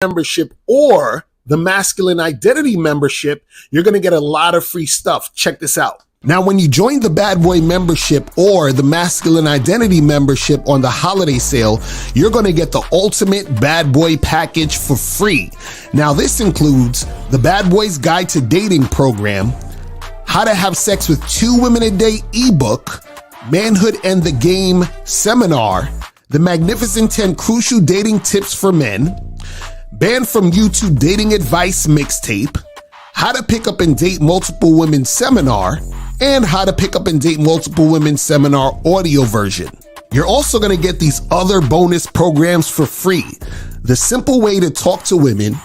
membership or the masculine identity membership, you're going to get a lot of free stuff. Check this out. Now, when you join the Bad Boy membership or the masculine identity membership on the holiday sale, you're going to get the ultimate Bad Boy package for free. Now, this includes the Bad Boys Guide to Dating program, How to Have Sex with 2 Women a Day ebook, Manhood and the Game seminar, the Magnificent 10 Crucial Dating Tips for Men, Banned from YouTube Dating Advice mixtape, How to Pick Up and Date Multiple Women seminar, and How to Pick Up and Date Multiple Women seminar audio version. You're also going to get these other bonus programs for free. The Simple Way to Talk to Women,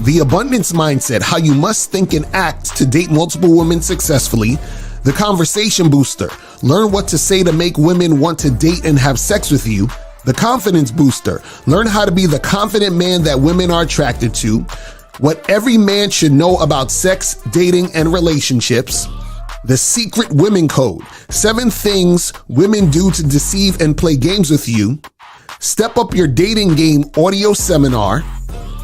The Abundance Mindset, How You Must Think and Act to Date Multiple Women Successfully, The Conversation Booster, Learn What to Say to Make Women Want to Date and Have Sex with You, The Confidence Booster, Learn How to Be the Confident Man that Women are Attracted to, What Every Man Should Know About Sex, Dating, and Relationships, The Secret Women Code, 7 Things Women Do to Deceive and Play Games with You, Step Up Your Dating Game audio seminar,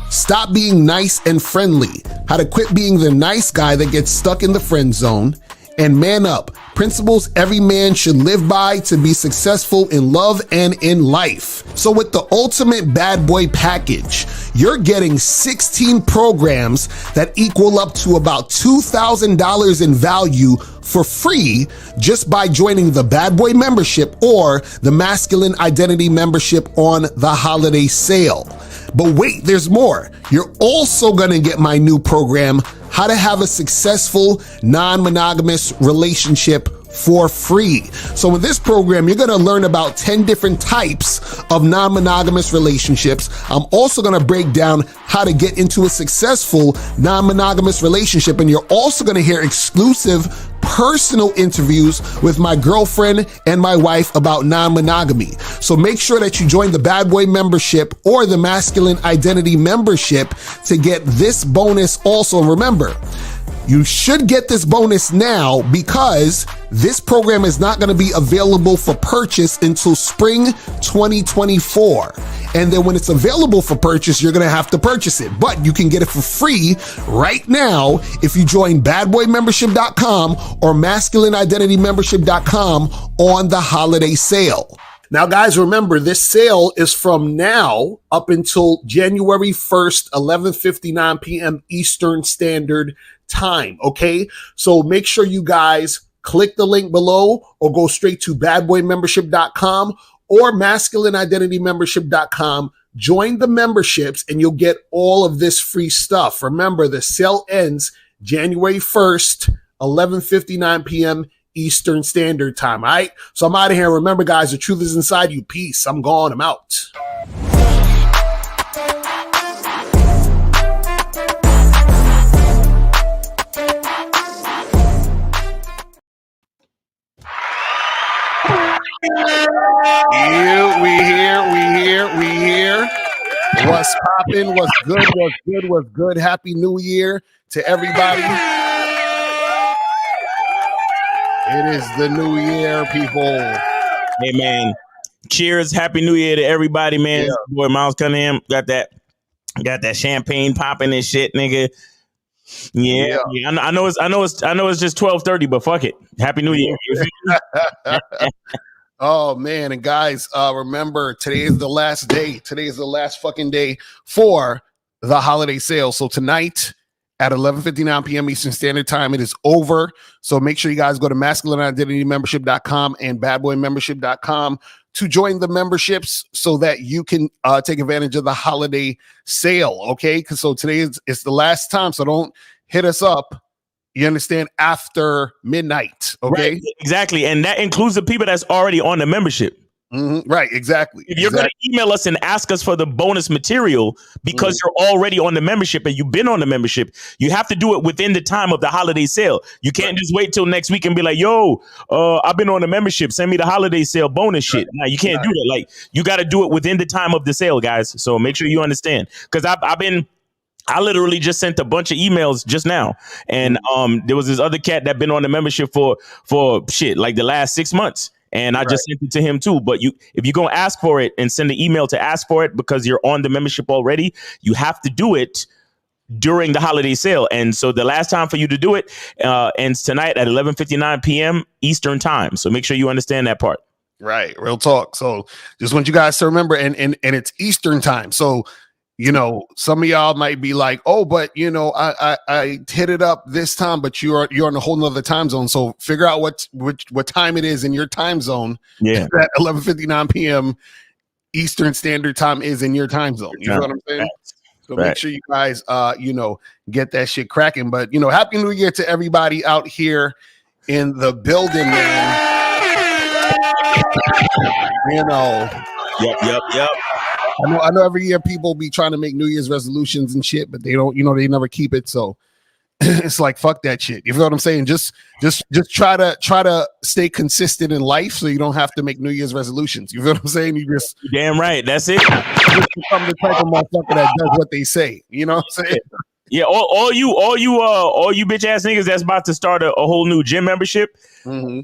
Stop Being Nice and Friendly, How to Quit Being the Nice Guy that Gets Stuck in the Friend Zone, and Man Up, Principles Every Man Should Live By to Be Successful in Love and in Life. So with the ultimate Bad Boy package, you're getting 16 programs that equal up to about $2,000 in value for free just by joining the Bad Boy membership or the Masculine Identity membership on the holiday sale. But wait, there's more. You're also going to get my new program, How to Have a Successful Non-Monogamous Relationship, for free. So in this program, you're going to learn about 10 different types of non-monogamous relationships. I'm also going to break down how to get into a successful non-monogamous relationship. And you're also going to hear exclusive personal interviews with my girlfriend and my wife about non-monogamy. So make sure that you join the Bad Boy membership or the Masculine Identity membership to get this bonus also. And remember, you should get this bonus now because this program is not going to be available for purchase until spring 2024. And then when it's available for purchase, you're going to have to purchase it. But you can get it for free right now if you join badboymembership.com or masculineidentitymembership.com on the holiday sale. Now, guys, remember, this sale is from now up until January 1st, 11:59 p.m. Eastern Standard Time, okay? So make sure you guys click the link below or go straight to badboymembership.com or masculineidentitymembership.com. Join the memberships and you'll get all of this free stuff. Remember, the sale ends January 1st, 11:59 p.m. Eastern Standard Time, all right? So I'm out of here. Remember, guys, the truth is inside you. Peace. I'm gone. I'm out. We here. What's poppin'? What's good? Happy New Year to everybody. It is the new year, people. Hey, man. Cheers. Happy New Year to everybody, man. Yeah. Boy, Miles Cunningham got that champagne popping and shit, nigga. Yeah. I know it's just 12:30, but fuck it. Happy New Year. Oh man, and guys, remember, today is the last day. Today is the last fucking day for the holiday sale. So tonight at 11:59 p.m. Eastern Standard Time, it is over. So make sure you guys go to masculineidentitymembership.com and badboymembership.com to join the memberships so that you can take advantage of the holiday sale. Okay, because so today is the last time. So don't hit us up. You understand? After midnight. Okay. Right, exactly. And that includes the people that's already on the membership. Mm-hmm. Right. Exactly. If you're going to email us and ask us for the bonus material because you're already on the membership and you've been on the membership, you have to do it within the time of the holiday sale. You can't just wait till next week and be like, yo, I've been on the membership. Send me the holiday sale bonus shit. Now, you can't do that. Like, you got to do it within the time of the sale, guys. So make sure you understand, because I literally just sent a bunch of emails just now. And there was this other cat that been on the membership for shit like the last 6 months. and I just sent it to him too. But if you're gonna ask for it and send an email to ask for it because you're on the membership already, you have to do it during the holiday sale. And so the last time for you to do it ends tonight at 11:59 p.m. Eastern time. So make sure you understand that part. Right. Real talk. So just want you guys to remember, and it's Eastern time. So, some of y'all might be like, oh, but I hit it up this time, but you're on a whole nother time zone. So figure out what time it is in your time zone. Yeah. At 11:59 p.m. Eastern Standard Time is in your time zone. You know what I'm saying? Right. So make sure you guys, get that shit cracking. But, Happy New Year to everybody out here in the building, man. Yep. I know every year people be trying to make New Year's resolutions and shit, but they don't, they never keep it. So it's like, fuck that shit. You feel what I'm saying? Just try to stay consistent in life so you don't have to make New Year's resolutions. You feel what I'm saying? You just damn right. That's it. Just become the type of motherfucker that does what they say. You know what I'm saying? Yeah, all you bitch ass niggas that's about to start a whole new gym membership. Mm-hmm.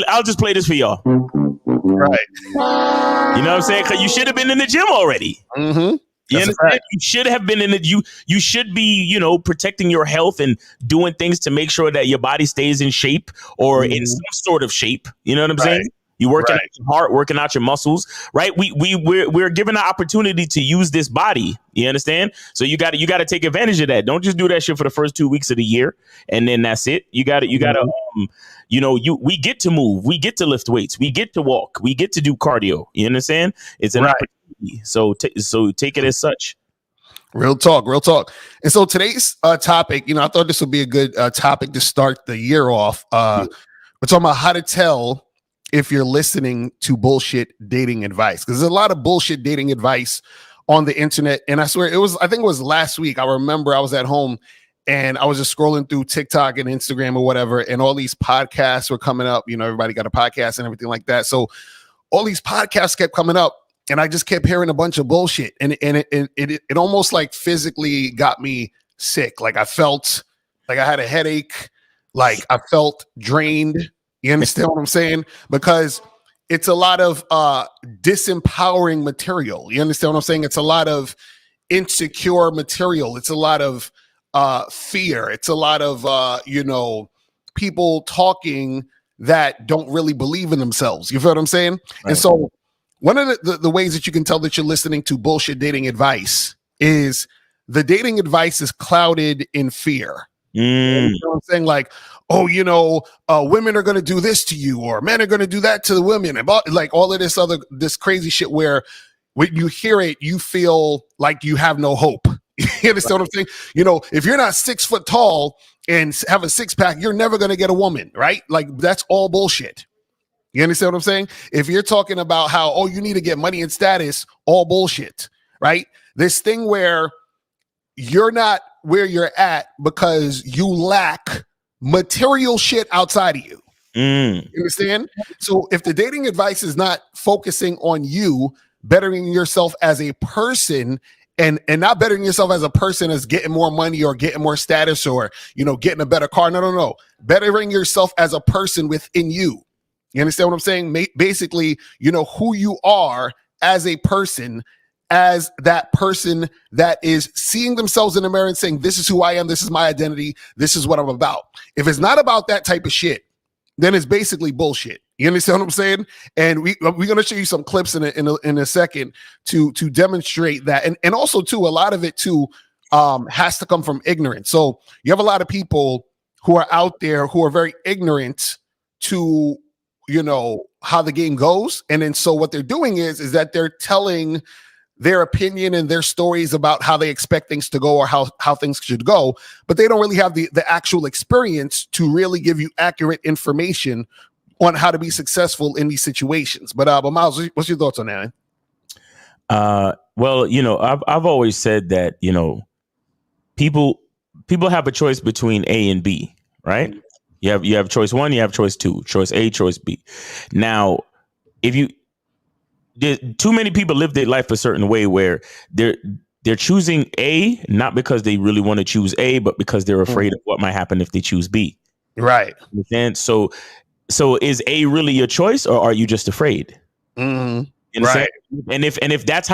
I'll just play this for y'all. Right. You know what I'm saying? Because you should have been in the gym already. Mm-hmm. You understand? You should have been in it. You should be, protecting your health and doing things to make sure that your body stays in shape or in some sort of shape. You know what I'm saying? You working out your heart, working out your muscles, right? We're given the opportunity to use this body. You understand? So you got to take advantage of that. Don't just do that shit for the first 2 weeks of the year and then that's it. We get to move, we get to lift weights, we get to walk, we get to do cardio. You understand? It's an opportunity. So take it as such. Real talk. And so today's topic, I thought this would be a good topic to start the year off. We're talking about how to tell if you're listening to bullshit dating advice, because there's a lot of bullshit dating advice on the internet. And I swear I think it was last week. I remember I was at home and I was just scrolling through TikTok and Instagram or whatever, and all these podcasts were coming up. Everybody got a podcast and everything like that. So all these podcasts kept coming up, and I just kept hearing a bunch of bullshit, and it almost like physically got me sick. Like I felt like I had a headache, like I felt drained. You understand what I'm saying? Because it's a lot of disempowering material. You understand what I'm saying? It's a lot of insecure material. It's a lot of fear. It's a lot of people talking that don't really believe in themselves. You feel what I'm saying? Right. And so one of the ways that you can tell that you're listening to bullshit dating advice is the dating advice is clouded in fear. You know what I'm saying? Like, oh, women are going to do this to you, or men are going to do that to the women, and like all of this crazy shit where when you hear it, you feel like you have no hope. You understand what I'm saying? If you're not 6 foot tall and have a six pack, you're never going to get a woman, right? Like that's all bullshit. You understand what I'm saying? If you're talking about how, you need to get money and status, all bullshit, right? This thing where you're not where you're at because you lack material shit outside of you. You understand? So if the dating advice is not focusing on you bettering yourself as a person, and not bettering yourself as a person as getting more money or getting more status or, getting a better car. No. Bettering yourself as a person within you. You understand what I'm saying? Basically, who you are as a person, as that person that is seeing themselves in the mirror and saying, this is who I am. This is my identity. This is what I'm about. If it's not about that type of shit, then it's basically bullshit. You understand what I'm saying? And we're going to show you some clips in a second to demonstrate that. And also too, a lot of it too has to come from ignorance. So you have a lot of people who are out there who are very ignorant to, how the game goes. And then so what they're doing is that they're telling their opinion and their stories about how they expect things to go or how things should go, but they don't really have the actual experience to really give you accurate information on how to be successful in these situations. But Miles, what's your thoughts on that? Well, I've always said that, people have a choice between A and B, right? You have choice 1, you have choice 2, choice A, choice B. Now, too many people live their life a certain way where they're choosing A, not because they really want to choose A, but because they're afraid of what might happen if they choose B. Right. And so So is A really your choice, or are you just afraid? Mm-hmm. Right. And if that's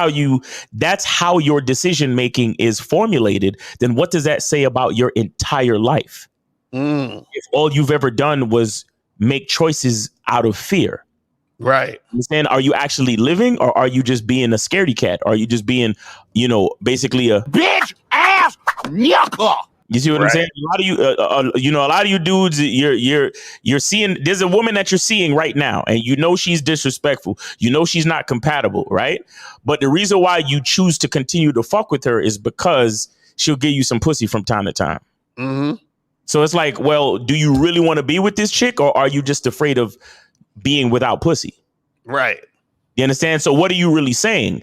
how your decision making is formulated, then what does that say about your entire life? If all you've ever done was make choices out of fear. Right. Understand? Are you actually living, or are you just being a scaredy cat? Are you just being, basically a bitch ass yucca? You see what I'm saying? A lot of you, a lot of you dudes, you're seeing. There's a woman that you're seeing right now, and she's disrespectful. She's not compatible, right? But the reason why you choose to continue to fuck with her is because she'll give you some pussy from time to time. Mm-hmm. So it's like, well, do you really want to be with this chick, or are you just afraid of being without pussy? Right. You understand? So what are you really saying?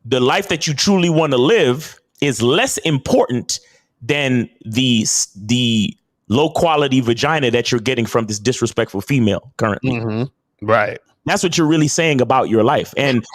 The life that you truly want to live is less important than the low quality vagina that you're getting from this disrespectful female currently. Mm-hmm. Right. That's what you're really saying about your life. And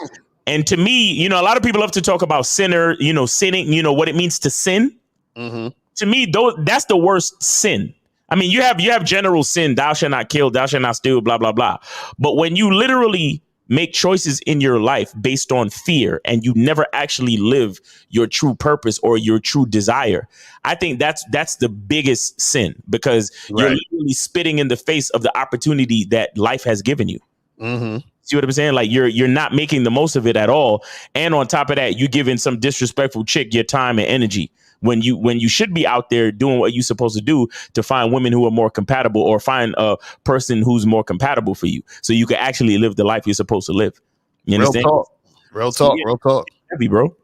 to me, a lot of people love to talk about sinning, what it means to sin. Mm-hmm. To me, that's the worst sin. I mean, you have general sin, thou shalt not kill, thou shalt not steal, blah, blah, blah. But when you literally make choices in your life based on fear and you never actually live your true purpose or your true desire, I think that's the biggest sin, because you're literally spitting in the face of the opportunity that life has given you. Mm-hmm. See what I'm saying? Like you're not making the most of it at all. And on top of that, you giving some disrespectful chick your time and energy when you should be out there doing what you're supposed to do to find women who are more compatible, or find a person who's more compatible for you, so you can actually live the life you're supposed to live. You understand? Real talk. Real talk. Heavy, bro.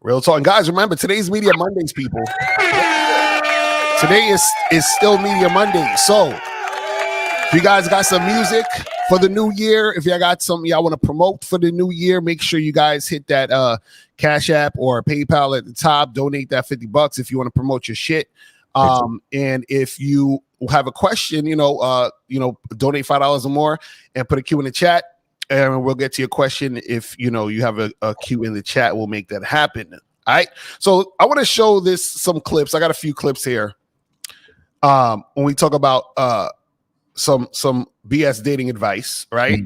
Real talk. And guys, remember, today's Media Mondays, people. Today is still Media Monday. So if you guys got some music for the new year, if y'all got something y'all want to promote for the new year, make sure you guys hit that Cash App or PayPal at the top. Donate that $50 if you want to promote your shit. And if you have a question, donate $5 or more and put a Q in the chat, and we'll get to your question. If you have a Q in the chat, we'll make that happen. All right. So I want to show some clips. I got a few clips here. When we talk about some BS dating advice, right?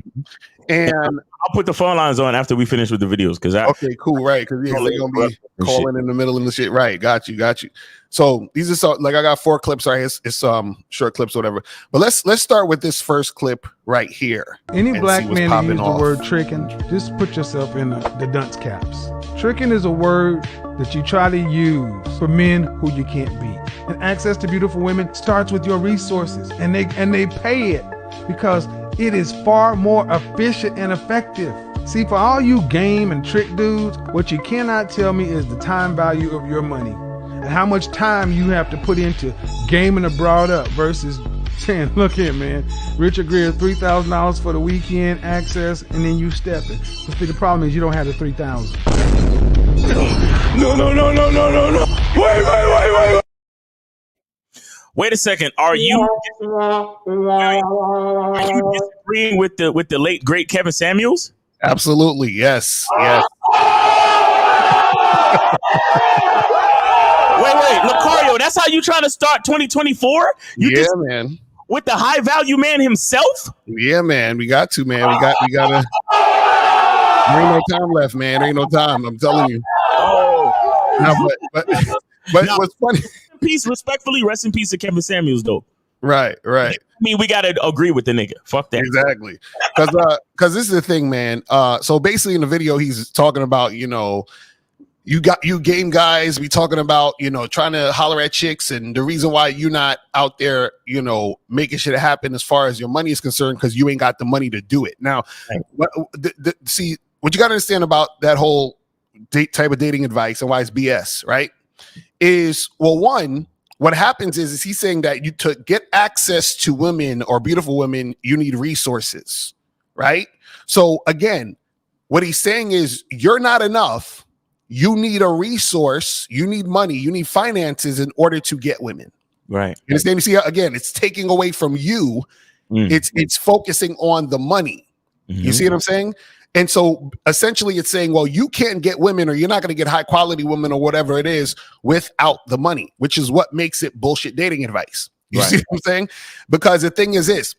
And I'll put the phone lines on after we finish with the videos, okay, cool, right? Because they're gonna be calling in the middle of the shit, right? Got you. So these are I got 4 clips, right? It's short clips, or whatever. But let's start with this first clip right here. Any black man who use the word tricking, just put yourself in the dunce caps. Tricking is a word that you try to use for men who you can't beat. And access to beautiful women starts with your resources, and they pay it because it is far more efficient and effective. See, for all you game and trick dudes, what you cannot tell me is the time value of your money and how much time you have to put into gaming a broad up versus saying, look here, man, Richard Greer, $3,000 for the weekend access, and then you step it. But see, the problem is you don't have the $3,000. No. Wait. Wait a second. Are you disagreeing with the late great Kevin Samuels? Absolutely, yes. Wait, Lucario, that's how you trying to start 2024? Man. With the high value man himself? Yeah, man. We got to, man. We gotta. There ain't no time left, man. There ain't no time. I'm telling you. Oh, no, but no, what's funny? Respectfully, rest in peace to Kevin Samuels, though. Right. I mean, we gotta agree with the nigga. Fuck that. Exactly. Because this is the thing, man. So basically, in the video, he's talking about you game guys. We talking about trying to holler at chicks, and the reason why you're not out there making shit happen as far as your money is concerned, because you ain't got the money to do it. Now, see what you got to understand about that whole type of dating advice and why it's BS, right? Is, well, one, what happens is he's saying that you to get access to women or beautiful women, you need resources, right? So again, what he's saying is you're not enough. You need a resource, you need money, you need finances in order to get women. Right. You understand? You see, again, it's taking away from you. It's focusing on the money. You see what I'm saying? And so essentially it's saying, well, you can't get women, or you're not going to get high quality women, or whatever it is, without the money, which is what makes it bullshit dating advice. You see what I'm saying? Because the thing is this,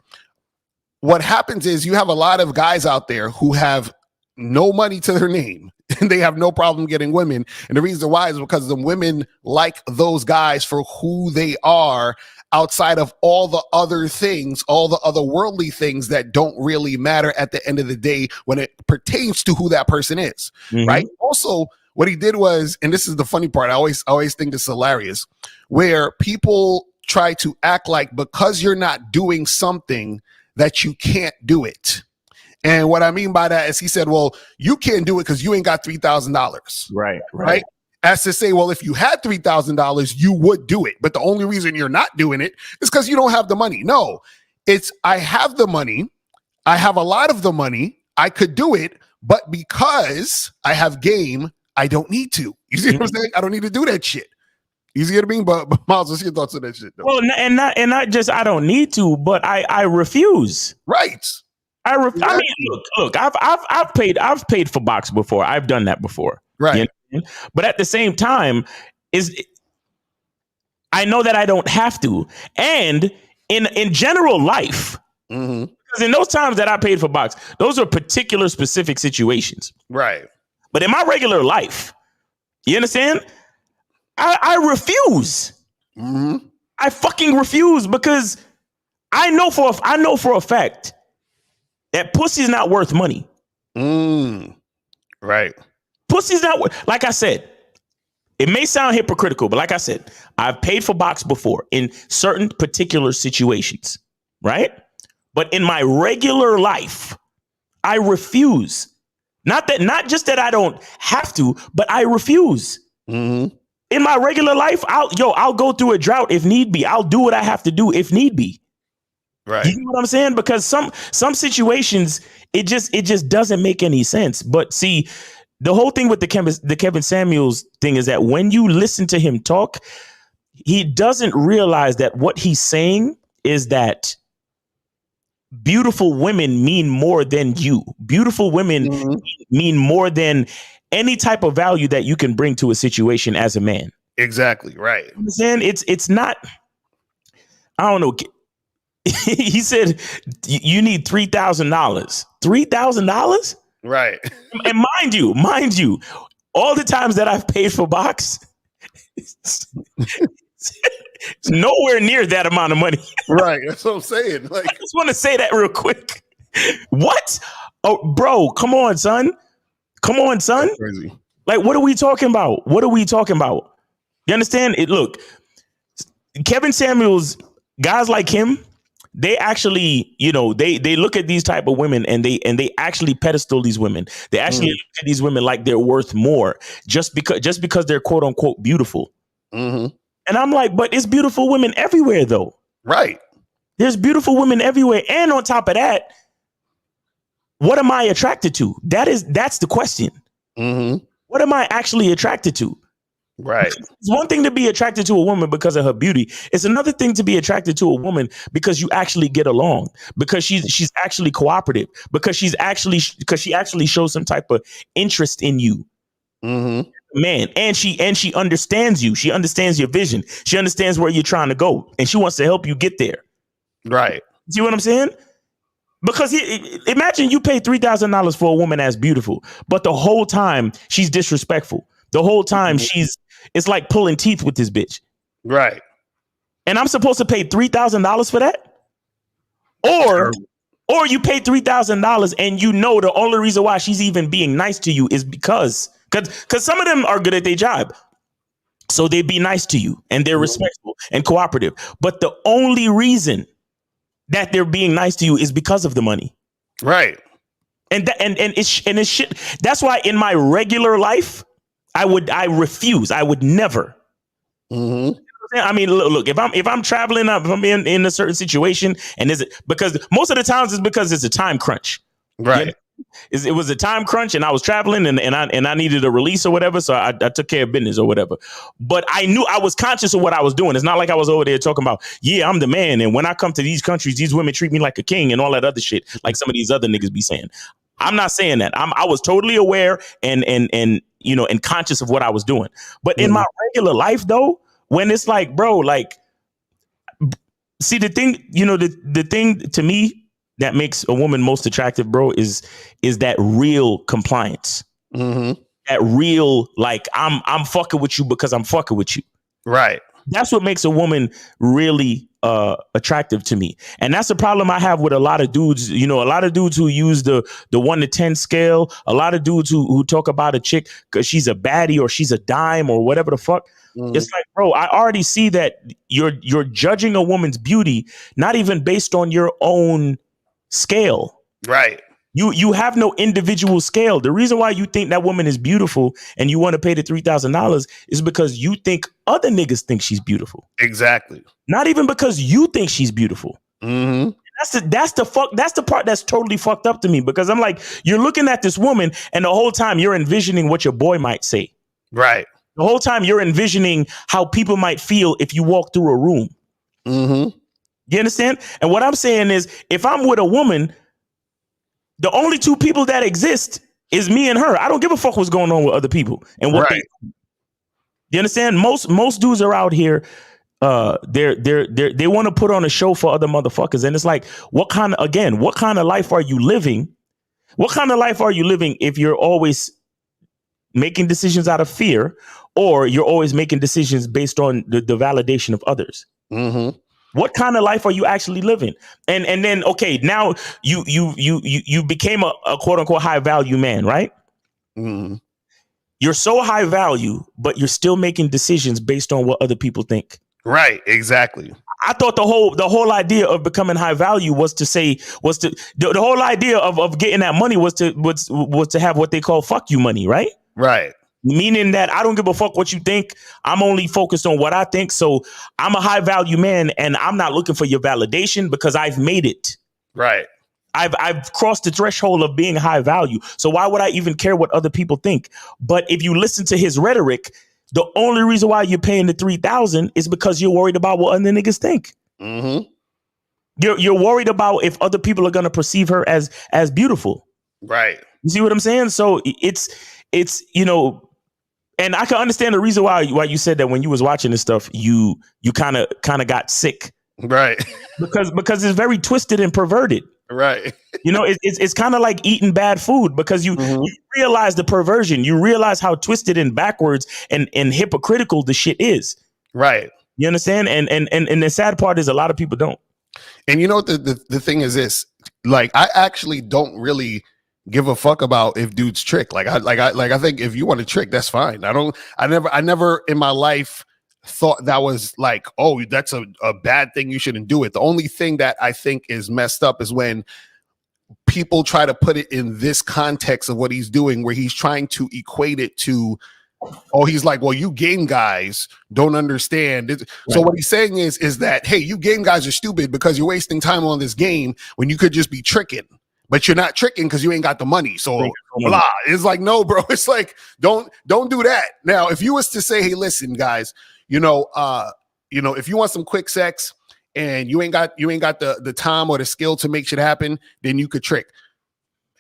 what happens is you have a lot of guys out there who have no money to their name and they have no problem getting women. And the reason why is because the women like those guys for who they are outside of all the other things, all the other worldly things that don't really matter at the end of the day when it pertains to who that person is, right? Also, what he did was, and this is the funny part, I always think it's hilarious, where people try to act like because you're not doing something that you can't do it. And what I mean by that is he said, well, you can't do it because you ain't got $3,000. Right. As to say, well, if you had $3,000, you would do it. But the only reason you're not doing it is because you don't have the money. No, it's I have the money. I have a lot of the money. I could do it. But because I have game, I don't need to. You see what I'm saying? I don't need to do that shit. You see what I mean? But Miles, what's your thoughts on that shit, though? Well, and not just I don't need to, but I refuse. Right. I mean, look. I've paid for box before. I've done that before. Right. You know? But at the same time, I know that I don't have to. And in general life, because in those times that I paid for box, those are particular specific situations. Right. But in my regular life, you understand? I refuse. I fucking refuse because I know for a fact that pussy's not worth money. Right. Pussy's not worth. Like I said, it may sound hypocritical, but like I said, I've paid for box before in certain particular situations, right? But in my regular life, I refuse. Not just that I don't have to, but I refuse. In my regular life, I'll go through a drought if need be. I'll do what I have to do if need be. Right. You know what I'm saying? Because some situations, it just doesn't make any sense. But see, the whole thing with the Kevin Samuels thing is that when you listen to him talk, he doesn't realize that what he's saying is that beautiful women mean more than you. Beautiful women mean more than any type of value that you can bring to a situation as a man. Exactly. Right. Then it's not, I don't know. He said you need $3,000. $3,000? Right. And mind you, all the times that I've paid for box, it's nowhere near that amount of money. Right. That's what I'm saying. Like, I just want to say that real quick. What? Oh, bro, come on, son. Come on, son. that's crazy. Like, what are we talking about? You understand? Look, Kevin Samuels, guys like him, they actually, they look at these type of women and they actually pedestal these women. They actually look at these women like they're worth more just because they're quote unquote beautiful. And I'm like, but it's beautiful women everywhere, though. Right. There's beautiful women everywhere. And on top of that, what am I attracted to? That's the question. What am I actually attracted to? Right. It's one thing to be attracted to a woman because of her beauty. It's another thing to be attracted to a woman because you actually get along, because she's actually cooperative, because she actually shows some type of interest in you. Man, and she understands you. She understands your vision. She understands where you're trying to go, and she wants to help you get there. Right. See what I'm saying? Because imagine you pay $3,000 for a woman that's beautiful, but the whole time she's disrespectful. The whole time it's like pulling teeth with this bitch. Right. And I'm supposed to pay $3,000 for that? Or you pay $3,000 and you know the only reason why she's even being nice to you is because some of them are good at their job. So they be nice to you and they're respectful and cooperative. But the only reason that they're being nice to you is because of the money. Right. And it's shit. That's why in my regular life, I refuse. I would never. I mean, look, if I'm traveling up, if I'm in a certain situation, and because most of the times it's because it's a time crunch. Right. It was a time crunch and I was traveling and I needed a release or whatever. So I took care of business or whatever. But I knew I was conscious of what I was doing. It's not like I was over there talking about, yeah, I'm the man. And when I come to these countries, these women treat me like a king and all that other shit, like some of these other niggas be saying. I'm not saying that. I was totally aware and conscious of what I was doing. But in my regular life, though, when it's like, bro, like, see, the thing, the thing to me that makes a woman most attractive, bro, is that real compliance. Mm-hmm. That real, like, I'm fucking with you because I'm fucking with you. Right. That's what makes a woman really attractive to me. And that's the problem I have with a lot of dudes. You know, a lot of dudes who use the 1 to 10 scale, a lot of dudes who talk about a chick because she's a baddie or she's a dime or whatever the fuck. Mm-hmm. It's like, bro, I already see that you're judging a woman's beauty, not even based on your own scale. Right. You have no individual scale. The reason why you think that woman is beautiful and you want to pay the $3,000 is because you think other niggas think she's beautiful. Exactly. Not even because you think she's beautiful. Mm-hmm. That's the part that's totally fucked up to me, because I'm like, you're looking at this woman and the whole time you're envisioning what your boy might say. Right. The whole time you're envisioning how people might feel if you walk through a room. Mm-hmm. You understand? And what I'm saying is, if I'm with a woman, the only two people that exist is me and her. I don't give a fuck what's going on with other people and what right. You understand? Most dudes are out here. They want to put on a show for other motherfuckers, and it's like, what kind of life are you living? What kind of life are you living if you're always making decisions out of fear, or you're always making decisions based on the validation of others? Mm-hmm. What kind of life are you actually living? And then, okay, now you became a quote unquote high value man, right? Mm-hmm. You're so high value, but you're still making decisions based on what other people think. Right. Exactly. I thought the whole idea of becoming high value the whole idea of getting that money was to have what they call fuck you money, right? Right. Meaning that I don't give a fuck what you think. I'm only focused on what I think. So I'm a high value man, and I'm not looking for your validation because I've made it. Right. I've crossed the threshold of being high value. So why would I even care what other people think? But if you listen to his rhetoric, the only reason why you're paying the $3,000 is because you're worried about what other niggas think. Mm-hmm. You're worried about if other people are going to perceive her as beautiful. Right. You see what I'm saying? So it's and I can understand the reason why you said that when you was watching this stuff, you kind of got sick. Right. Because it's very twisted and perverted. Right. It's kind of like eating bad food, because you realize the perversion. You realize how twisted and backwards and hypocritical the shit is. Right. You understand? And the sad part is a lot of people don't. And you know what the thing is this? Like, I actually don't really give a fuck about if dudes trick. I think if you want to trick, that's fine. I never in my life thought that was like, oh, that's a bad thing, you shouldn't do it. The only thing that I think is messed up is when people try to put it in this context of what he's doing, where he's trying to equate it to, oh, he's like, well, you game guys don't understand it. Right. So what he's saying is that, hey, you game guys are stupid because you're wasting time on this game when you could just be tricking. But you're not tricking because you ain't got the money. So blah. It's like, no, bro. It's like, don't do that. Now, if you was to say, hey, listen, guys, if you want some quick sex and you ain't got the time or the skill to make shit happen, then you could trick.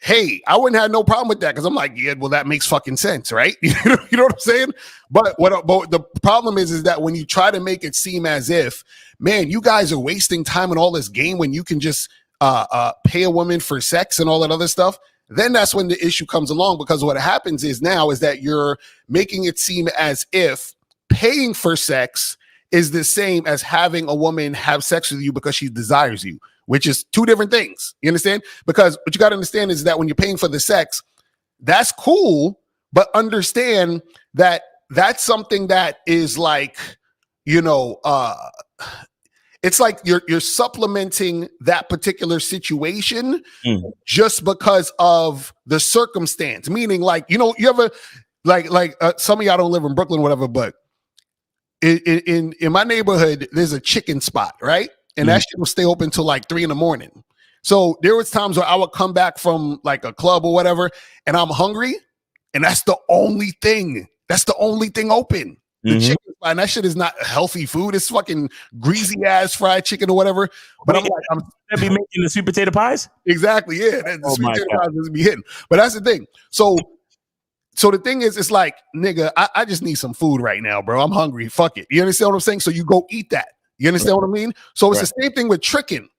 Hey, I wouldn't have no problem with that, because I'm like, yeah, well, that makes fucking sense, right? You know what I'm saying? But the problem is that when you try to make it seem as if, man, you guys are wasting time in all this game when you can just pay a woman for sex and all that other stuff, then that's when the issue comes along, because what happens is that you're making it seem as if paying for sex is the same as having a woman have sex with you because she desires you, which is two different things. You understand? Because what you got to understand is that when you're paying for the sex, that's cool, but understand that that's something that is like, it's like you're supplementing that particular situation just because of the circumstance. Meaning, like, you ever like some of y'all don't live in Brooklyn, whatever, but in my neighborhood, there's a chicken spot, right? And that shit will stay open till like 3 a.m. So there was times where I would come back from like a club or whatever, and I'm hungry, and that's the only thing open. The chicken spot, and that shit is not healthy food. It's fucking greasy ass fried chicken or whatever. But I'm be making the sweet potato pies. Exactly, yeah. The sweet potato pies doesn't be hitting. But that's the thing. So the thing is, it's like, nigga, I just need some food right now, bro. I'm hungry. Fuck it. You understand what I'm saying? So you go eat that. You understand what I mean? So it's the same thing with tricking.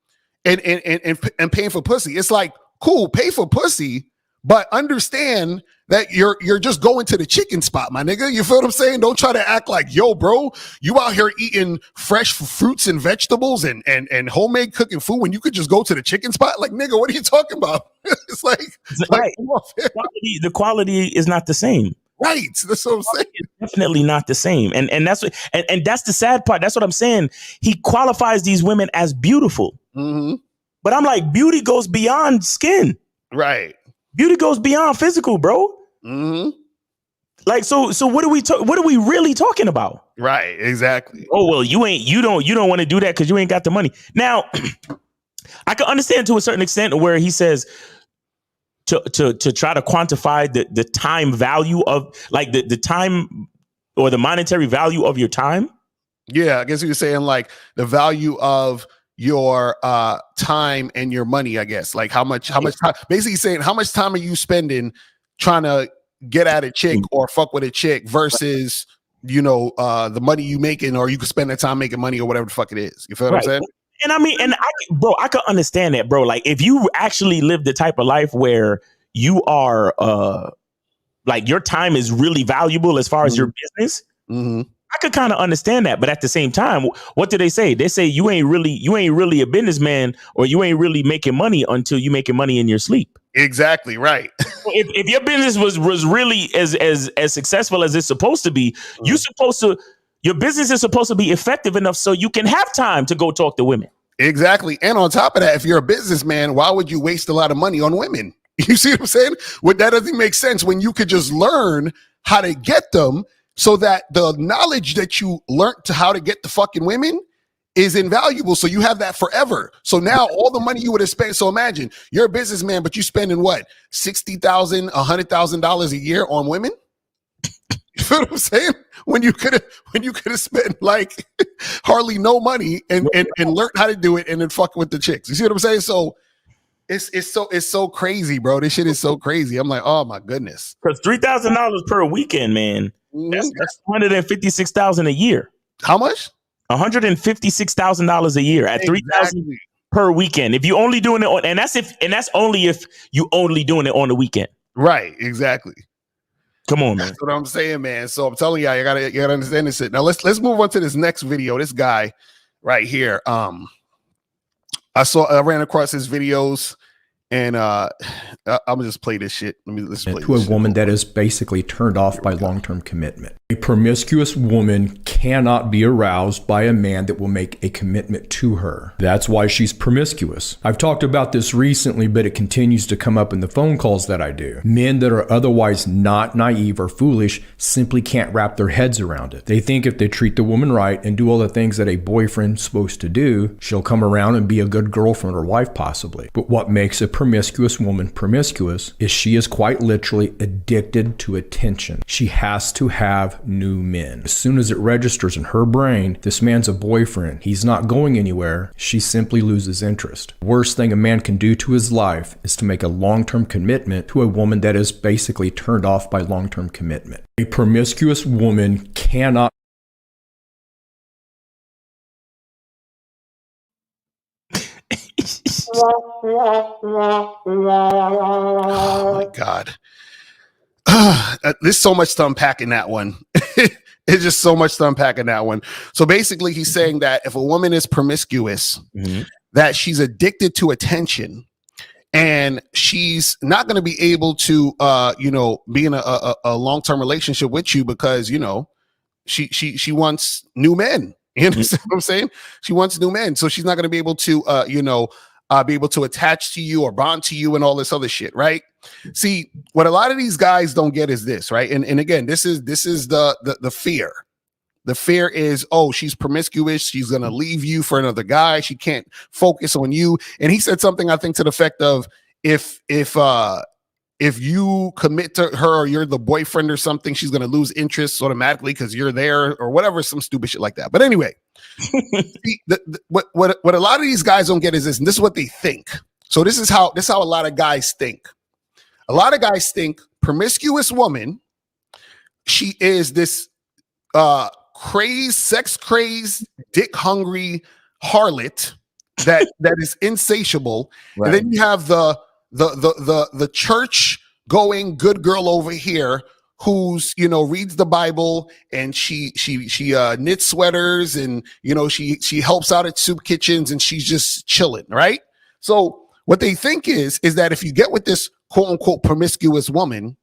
and paying for pussy. It's like, cool, pay for pussy, but understand that you're just going to the chicken spot, my nigga. You feel what I'm saying? Don't try to act like, yo, bro, you out here eating fresh fruits and vegetables and homemade cooking food when you could just go to the chicken spot. Like, nigga, what are you talking about? It's like, right. The quality is not the same. Right. That's what I'm saying. It's definitely not the same. And that's what, and that's the sad part. That's what I'm saying. He qualifies these women as beautiful. Mm-hmm. But I'm like, beauty goes beyond skin. Right. Beauty goes beyond physical, bro. Mm-hmm. Like, so what are we really talking about? Right. Exactly. Oh, well, you don't want to do that because you ain't got the money. Now, I can understand to a certain extent where he says to try to quantify the time value of, like, the time or the monetary value of your time. Yeah, I guess you're saying like the value of your time and your money, I guess. Like how much time, basically saying how much time are you spending trying to get at a chick or fuck with a chick versus, the money you making, or you could spend that time making money or whatever the fuck it is. You feel what I'm saying? And I mean, I could understand that, bro. Like, if you actually live the type of life where you are, like, your time is really valuable as far as your business, I could kind of understand that. But at the same time, what do they say? They say you ain't really a businessman, or you ain't really making money until you making money in your sleep. Exactly right. If your business was really as successful as it's supposed to be, your business is supposed to be effective enough so you can have time to go talk to women. Exactly. And on top of that, if you're a businessman, why would you waste a lot of money on women? You see what I'm saying? That doesn't make sense when you could just learn how to get them, so that the knowledge that you learned to how to get the fucking women is invaluable. So you have that forever. So now all the money you would have spent. So imagine you're a businessman, but you spending what? $60,000, $100,000 a year on women. You feel what I'm saying? When you could have spent like hardly no money and learned how to do it and then fuck with the chicks. You see what I'm saying? So it's so crazy, bro. This shit is so crazy. I'm like, oh my goodness. Because $3,000 per weekend, man. That's $156,000 a year. How much? $156,000 a year at $3,000 per weekend. If you only doing it on, and that's only if you only doing it on the weekend. Right. Exactly. Come on, man. That's what I'm saying, man. So I'm telling you, you gotta understand this shit. Now let's move on to this next video. This guy right here. I ran across his videos. And I'm gonna just play this shit. Let's play to a woman that is basically turned off by long-term commitment. A promiscuous woman cannot be aroused by a man that will make a commitment to her. That's why she's promiscuous. I've talked about this recently, but it continues to come up in the phone calls that I do. Men that are otherwise not naive or foolish simply can't wrap their heads around it. They think if they treat the woman right and do all the things that a boyfriend's supposed to do, she'll come around and be a good girlfriend or wife possibly. But what makes a promiscuous woman promiscuous is she is quite literally addicted to attention. She has to have new men. As soon as it registers in her brain, this man's a boyfriend, he's not going anywhere, she simply loses interest. The worst thing a man can do to his life is to make a long-term commitment to a woman that is basically turned off by long-term commitment. A promiscuous woman cannot Oh my God. There's so much to unpack in that one. It's just so much to unpack in that one. So basically he's saying that if a woman is promiscuous, that she's addicted to attention and she's not going to be able to, be in a long-term relationship with you because, she wants new men. You understand what I'm saying? She wants new men. So she's not going to be able to, be able to attach to you or bond to you and all this other shit, right? See, what a lot of these guys don't get is this, right? And again, this is the fear. The fear is, oh, she's promiscuous. She's going to leave you for another guy. She can't focus on you. And he said something, I think, to the effect of, if you commit to her or you're the boyfriend or something, she's going to lose interest automatically because you're there or whatever, some stupid shit like that. But anyway, what a lot of these guys don't get is this, and this is what they think. So this is how a lot of guys think. A lot of guys think promiscuous woman, she is this sex crazed, dick hungry harlot that is insatiable, and then you have the church going good girl over here who's reads the Bible and she knits sweaters and she helps out at soup kitchens and she's just chilling, right? So what they think is that if you get with this quote unquote promiscuous woman,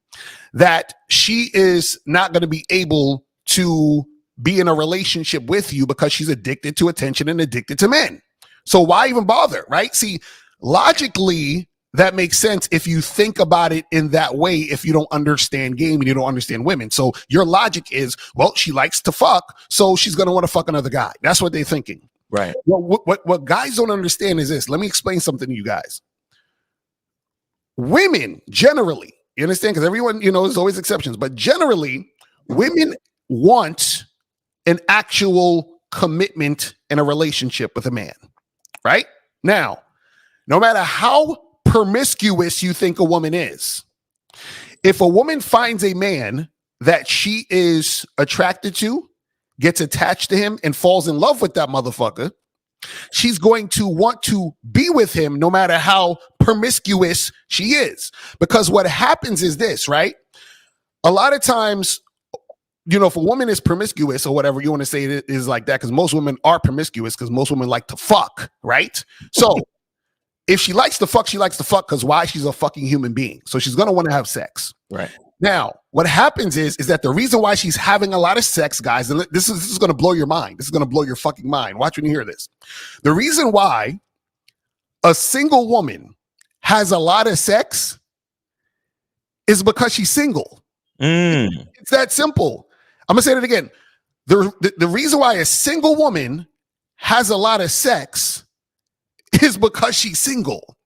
that she is not going to be able to be in a relationship with you because she's addicted to attention and addicted to men. So why even bother, right? See, logically, that makes sense if you think about it in that way, if you don't understand game and you don't understand women. So your logic is, well, she likes to fuck, so she's going to want to fuck another guy. That's what they're thinking. Right. Well, what guys don't understand is this. Let me explain something to you guys. Women, generally, you understand? Because everyone, there's always exceptions, but generally, women want an actual commitment in a relationship with a man, right? Now, no matter how promiscuous you think a woman is, if a woman finds a man that she is attracted to, gets attached to him, and falls in love with that motherfucker, she's going to want to be with him no matter how promiscuous she is. Because what happens is this, right? A lot of times, if a woman is promiscuous or whatever you want to say it is like that, because most women are promiscuous because most women like to fuck, right? So if she likes to fuck, she likes to fuck because why? She's a fucking human being. So she's going to want to have sex. Right. Now, what happens is that the reason why she's having a lot of sex, guys, and this is going to blow your mind. This is going to blow your fucking mind. Watch when you hear this. The reason why a single woman has a lot of sex is because she's single. It's that simple. I'm going to say it again. The reason why a single woman has a lot of sex is because she's single.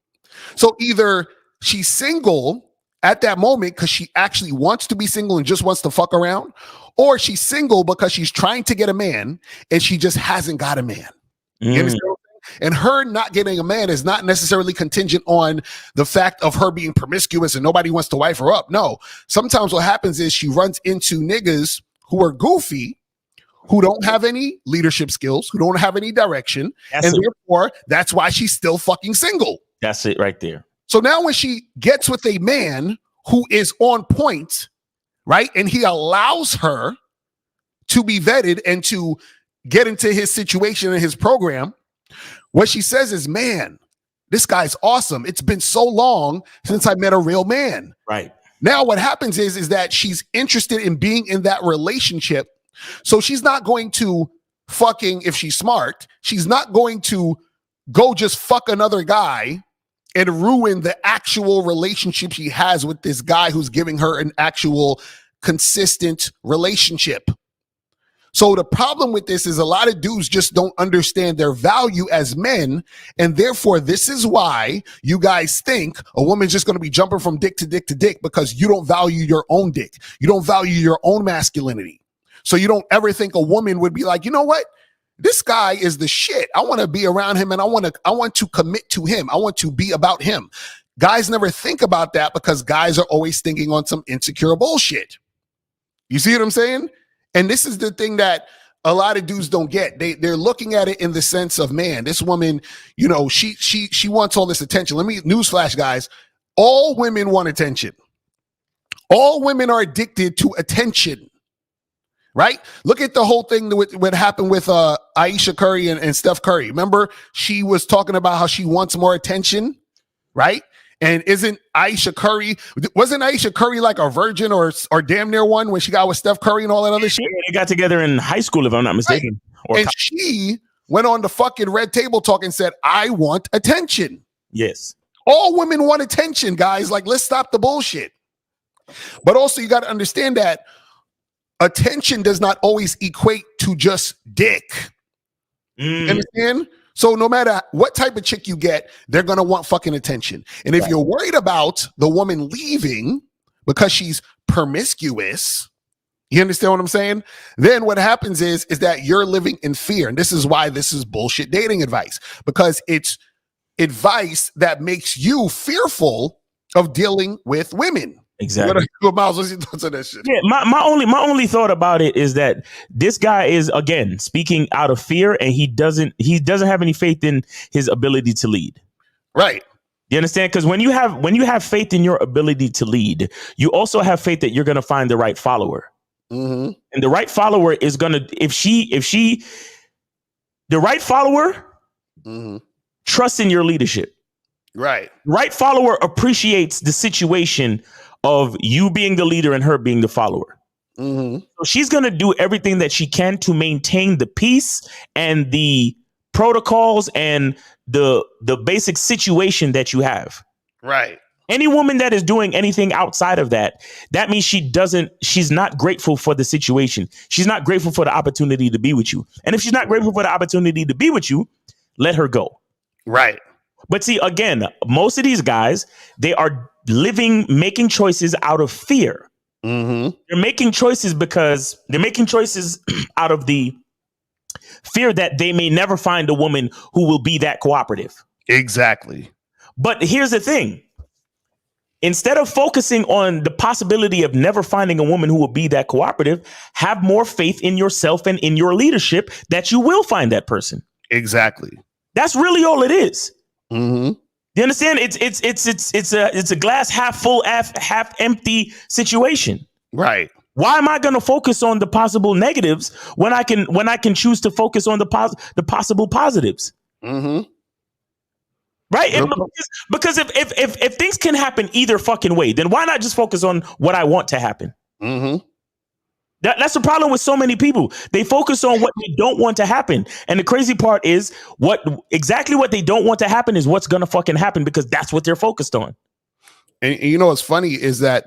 So either she's single at that moment because she actually wants to be single and just wants to fuck around, or she's single because she's trying to get a man and she just hasn't got a man. You understand what I'm saying? And her not getting a man is not necessarily contingent on the fact of her being promiscuous and nobody wants to wife her up. No, sometimes what happens is she runs into niggas who are goofy, who don't have any leadership skills, who don't have any direction, therefore that's why she's still fucking single. That's it right there. So now when she gets with a man who is on point, right, and he allows her to be vetted and to get into his situation and his program, what she says is, man, this guy's awesome. It's been so long since I met a real man. Right. Now what happens is that she's interested in being in that relationship. So she's not going to fucking, if she's smart, she's not going to go just fuck another guy and ruin the actual relationship she has with this guy who's giving her an actual consistent relationship. So the problem with this is a lot of dudes just don't understand their value as men. And therefore, this is why you guys think a woman's just going to be jumping from dick to dick to dick because you don't value your own dick. You don't value your own masculinity. So you don't ever think a woman would be like, you know what? This guy is the shit. I want to be around him and I want to commit to him. I want to be about him. Guys never think about that because guys are always thinking on some insecure bullshit. You see what I'm saying? And this is the thing that a lot of dudes don't get. They're looking at it in the sense of, man, this woman, she wants all this attention. Let me newsflash, guys. All women want attention. All women are addicted to attention. Right? Look at the whole thing with what happened with Aisha Curry and Steph Curry. Remember, she was talking about how she wants more attention, right? And wasn't Aisha Curry like a virgin or damn near one when she got with Steph Curry and all that other shit? They got together in high school, if I'm not mistaken. Right. And she went on the fucking Red Table Talk and said, I want attention. Yes. All women want attention, guys. Like, let's stop the bullshit. But also, you got to understand that attention does not always equate to just dick. You understand? So no matter what type of chick you get, they're going to want fucking attention. And if you're worried about the woman leaving because she's promiscuous, you understand what I'm saying? Then what happens is that you're living in fear. And this is why this is bullshit dating advice, because it's advice that makes you fearful of dealing with women. Exactly. Miles, what's your thoughts on that shit? Yeah, my only thought about it is that this guy is, again, speaking out of fear, and he doesn't have any faith in his ability to lead. Right. You understand? Because when you have faith in your ability to lead, you also have faith that you're going to find the right follower. Mm-hmm. And the right follower is going to, the right follower trusts in your leadership. Right. Right follower appreciates the situation of you being the leader and her being the follower. So she's going to do everything that she can to maintain the peace and the protocols and the basic situation that you have. Right. Any woman that is doing anything outside of that means she's not grateful for the situation. She's not grateful for the opportunity to be with you. And if she's not grateful for the opportunity to be with you, let her go. Right. But see, again, most of these guys, they are making choices out of fear. They're making choices because they're making choices out of the fear that they may never find a woman who will be that cooperative. Exactly. But here's the thing. Instead of focusing on the possibility of never finding a woman who will be that cooperative, have more faith in yourself and in your leadership that you will find that person. Exactly. That's really all it is. You understand? It's a glass half full, half empty situation. Right. Why am I going to focus on the possible negatives when I can choose to focus on the possible positives? Right? Because if things can happen either fucking way, then why not just focus on what I want to happen? That's the problem with so many people. They focus on what they don't want to happen. And the crazy part is exactly what they don't want to happen is what's going to fucking happen, because that's what they're focused on. And you know what's funny is that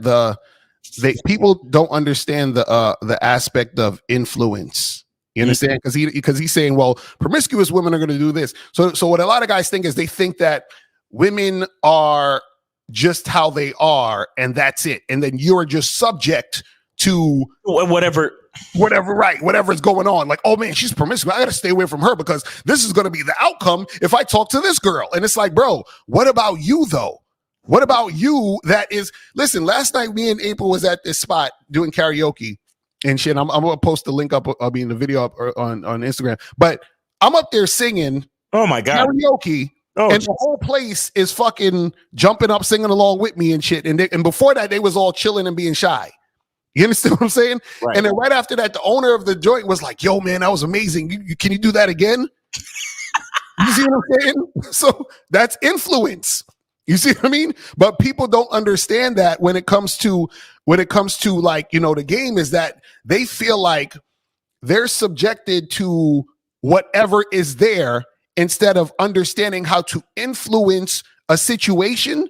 people don't understand the aspect of influence. You understand? Because he's saying, well, promiscuous women are going to do this. So what a lot of guys think is they think that women are just how they are, and that's it. And then you're just subject to whatever is going on. Like, oh man, she's promiscuous, I gotta stay away from her because this is going to be the outcome if I talk to this girl. And it's like, bro, what about you though? What about you? Listen, last night me and April was at this spot doing karaoke and shit. I'm gonna post the link up, the video up on Instagram, but I'm up there singing, oh my god, karaoke. And the whole place is fucking jumping up, singing along with me and shit. And before that, they was all chilling and being shy. You understand what I'm saying? Right. And then right after that, the owner of the joint was like, yo, man, that was amazing. Can you do that again? You see what I'm saying? So that's influence. You see what I mean? But people don't understand that when it comes to like, you know, the game is that they feel like they're subjected to whatever is there instead of understanding how to influence a situation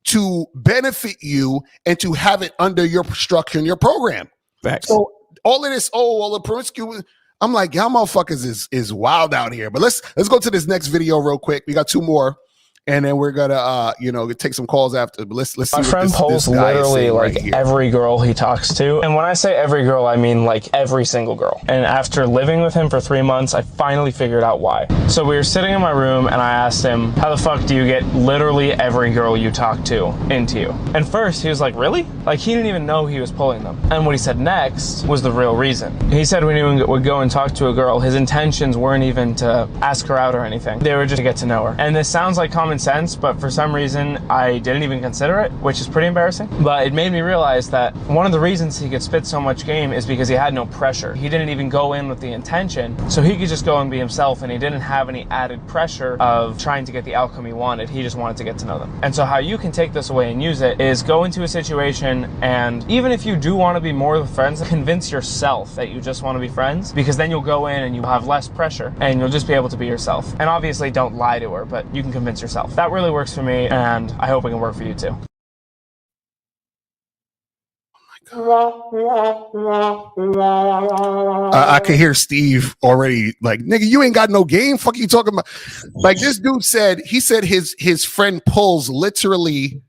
to benefit you and to have it under your structure and your program. Facts. So all of this, the promiscuous, I'm like, y'all motherfuckers is wild out here. But let's go to this next video real quick. We got two more. And then we're gonna, take some calls after. But let's see. My friend pulls literally like every girl he talks to, and when I say every girl, I mean like every single girl. And after living with him for 3 months, I finally figured out why. So we were sitting in my room, and I asked him, "How the fuck do you get literally every girl you talk to into you?" And first, he was like, "Really?" Like he didn't even know he was pulling them. And what he said next was the real reason. He said when he would go and talk to a girl, his intentions weren't even to ask her out or anything. They were just to get to know her. And this sounds like common sense, but for some reason I didn't even consider it, which is pretty embarrassing. But it made me realize that one of the reasons he could spit so much game is because he had no pressure. He didn't even go in with the intention, so he could just go and be himself, and he didn't have any added pressure of trying to get the outcome he wanted. He just wanted to get to know them. And so how you can take this away and use it is go into a situation, and even if you do want to be more of friends, convince yourself that you just want to be friends, because then you'll go in and you'll have less pressure and you'll just be able to be yourself. And obviously don't lie to her, but you can convince yourself. That really works for me, and I hope it can work for you too. I could hear Steve already like, nigga, you ain't got no game. Fuck you talking about? Like this dude said, his friend pulls literally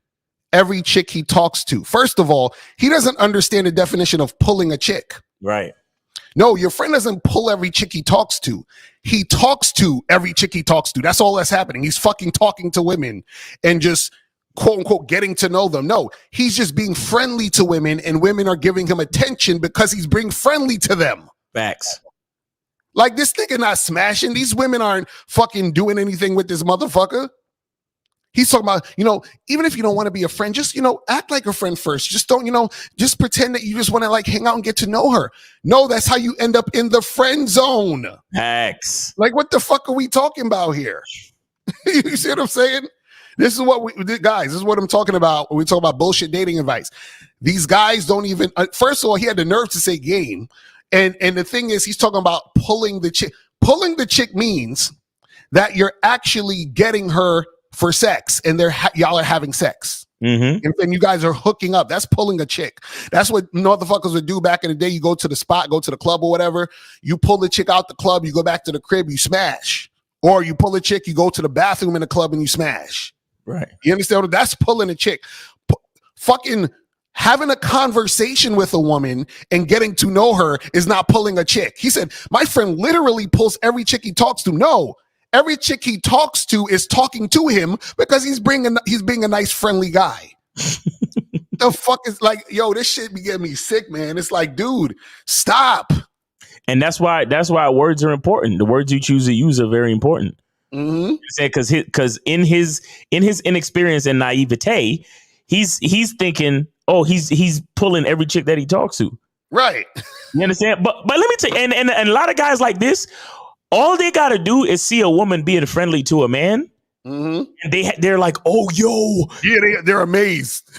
every chick he talks to. First of all, he doesn't understand the definition of pulling a chick. Right. No, your friend doesn't pull every chick he talks to. He talks to every chick he talks to. That's all that's happening. He's fucking talking to women and just quote unquote getting to know them. No, he's just being friendly to women, and women are giving him attention because he's being friendly to them. Facts. Like, this nigga not smashing. These women aren't fucking doing anything with this motherfucker. He's talking about, even if you don't want to be a friend, just, act like a friend first. Just don't, just pretend that you just want to like hang out and get to know her. No, that's how you end up in the friend zone. Facts. Like, what the fuck are we talking about here? You see what I'm saying? This is what guys, this is what I'm talking about when we talk about bullshit dating advice. These guys don't even, first of all, he had the nerve to say game. And the thing is, he's talking about pulling the chick. Pulling the chick means that you're actually getting her for sex, and y'all are having sex. And you guys are hooking up. That's pulling a chick. That's what motherfuckers would do back in the day. You go to the spot, go to the club or whatever. You pull the chick out the club, you go back to the crib, you smash. Or you pull a chick, you go to the bathroom in the club and you smash. Right. You understand? That's pulling a chick. Fucking having a conversation with a woman and getting to know her is not pulling a chick. He said, my friend literally pulls every chick he talks to. No, every chick he talks to is talking to him because he's being a nice, friendly guy. The fuck is like, yo, this shit be getting me sick, man. It's like, dude, stop. And that's why words are important. The words you choose to use are very important. Because in his inexperience and naivete, he's thinking, oh, he's pulling every chick that he talks to. Right. You understand? But let me tell you, and a lot of guys like this, all they got to do is see a woman being friendly to a man, and they're like, oh, yo, yeah, they're amazed.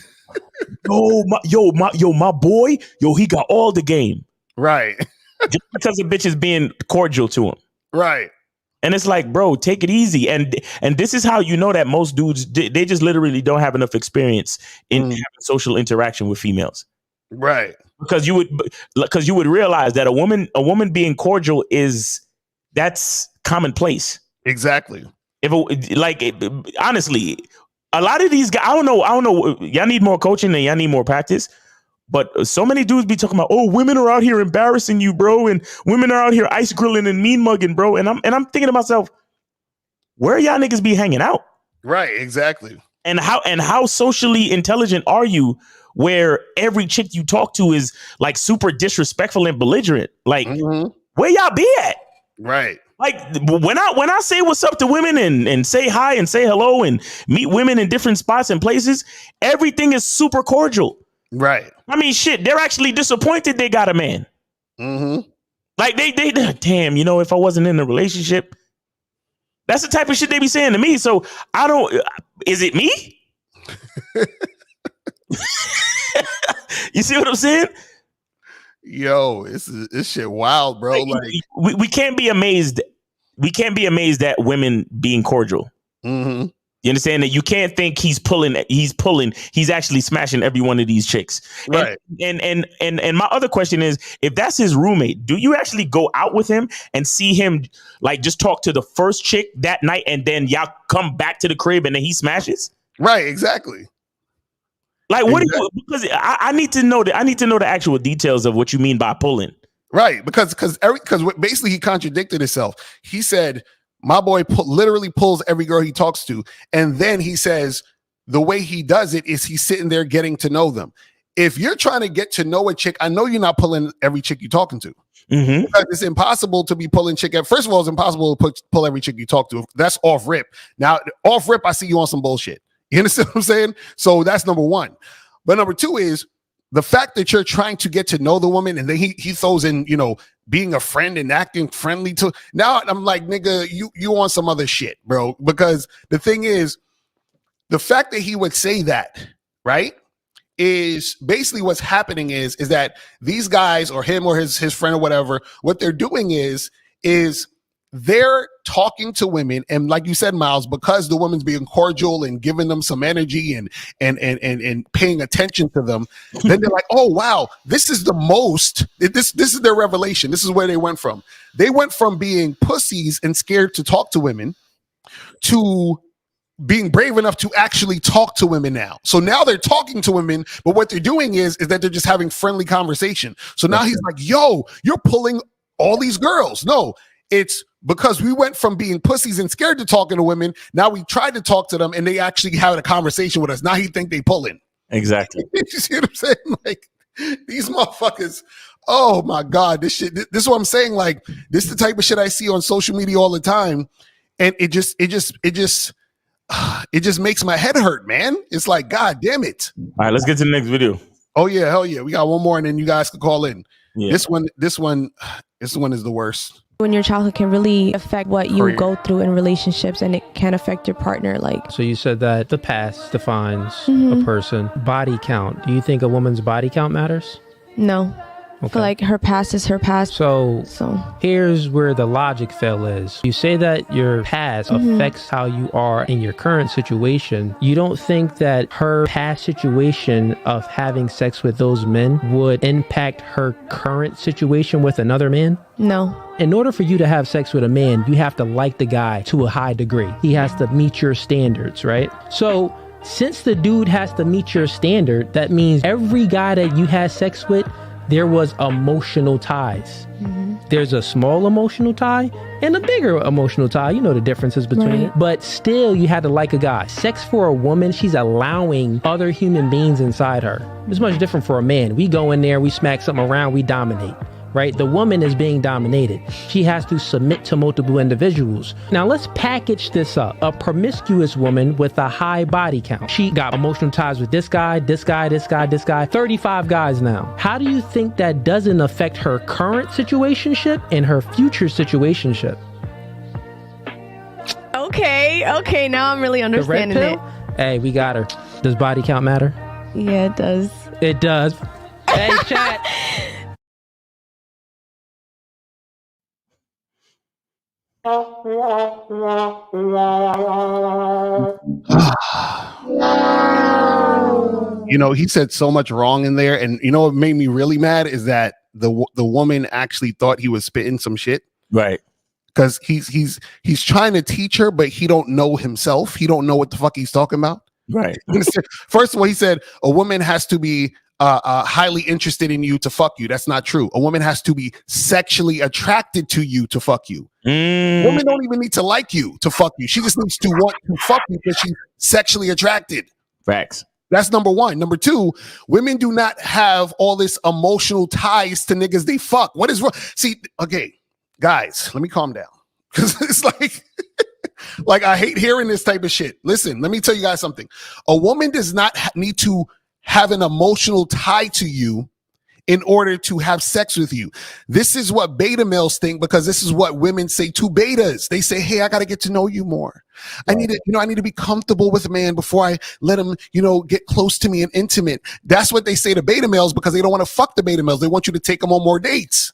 my boy, he got all the game. Right. Just because the bitch is being cordial to him. Right. And it's like, bro, take it easy. And this is how you know that most dudes, they just literally don't have enough experience in having social interaction with females. Right. Because you would realize that a woman being cordial that's commonplace. Exactly. Honestly, a lot of these guys, I don't know. Y'all need more coaching and y'all need more practice. But so many dudes be talking about, oh, women are out here embarrassing you, bro, and women are out here ice grilling and mean mugging, bro. And I'm thinking to myself, where y'all niggas be hanging out? Right, exactly. And how socially intelligent are you where every chick you talk to is like super disrespectful and belligerent? Like, where y'all be at? Right. Like when I say what's up to women and say hi and say hello and meet women in different spots and places, everything is super cordial. Right. I mean, shit, they're actually disappointed they got a man. Like they damn, if I wasn't in a relationship, that's the type of shit they be saying to me. So is it me? You see what I'm saying? Yo, this shit wild, bro. Like we can't be amazed. We can't be amazed at women being cordial. You understand that you can't think he's actually smashing every one of these chicks. Right. And my other question is, if that's his roommate, do you actually go out with him and see him like just talk to the first chick that night and then y'all come back to the crib and then he smashes? Right, exactly. Like what do you, because I need to know the actual details of what you mean by pulling. Right, because basically he contradicted himself. He said, my boy literally pulls every girl he talks to. And then he says the way he does it is he's sitting there getting to know them. If you're trying to get to know a chick, I know you're not pulling every chick you're talking to. Because it's impossible to be pulling chick. First of all, it's impossible to pull every chick you talk to. That's off rip. Now, off rip, I see you on some bullshit. You understand what I'm saying? So that's number one. But number two is the fact that you're trying to get to know the woman, and then he throws in, being a friend and acting friendly to. Now I'm like, nigga, you on some other shit, bro. Because the thing is, the fact that he would say that, right, is basically what's happening is that these guys or him or his friend or whatever, what they're doing is they're talking to women, and like you said, Miles, because the woman's being cordial and giving them some energy and paying attention to them, then they're like, oh wow, this is the most. This is their revelation. This is where they went from. They went from being pussies and scared to talk to women to being brave enough to actually talk to women now. So now they're talking to women, but what they're doing is that they're just having friendly conversation. So now he's like, yo, you're pulling all these girls. No. it's because we went from being pussies and scared to talking to women. Now we tried to talk to them and they actually having a conversation with us. Now he think they pulling. Exactly. You see what I'm saying? Like these motherfuckers. Oh my God, this shit. This is what I'm saying. Like this is the type of shit I see on social media all the time, and it just makes my head hurt, man. It's like, God damn it. All right, let's get to the next video. Oh yeah, hell yeah. We got one more, and then you guys can call in. Yeah. This one is the worst. When your childhood can really affect what you go through in relationships, and it can affect your partner. Like, so you said that the past defines a person. Body count. Do you think a woman's body count matters? No. I feel like her past is her past. So here's where the logic fail is. You say that your past affects how you are in your current situation. You don't think that her past situation of having sex with those men would impact her current situation with another man? No. In order for you to have sex with a man, you have to like the guy to a high degree. He has to meet your standards, right? So since the dude has to meet your standard, that means every guy that you had sex with, there was emotional ties. There's a small emotional tie and a bigger emotional tie. You know the differences between it. But still, you had to like a guy. Sex for a woman, she's allowing other human beings inside her. It's much different for a man. We go in there, we smack something around, we dominate. Right? The woman is being dominated. She has to submit to multiple individuals. Now let's package this up. A promiscuous woman with a high body count. She got emotional ties with this guy, this guy, this guy, this guy, 35 guys now. How do you think that doesn't affect her current situationship and her future situationship? Okay, now I'm really understanding the red pill? Hey, we got her. Does body count matter? Yeah, it does. It does. Hey, chat. You know, he said so much wrong in there, and you know what made me really mad is that the woman actually thought he was spitting some shit, right? Because he's trying to teach her, but he don't know himself. He don't know what the fuck he's talking about, right? First of all, he said a woman has to be highly interested in you to fuck you. That's not true. A woman has to be sexually attracted to you to fuck you. Women don't even need to like you to fuck you. She just needs to want to fuck you because she's sexually attracted. Facts. That's number one. Number two, women do not have all this emotional ties to niggas they fuck. What is wrong? See, okay, guys, let me calm down. Because it's like I hate hearing this type of shit. Listen, let me tell you guys something. A woman does not need to have an emotional tie to you in order to have sex with you. This is what beta males think, because this is what women say to betas. They say, hey, I got to get to know you more. I need to be comfortable with a man before I let him, get close to me and intimate. That's what they say to beta males, because they don't want to fuck the beta males. They want you to take them on more dates.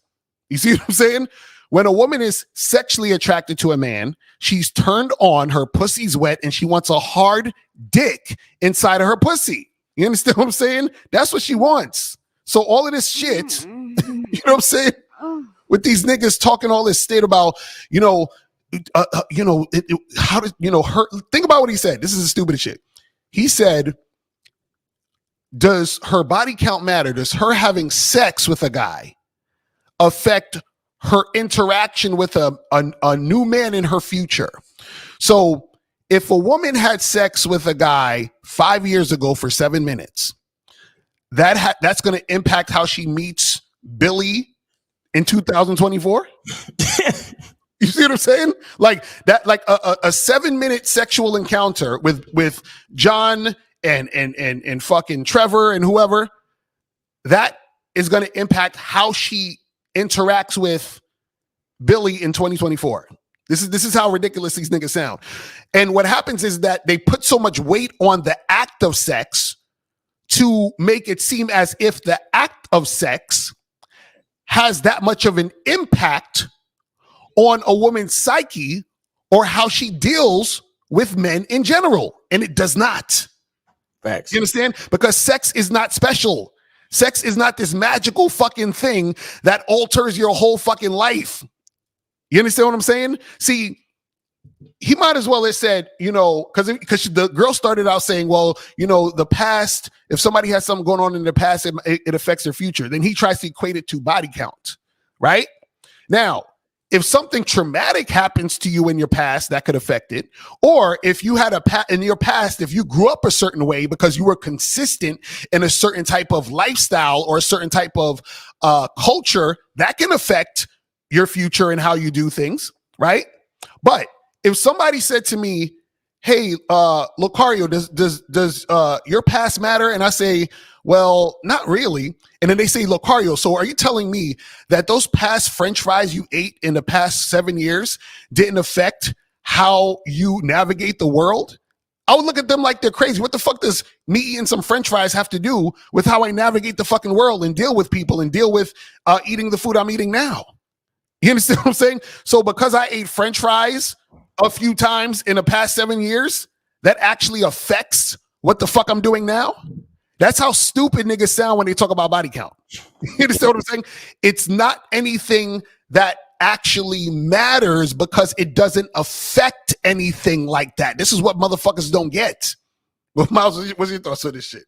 You see what I'm saying? When a woman is sexually attracted to a man, she's turned on, her pussy's wet, and she wants a hard dick inside of her pussy. You understand what I'm saying? That's what she wants. So all of this shit, you know what I'm saying? With these niggas talking all this shit about, how to, her. Think about what he said. This is the stupidest shit. He said, does her body count matter? Does her having sex with a guy affect her interaction with a new man in her future? So if a woman had sex with a guy 5 years ago for 7 minutes, that's going to impact how she meets Billy in 2024. You see what I'm saying? Like that, like a 7-minute sexual encounter with John and fucking Trevor and whoever, that is going to impact how she interacts with Billy in 2024. This is how ridiculous these niggas sound. And what happens is that they put so much weight on the act of sex to make it seem as if the act of sex has that much of an impact on a woman's psyche or how she deals with men in general. And it does not. Facts. You understand? Because sex is not special. Sex is not this magical fucking thing that alters your whole fucking life. You understand what I'm saying? See, he might as well have said, because the girl started out saying, well, the past, if somebody has something going on in their past, it affects their future. Then he tries to equate it to body count, right? Now, if something traumatic happens to you in your past, that could affect it. Or if you had in your past, if you grew up a certain way because you were consistent in a certain type of lifestyle or a certain type of culture, that can affect your future and how you do things, right? But if somebody said to me, hey, Lucario, does your past matter? And I say, well, not really. And then they say, Lucario, so are you telling me that those past French fries you ate in the past 7 years didn't affect how you navigate the world? I would look at them like they're crazy. What the fuck does me eating some French fries have to do with how I navigate the fucking world and deal with people and deal with eating the food I'm eating now? You understand what I'm saying? So because I ate French fries a few times in the past 7 years, that actually affects what the fuck I'm doing now? That's how stupid niggas sound when they talk about body count. You understand what I'm saying? It's not anything that actually matters because it doesn't affect anything like that. This is what motherfuckers don't get. Well, Miles, what's your thoughts on this shit?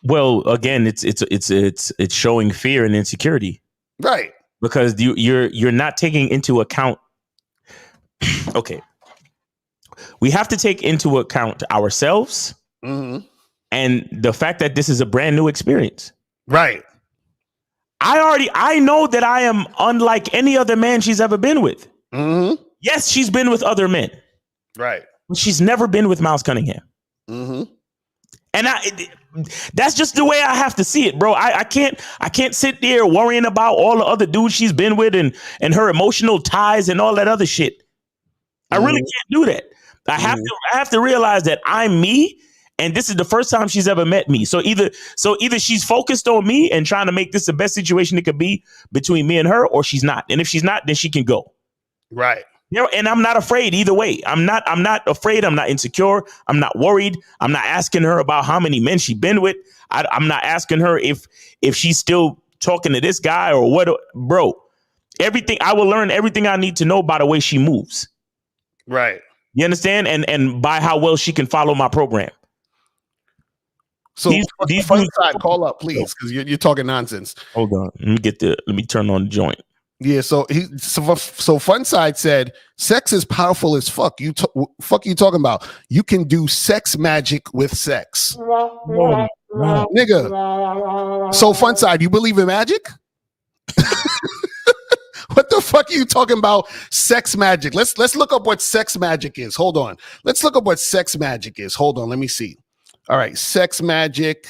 Well, again, it's showing fear and insecurity, right? Because you're not taking into account. Okay, we have to take into account ourselves. Mm-hmm. And the fact that this is a brand new experience. Right. I know that I am unlike any other man she's ever been with. Mm-hmm. Yes, she's been with other men. Right. But she's never been with Miles Cunningham. Mm-hmm. And that's just the way I have to see it, bro. I can't sit there worrying about all the other dudes she's been with and her emotional ties and all that other shit. I really can't do that. I have to realize that I'm me. And this is the first time she's ever met me. So either she's focused on me and trying to make this the best situation it could be between me and her, or she's not. And if she's not, then she can go. Right. You know, and I'm not afraid either way. I'm not afraid. I'm not insecure. I'm not worried. I'm not asking her about how many men she's been with. I'm not asking her if she's still talking to this guy or what. Bro, everything I will learn everything I need to know by the way she moves. Right. You understand? And by how well she can follow my program. So these fun side, call up, please, because you're talking nonsense. Hold on, let me turn on the joint. Yeah, so fun side said, sex is powerful as fuck. Fuck you talking about? You can do sex magic with sex, nigga. So fun side, you believe in magic? What the fuck are you talking about? Sex magic. Let's look up what sex magic is. Hold on. Let's look up what sex magic is. Hold on. Let me see. All right, sex magic.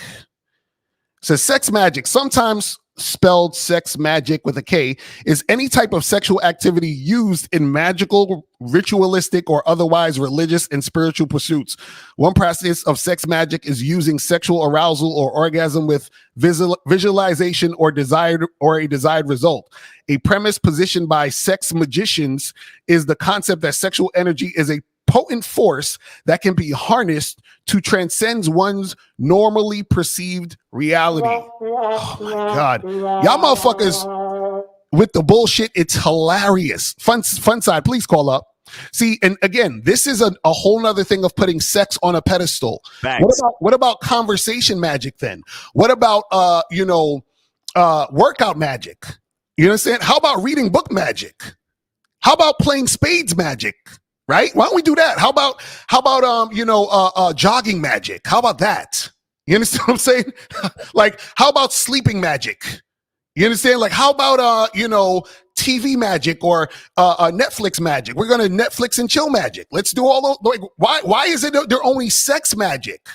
So sex magic, sometimes spelled sex magic with a K, is any type of sexual activity used in magical, ritualistic, or otherwise religious and spiritual pursuits. One practice of sex magic is using sexual arousal or orgasm with visualization or a desired result. A premise positioned by sex magicians is the concept that sexual energy is a potent force that can be harnessed to transcend one's normally perceived reality. Oh my God. Y'all motherfuckers with the bullshit, it's hilarious. Fun side, please call up. See, and again, this is a whole nother thing of putting sex on a pedestal. What about conversation magic then? What about workout magic? You understand? How about reading book magic? How about playing spades magic? Right? Why don't we do that? How about jogging magic? How about that? You understand what I'm saying? Like, how about sleeping magic? You understand? Like, how about TV magic or Netflix magic? We're gonna Netflix and chill magic. Let's do all those. Like, why is it they're only sex magic?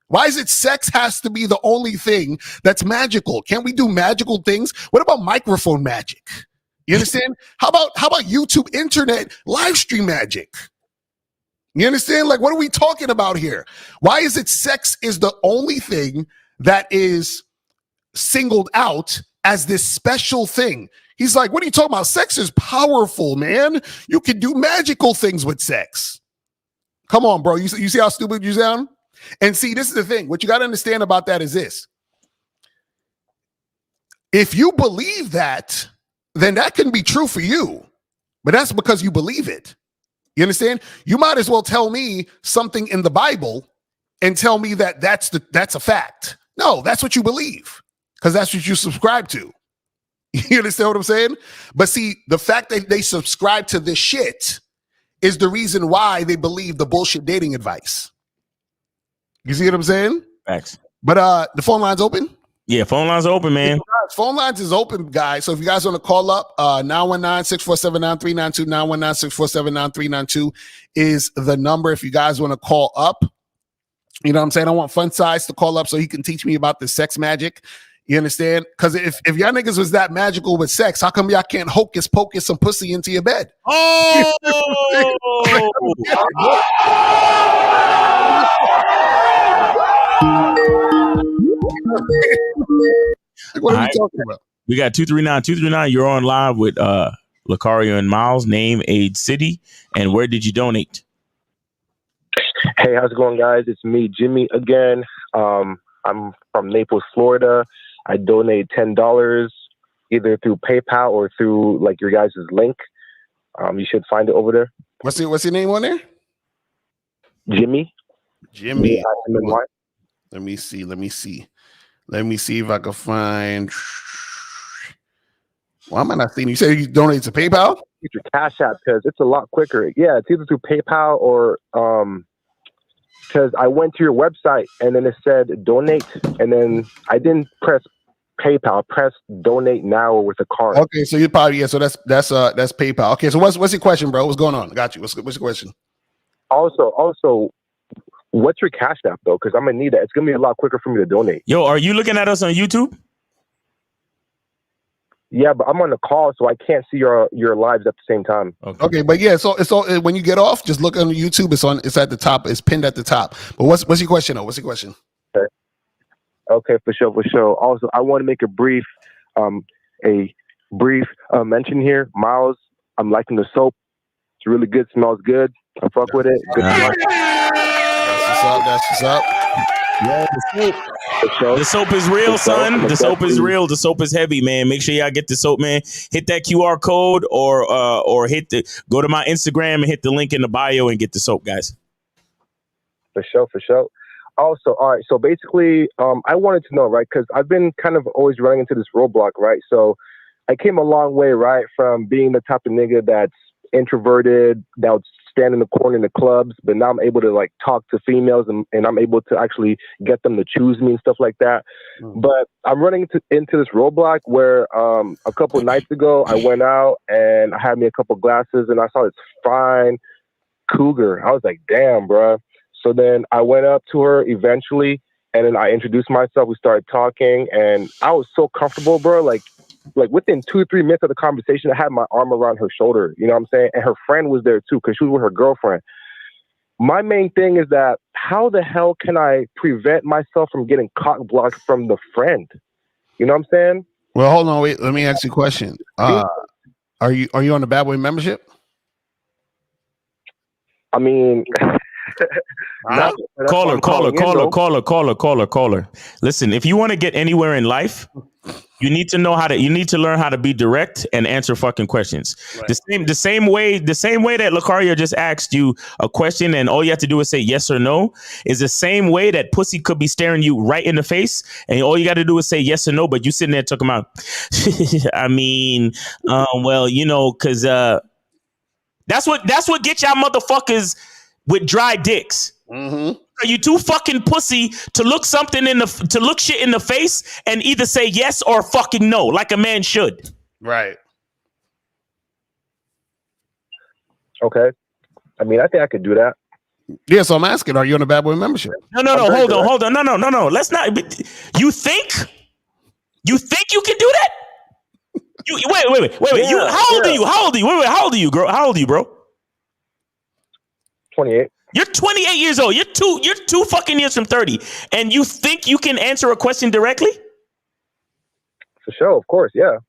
Why is it sex has to be the only thing that's magical? Can't we do magical things? What about microphone magic? You understand? How about YouTube internet live stream magic? You understand? Like, what are we talking about here? Why is it sex is the only thing that is singled out as this special thing? He's like, what are you talking about? Sex is powerful, man. You can do magical things with sex. Come on, bro. You see how stupid you sound? And see, this is the thing. What you got to understand about that is this. If you believe that, then that can be true for you, but that's because you believe it. You understand? You might as well tell me something in the Bible and tell me that that's a fact. No, that's what you believe because that's what you subscribe to. You understand what I'm saying? But see, the fact that they subscribe to this shit is the reason why they believe the bullshit dating advice. You see what I'm saying? Facts. But the phone line's open? Yeah, phone lines are open, man. Phone lines is open, guys. So if you guys want to call up, 919-647-9392, 919-647-9392 is the number if you guys want to call up. You know what I'm saying? I want Fun Size to call up so he can teach me about the sex magic. You understand? Because if y'all niggas was that magical with sex, how come y'all can't hocus pocus some pussy into your bed? Oh! What are we talking about? We got 239. You're on live with Lucario and Miles. Name, age, city, and where did you donate? Hey, how's it going, guys? It's me, Jimmy, again. I'm from Naples, Florida. I donate $10 either through PayPal or through like your guys' link. You should find it over there. What's your name on there? Jimmy. Jimmy. Jimmy. Let me see if I can find. Why am I not seeing? You said you donate to PayPal? Get your Cash App because it's a lot quicker. Yeah, it's either through PayPal or because I went to your website and then it said donate, and then I didn't press PayPal. Press donate now or with a card. Okay, so you probably so that's PayPal. Okay, so what's your question, bro? What's going on? Got you. What's your question? Also, what's your Cash App though? Because I'm gonna need that. It's gonna be a lot quicker for me to donate. Yo, are you looking at us on YouTube? Yeah, but I'm on the call, so I can't see your lives at the same time. Okay, but yeah, so it's all when you get off, just look on YouTube. It's at the top. It's pinned at the top. But what's your question? What's your question? Okay, for sure. Also, I want to make a brief mention here. Miles, I'm liking the soap. It's really good. Smells good. I fuck with it. Good That's what's up. Yeah, the soap is real, son. The soap is real. The soap is heavy, man. Make sure y'all get the soap, man. Hit that QR code or go to my Instagram and hit the link in the bio and get the soap, guys. For sure. Also, all right. So basically, I wanted to know, right? Because I've been kind of always running into this roadblock, right? So I came a long way, right, from being the type of nigga that's introverted, that would stand in the corner in the clubs, but now I'm able to like talk to females and I'm able to actually get them to choose me and stuff like that. But I'm running into this roadblock where a couple of nights ago I went out and I had me a couple glasses and I saw this fine cougar. I was like, damn, bro. So then I went up to her eventually and then I introduced myself. We started talking and I was so comfortable, bro. Like within 2-3 minutes of the conversation, I had my arm around her shoulder, you know what I'm saying? And her friend was there too, because she was with her girlfriend. My main thing is that how the hell can I prevent myself from getting cock blocked from the friend? You know what I'm saying? Well, hold on, wait. Let me ask you a question. Are you on the Bad Boy membership? I mean, caller. Listen, if you want to get anywhere in life, you need to learn how to be direct and answer fucking questions. Right. The same way that Lucario just asked you a question and all you have to do is say yes or no is the same way that pussy could be staring you right in the face and all you got to do is say yes or no, but you sitting there talking about, I mean, well, you know, because that's what gets y'all motherfuckers with dry dicks. Mm-hmm. Are you too fucking pussy to look shit in the face and either say yes or fucking no, like a man should? Right. Okay. I mean, I think I could do that. Yeah, so I'm asking, are you on a Bad Boy membership? No. Hold on. No. Let's not. You think you can do that? Wait. Yeah, how old are you? How old are you? Wait. How old are you, girl? How old are you, bro? 28. You're 28 years old. You're two fucking years from 30. And you think you can answer a question directly? For sure, of course, yeah.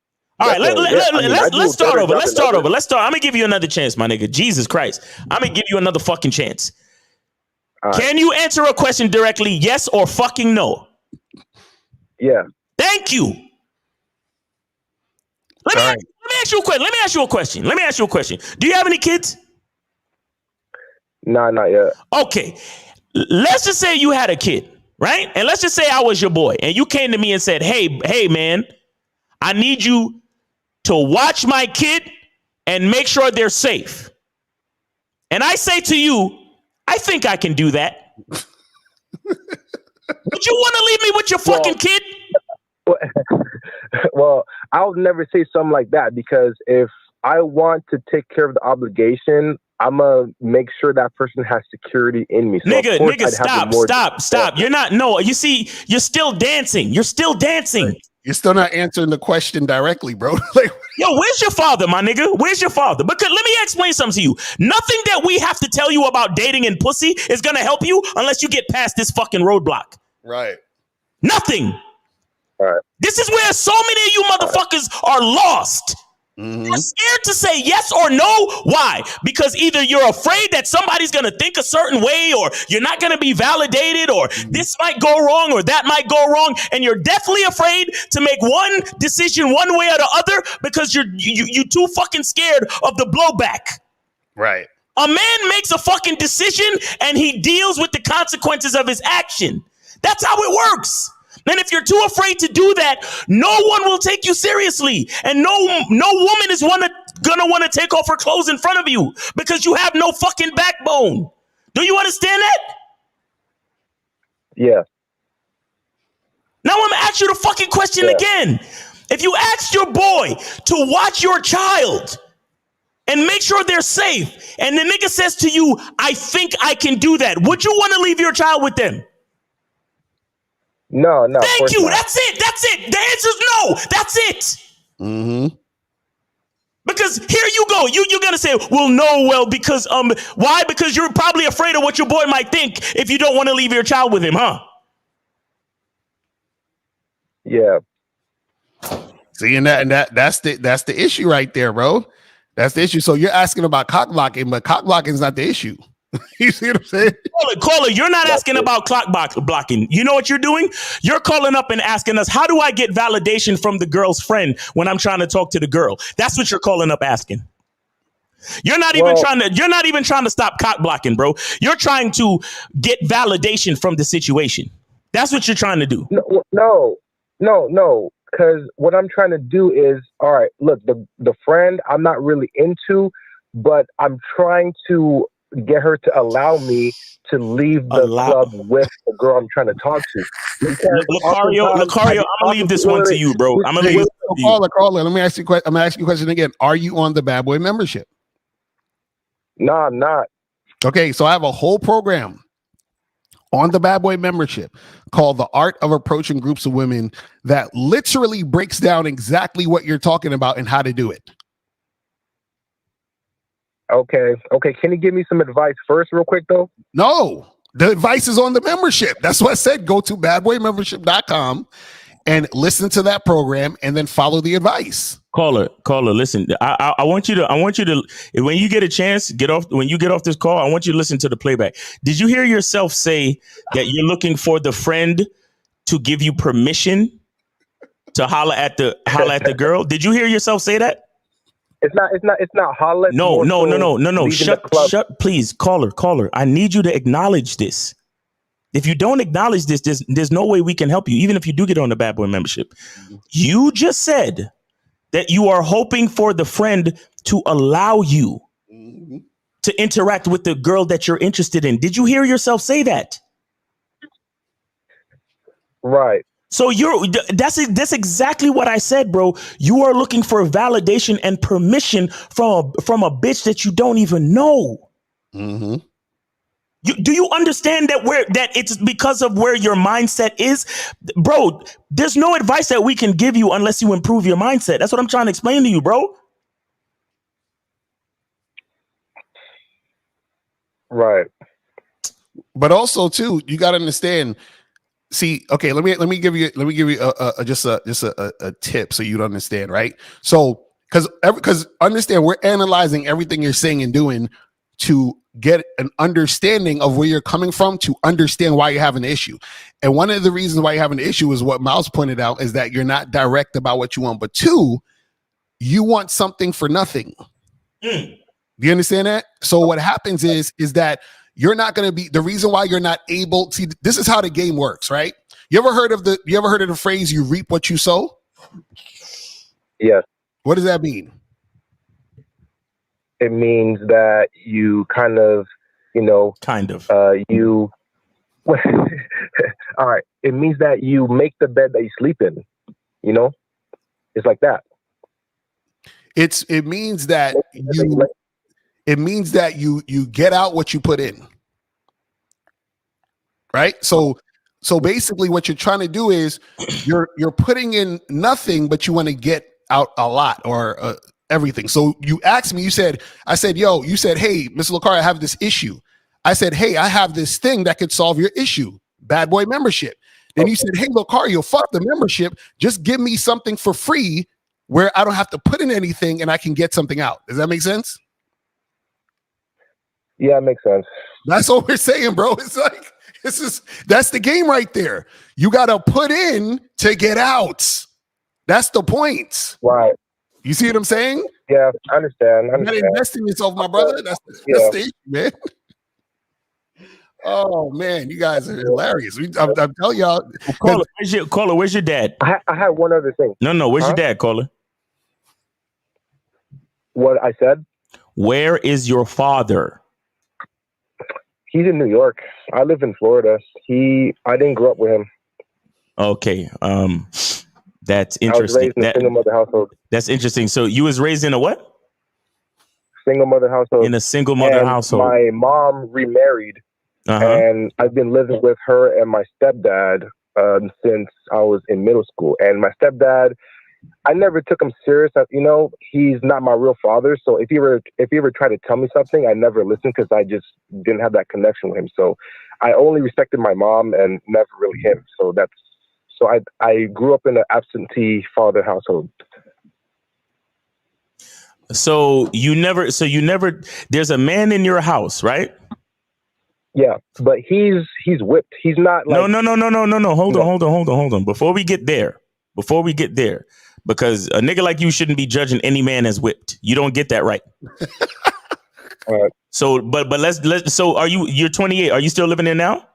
All right, let's start over. I'm gonna give you another chance, my nigga. Jesus Christ. I'm gonna give you another fucking chance. Can you answer a question directly, yes or fucking no? Yeah. Thank you. Let me ask you a question. Do you have any kids? Nah, not yet. Okay. Let's just say you had a kid, right? And let's just say I was your boy and you came to me and said, hey, man, I need you to watch my kid and make sure they're safe. And I say to you, I think I can do that. Would you want to leave me with your fucking kid? Well, I'll never say something like that, because if I want to take care of the obligation, I'm going to make sure that person has security in me. So nigga, stop. You're not, no, you see, you're still dancing. You're still dancing. Right. You're still not answering the question directly, bro. Yo, where's your father, my nigga? Where's your father? Because let me explain something to you. Nothing that we have to tell you about dating and pussy is going to help you unless you get past this fucking roadblock. Right. Nothing. All right. This is where so many of you motherfuckers are lost. Mm-hmm. You're scared to say yes or no. Why? Because either you're afraid that somebody's going to think a certain way, or you're not going to be validated, or this might go wrong, or that might go wrong. And you're definitely afraid to make one decision one way or the other because you're too fucking scared of the blowback. Right. A man makes a fucking decision and he deals with the consequences of his action. That's how it works. And if you're too afraid to do that, no one will take you seriously. And no woman is gonna want to take off her clothes in front of you because you have no fucking backbone. Do you understand that? Yeah. Now I'm gonna ask you the fucking question again. If you asked your boy to watch your child and make sure they're safe, and the nigga says to you, I think I can do that, would you want to leave your child with them? No. Thank you. Not. That's it. The answer's no. That's it. Mm-hmm. Because here you go. You're gonna say, because why? Because you're probably afraid of what your boy might think if you don't want to leave your child with him, huh? Yeah. See, and that's the issue right there, bro. That's the issue. So you're asking about cock blocking, but cock blocking is not the issue. You see what I'm saying? Caller, you're not asking about clock blocking. You know what you're doing? You're calling up and asking us, how do I get validation from the girl's friend when I'm trying to talk to the girl? That's what you're calling up asking. You're not even trying to stop cock blocking, bro. You're trying to get validation from the situation. That's what you're trying to do. No. Because what I'm trying to do is, all right, look, the friend I'm not really into, but I'm trying to get her to allow me to leave the club with the girl I'm trying to talk to. Lucario, I'm gonna leave this one to you, bro. I'm gonna leave this to you. Caller, let me ask you I'm gonna ask you a question again. Are you on the Bad Boy membership? No, I'm not. Okay, so I have a whole program on the Bad Boy membership called The Art of Approaching Groups of Women that literally breaks down exactly what you're talking about and how to do it. Okay. Can you give me some advice first real quick, though? No, the advice is on the membership. That's what I said. Go to badboymembership.com and listen to that program and then follow the advice. Caller, listen, I want you to, when you get a chance, when you get off this call, I want you to listen to the playback. Did you hear yourself say that you're looking for the friend to give you permission to holler at the girl? Did you hear yourself say that? It's not holler. No. Shut, please, caller. I need you to acknowledge this. If you don't acknowledge this, there's no way we can help you, even if you do get on the Bad Boy membership. You just said that you are hoping for the friend to allow you to interact with the girl that you're interested in. Did you hear yourself say that? Right. So that's exactly what I said, bro. You are looking for validation and permission from a bitch that you don't even know. Mm-hmm. Do you understand that it's because of where your mindset is? Bro, there's no advice that we can give you unless you improve your mindset. That's what I'm trying to explain to you, bro. Right. But also too, you got to understand. See, okay, let me give you just a tip so you'd understand, right? So because understand, we're analyzing everything you're saying and doing to get an understanding of where you're coming from, to understand why you have an issue. And one of the reasons why you have an issue is what Miles pointed out, is that you're not direct about what you want. But two, you want something for nothing. Do you understand that? So what happens is that you're not going to be, the reason why you're not able, see, this is how the game works, right? You ever heard of the phrase, you reap what you sow? Yes. What does that mean? It means that you kind of, you. All right. It means that you make the bed that you sleep in. It's like that. It means that you get out what you put in. Right? So basically what you're trying to do is you're putting in nothing, but you want to get out a lot or everything. So you asked me, I said, yo, you said, hey, Mr. Lakari, I have this issue. I said, hey, I have this thing that could solve your issue. Bad boy membership. Then you said, hey, Locario, fuck the membership. Just give me something for free where I don't have to put in anything and I can get something out. Does that make sense? Yeah, it makes sense. That's what we're saying, bro. It's like, that's the game right there. You got to put in to get out. That's the point. Right. You see what I'm saying? Yeah, I understand. You got to invest in yourself, my brother. That's the stage, man. Oh man, you guys are hilarious. I'm telling y'all. Caller, where's your dad? I had one other thing. No, where's your dad, caller? What I said? Where is your father? He's in New York. I live in Florida. I didn't grow up with him. Okay. That's interesting. I was raised in a single mother household. That's interesting. So you was raised in a what? Single mother household. In a single mother household. My mom remarried. And I've been living with her and my stepdad since I was in middle school. And my stepdad, I never took him serious. He's not my real father. So if he ever tried to tell me something, I never listened because I just didn't have that connection with him. So I only respected my mom and never really him. So I grew up in an absentee father household. So you never, there's a man in your house, right? Yeah, but he's whipped. He's not like no. Hold on. Before we get there, because a nigga like you shouldn't be judging any man as whipped. You don't get that right. All right. So, but let's. So, you're 28? Are you still living there now?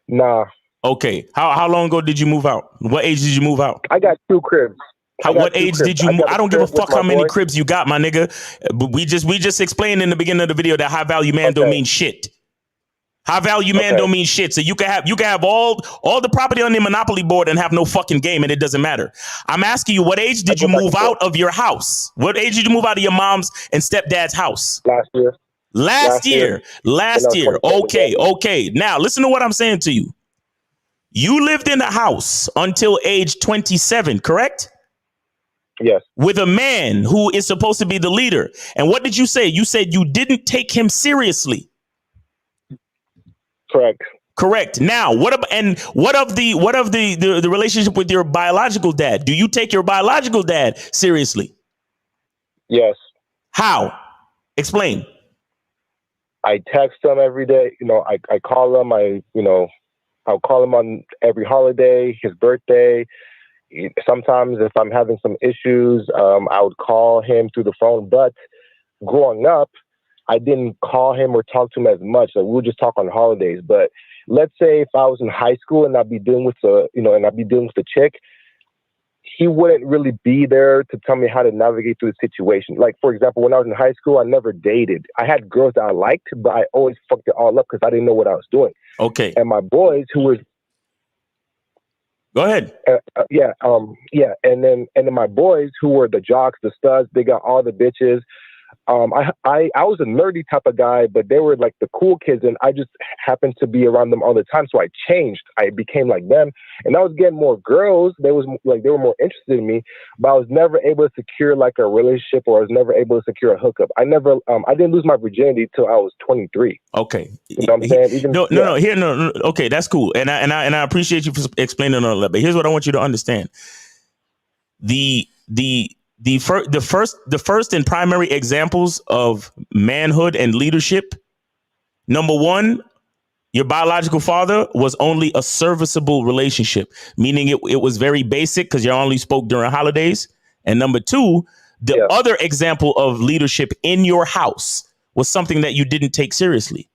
Nah. Okay. How long ago did you move out? What age did you move out? I got 2 cribs. What age did you move? I don't give a fuck how many cribs you got, my nigga. But we just explained in the beginning of the video that high value man don't mean shit. High value man don't mean shit. So you can have all the property on the monopoly board and have no fucking game, and it doesn't matter. I'm asking you, what age did you move out of your house? What age did you move out of your mom's and stepdad's house? Last year. Last year. Okay. Now listen to what I'm saying to you. You lived in the house until age 27, correct? Yes. With a man who is supposed to be the leader. And what did you say? You said you didn't take him seriously. Correct. Now, what of the relationship with your biological dad? Do you take your biological dad seriously? Yes. How? Explain. I text him every day. I call him. I'll call him on every holiday, his birthday. Sometimes if I'm having some issues, I would call him through the phone. But growing up, I didn't call him or talk to him as much. Like, we would just talk on holidays. But let's say if I was in high school and I'd be dealing with the chick, he wouldn't really be there to tell me how to navigate through the situation. Like, for example, when I was in high school, I never dated. I had girls that I liked, but I always fucked it all up because I didn't know what I was doing. Okay. And my boys who were Go ahead. And then my boys who were the jocks, the studs, they got all the bitches. I was a nerdy type of guy, but they were like the cool kids, and I just happened to be around them all the time. So I changed. I became like them, and I was getting more girls. They were more interested in me, but I was never able to secure like a relationship, or I was never able to secure a hookup. I didn't lose my virginity till I was 23. Okay. You know what I'm saying? No. Okay, that's cool, and I appreciate you for explaining all that. But here's what I want you to understand: the first and primary examples of manhood and leadership. Number one, your biological father was only a serviceable relationship, meaning it was very basic because you only spoke during holidays. And number two, the other example of leadership in your house was something that you didn't take seriously.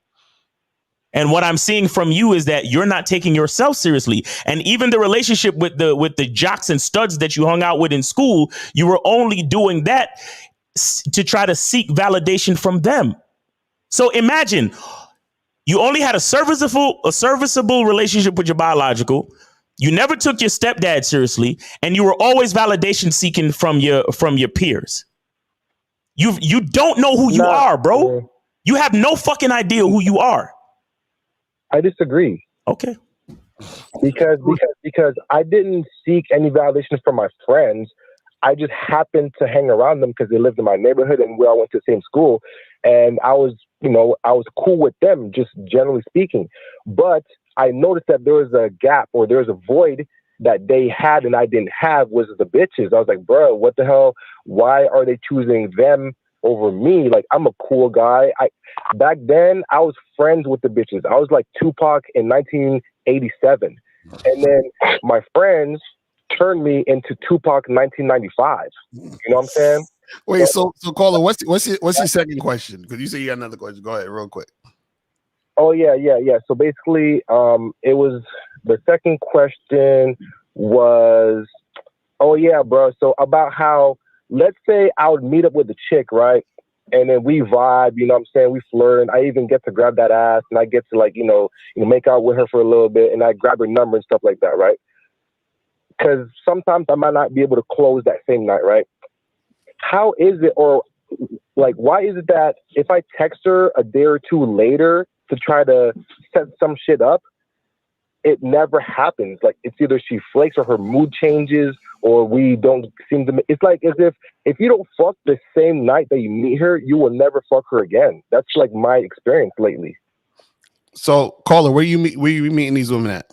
And what I'm seeing from you is that you're not taking yourself seriously. And even the relationship with the jocks and studs that you hung out with in school, you were only doing that to try to seek validation from them. So imagine you only had a serviceable relationship with your biological. You never took your stepdad seriously, and you were always validation seeking from your peers. You don't know who you are, bro. Yeah. You have no fucking idea who you are. I disagree. Okay. Because I didn't seek any validation from my friends. I just happened to hang around them because they lived in my neighborhood and we all went to the same school. And I was cool with them, just generally speaking. But I noticed that there was a gap, or there was a void that they had and I didn't have, was the bitches. I was like, bro, what the hell? Why are they choosing them over me? Like, I'm a cool guy. Back then, I was friends with the bitches. I was like Tupac in 1987. And then my friends turned me into Tupac in 1995. You know what I'm saying? Wait, so caller, what's your second question? Because you say you got another question. Go ahead, real quick. Oh yeah. So basically, it was, the second question was, oh yeah, bro. So about how, let's say I would meet up with a chick, right? And then we vibe, you know what I'm saying? We flirt, and I even get to grab that ass, and I get to, like, you know, make out with her for a little bit, and I grab her number and stuff like that, right? Because sometimes I might not be able to close that same night, right? How is it, or like, why is it that if I text her a day or two later to try to set some shit up, it never happens? Like, it's either she flakes or her mood changes, or we don't seem to. It's like as if you don't fuck the same night that you meet her, you will never fuck her again. That's like my experience lately. So, caller, where you meeting these women at?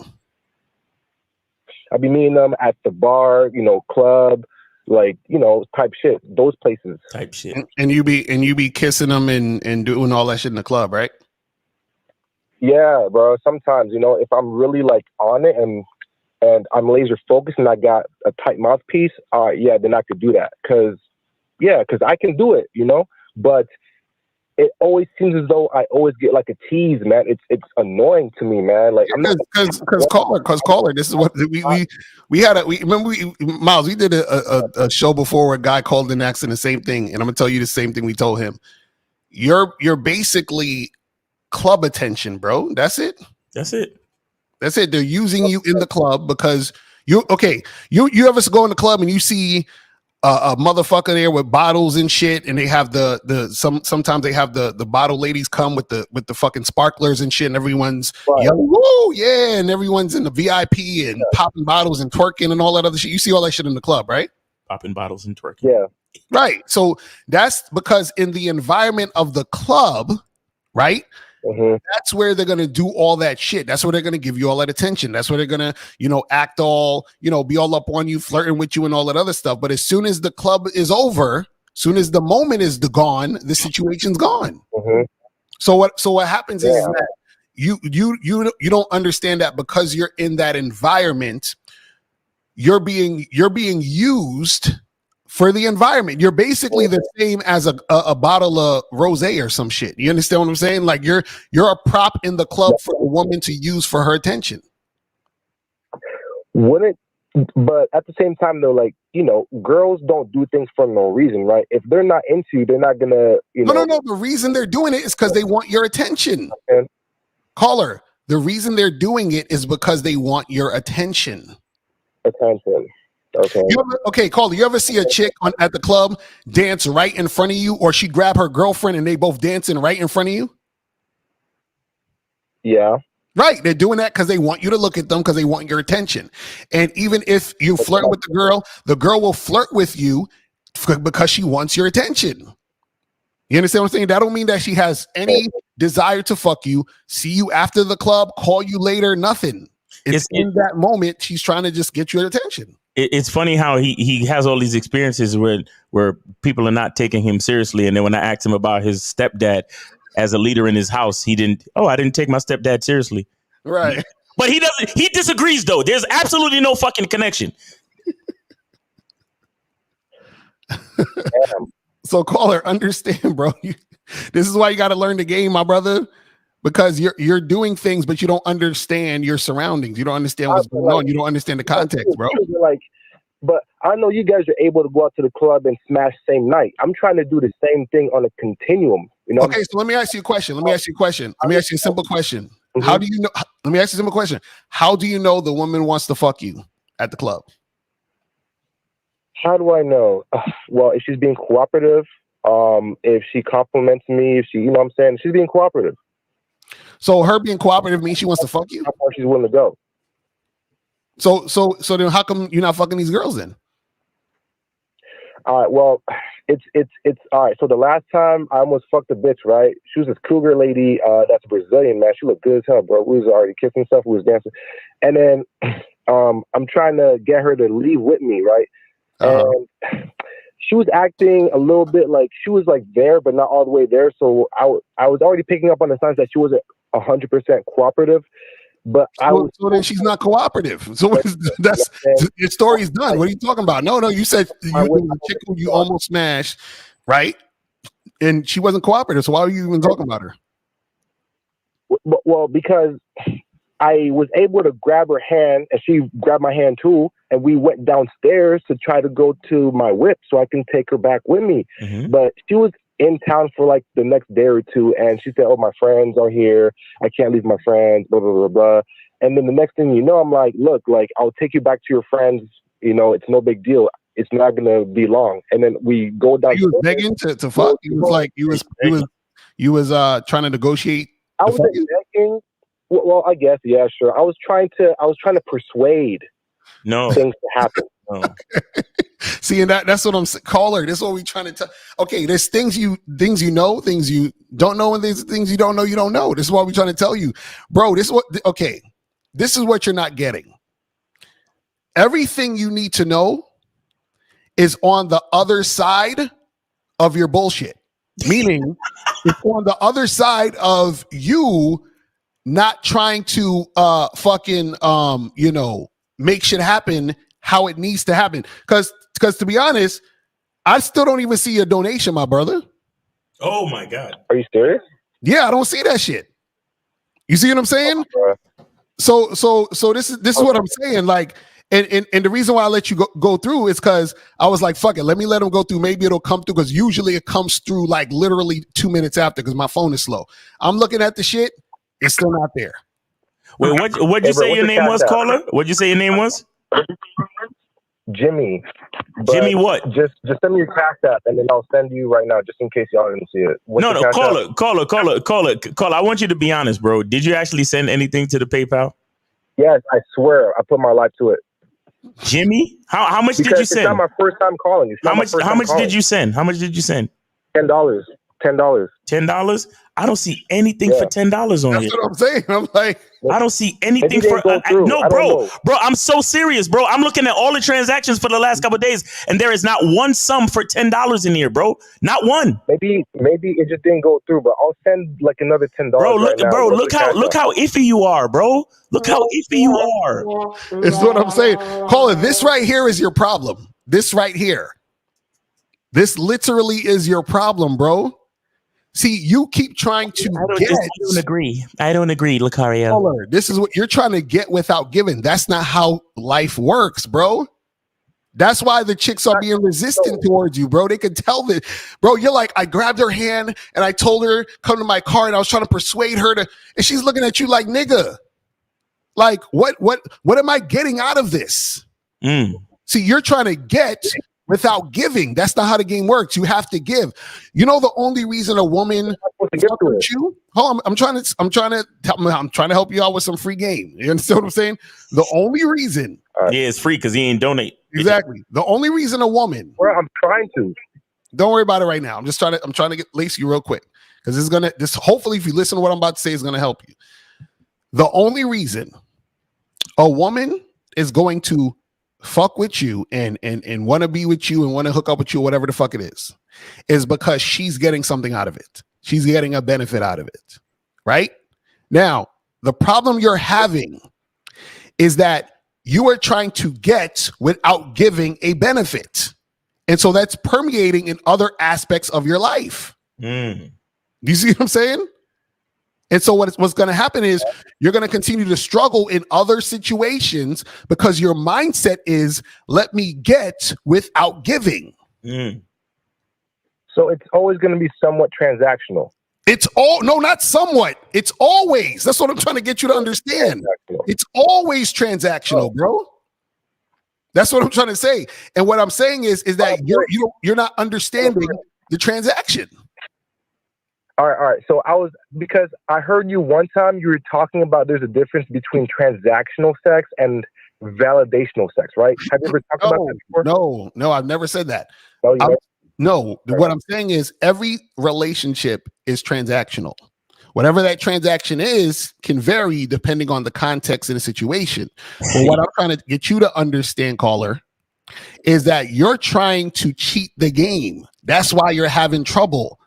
I be meeting them at the bar, you know, club, like, you know, type shit. Those places. Type shit. And you be kissing them and doing all that shit in the club, right? Yeah, bro. Sometimes, you know, if I'm really like on it and I'm laser focused and I got a tight mouthpiece, yeah, then I could do that. Cause I can do it, you know, but it always seems as though I always get like a tease, man. It's annoying to me, man. Like, because caller, this is what we had Miles, we did a show before where a guy called in asking the same thing, and I'm gonna tell you the same thing we told him. You're basically club attention, bro. That's it. They're using you in the club because you ever go in the club and you see a motherfucker there with bottles and shit, and they have sometimes they have the bottle ladies come with the fucking sparklers and shit, and everyone's yelling, woo, yeah, and everyone's in the VIP and popping bottles and twerking and all that other shit. You see all that shit in the club, right? Popping bottles and twerking. Yeah. Right. So that's because in the environment of the club, right? Mm-hmm. That's where they're gonna do all that shit. That's where they're gonna give you all that attention. That's where they're gonna, act all, be all up on you, flirting with you, and all that other stuff. But as soon as the club is over, soon as the moment is gone, the situation's gone. Mm-hmm. So what happens is that you don't understand that because you're in that environment, you're being used for the environment. You're basically the same as a bottle of rosé or some shit. You understand what I'm saying? Like you're a prop in the club for a woman to use for her attention. But at the same time though, like, girls don't do things for no reason, right? If they're not into you, they're not gonna, No. The reason they're doing it is because they want your attention. Okay. Caller, the reason they're doing it is because they want your attention. Okay. Caller, you ever see a chick at the club dance right in front of you, or she grab her girlfriend and they both dancing right in front of you? Yeah. Right. They're doing that because they want you to look at them, because they want your attention. And even if you flirt with the girl will flirt with you because she wants your attention. You understand what I'm saying? That don't mean that she has any desire to fuck you, see you after the club, call you later, nothing. It's in that moment she's trying to just get your attention. It's funny how he has all these experiences where people are not taking him seriously. And then when I asked him about his stepdad as a leader in his house, I didn't take my stepdad seriously. Right. But he disagrees though. There's absolutely no fucking connection. So caller, understand, bro. This is why you got to learn the game, my brother. Because you're doing things, but you don't understand your surroundings. You don't understand what's going on. You don't understand the context, bro. Like, but I know you guys are able to go out to the club and smash same night. I'm trying to do the same thing on a continuum. You know. Okay, so let me ask you a question. Let me ask you a simple question. How do you know? Let me ask you a simple question. How do you know the woman wants to fuck you at the club? How do I know? Well, if she's being cooperative, if she compliments me, if she, you know what I'm saying, she's being cooperative. So her being cooperative means she wants to fuck you? How far she's willing to go. So then how come you're not fucking these girls then? All right, well, it's all right. So the last time I almost fucked a bitch, right? She was this cougar lady, that's Brazilian, man. She looked good as hell, bro. We was already kissing stuff, we was dancing. And then I'm trying to get her to leave with me, right? And she was acting a little bit like she was like there, but not all the way there. So I was already picking up on the signs that she wasn't 100% cooperative. But so then she's not cooperative. So that's your story's done. What are you talking about? No, you said you almost smashed, right? And she wasn't cooperative. So why are you even talking about her? Well, because I was able to grab her hand and she grabbed my hand too. And we went downstairs to try to go to my whip so I can take her back with me. But she was in town for like the next day or two. And she said, oh, my friends are here. I can't leave my friends, blah, blah, blah, blah. And then the next thing you know, I'm like, look, like, I'll take you back to your friends. You know, it's no big deal. It's not going to be long. And then we go down. You was begging to fuck? You was like, you was trying to negotiate? I was begging. Well, I guess, yeah, sure. I was trying to persuade things to happen. See, and that's what I'm saying. Caller, this is what we trying to tell. Okay, there's things you know, things you don't know, and there's things you don't know. This is what we're trying to tell you, bro. This is what you're not getting. Everything you need to know is on the other side of your bullshit. Meaning, it's on the other side of you not trying to make shit happen how it needs to happen. Because to be honest, I still don't even see a donation, my brother. Oh my God. Are you serious? Yeah, I don't see that shit. You see what I'm saying? So this is what I'm saying. Like, and the reason why I let you go through is because I was like, fuck it, let me let them go through. Maybe it'll come through, because usually it comes through like literally 2 minutes after, because my phone is slow. I'm looking at the shit, it's still not there. Wait, what'd you say your name was, caller? What'd you say your name was? Jimmy. Jimmy what? Just send me your Cash App and then I'll send you right now, just in case y'all didn't see it. Caller. I want you to be honest, bro. Did you actually send anything to the PayPal? Yes, I swear. I put my life to it. Jimmy? How much did you send? It's not my first time calling you. How much did you send? How much did you send? $10. $10? I don't see anything for $10 on That's here. That's what I'm saying. I'm like, I don't see anything for bro. I'm so serious, bro. I'm looking at all the transactions for the last couple of days, and there is not one sum for $10 in here, bro. Not one. Maybe it just didn't go through, but I'll send like another $10. Bro, look how iffy you are, bro. Look how iffy you are. It's what I'm saying. Caller, this right here is your problem. This right here. This literally is your problem, bro. See, you keep trying to I don't agree, Lucario. This is what you're trying to get without giving. That's not how life works, bro. That's why the chicks are being resistant towards you, bro. They can tell that, bro. You're like, I grabbed her hand and I told her, come to my car, and I was trying to persuade her to, and she's looking at you like, nigga. Like, what am I getting out of this? See, you're trying to get without giving. That's not how the game works. You have to give. You know, the only reason a woman with you, I'm trying to help you out with some free game. You understand what I'm saying? The only reason, it's free because he ain't donate. Exactly. The only reason a woman, I'm trying to. Don't worry about it right now. I'm trying to get lace you real quick, because hopefully if you listen to what I'm about to say, is gonna help you. The only reason a woman is going to fuck with you and want to be with you and want to hook up with you, whatever the fuck it is because she's getting something out of it. She's getting a benefit out of it. Right? Now, the problem you're having is that you are trying to get without giving a benefit. And so that's permeating in other aspects of your life. Do you see what I'm saying? And so what's going to happen is you're going to continue to struggle in other situations because your mindset is, let me get without giving. So it's always going to be somewhat transactional. Not somewhat. It's always. That's what I'm trying to get you to understand. It's always transactional, bro. That's what I'm trying to say. And what I'm saying is that you're not understanding the transaction. All right. So because I heard you one time, you were talking about there's a difference between transactional sex and validational sex, right? Have you ever talked about that before? No, I've never said that. No, what I'm saying is every relationship is transactional. Whatever that transaction is can vary depending on the context and the situation. But what I'm trying to get you to understand, caller, is that you're trying to cheat the game. That's why you're having trouble.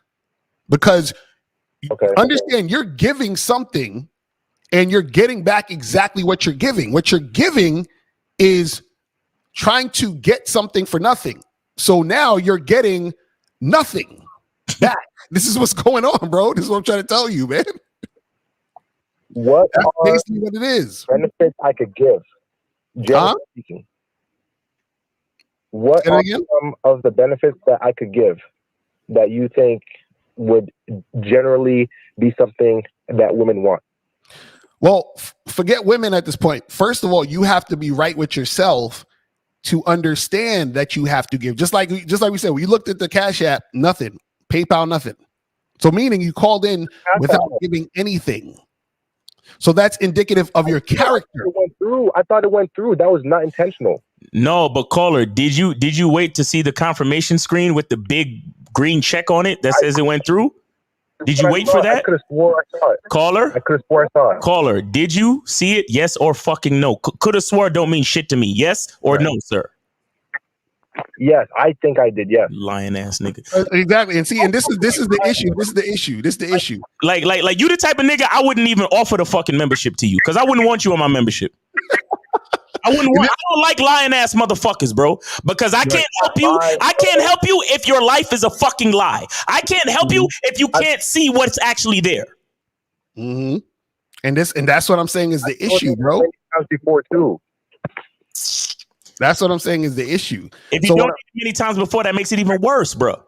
Because understand, you're giving something and you're getting back exactly what you're giving. What you're giving is trying to get something for nothing. So now you're getting nothing back. This is what's going on, bro. This is what I'm trying to tell you, man. That's basically what it is. Benefits I could give, generally speaking. What are some of the benefits that I could give that you think would generally be something that women want? Well, forget women at this point. First of all, you have to be right with yourself to understand that you have to give. Just like we said, when you looked at the Cash App, nothing. PayPal, nothing. So meaning you called in without giving anything. So that's indicative of your character. I thought it went through. That was not intentional. No, but caller, did you wait to see the confirmation screen with the big green check on it that says it went through? Did you wait for that? I could have swore I saw it. Caller? I could have swore I saw it. Caller, did you see it? Yes or fucking no? Could have swore don't mean shit to me. Yes or no, sir? Yes, I think I did. Yes. Lying ass nigga. Exactly. And see, and this is the issue. This is the issue. Like you the type of nigga I wouldn't even offer the fucking membership to you because I wouldn't want you on my membership. I don't like lying ass motherfuckers, bro, because I can't help you. I can't help you if your life is a fucking lie. I can't help you if you can't see what's actually there. Mm-hmm. And that's what I'm saying is the issue, bro. Before too. That's what I'm saying is the issue. If you don't many times before, that makes it even worse, bro.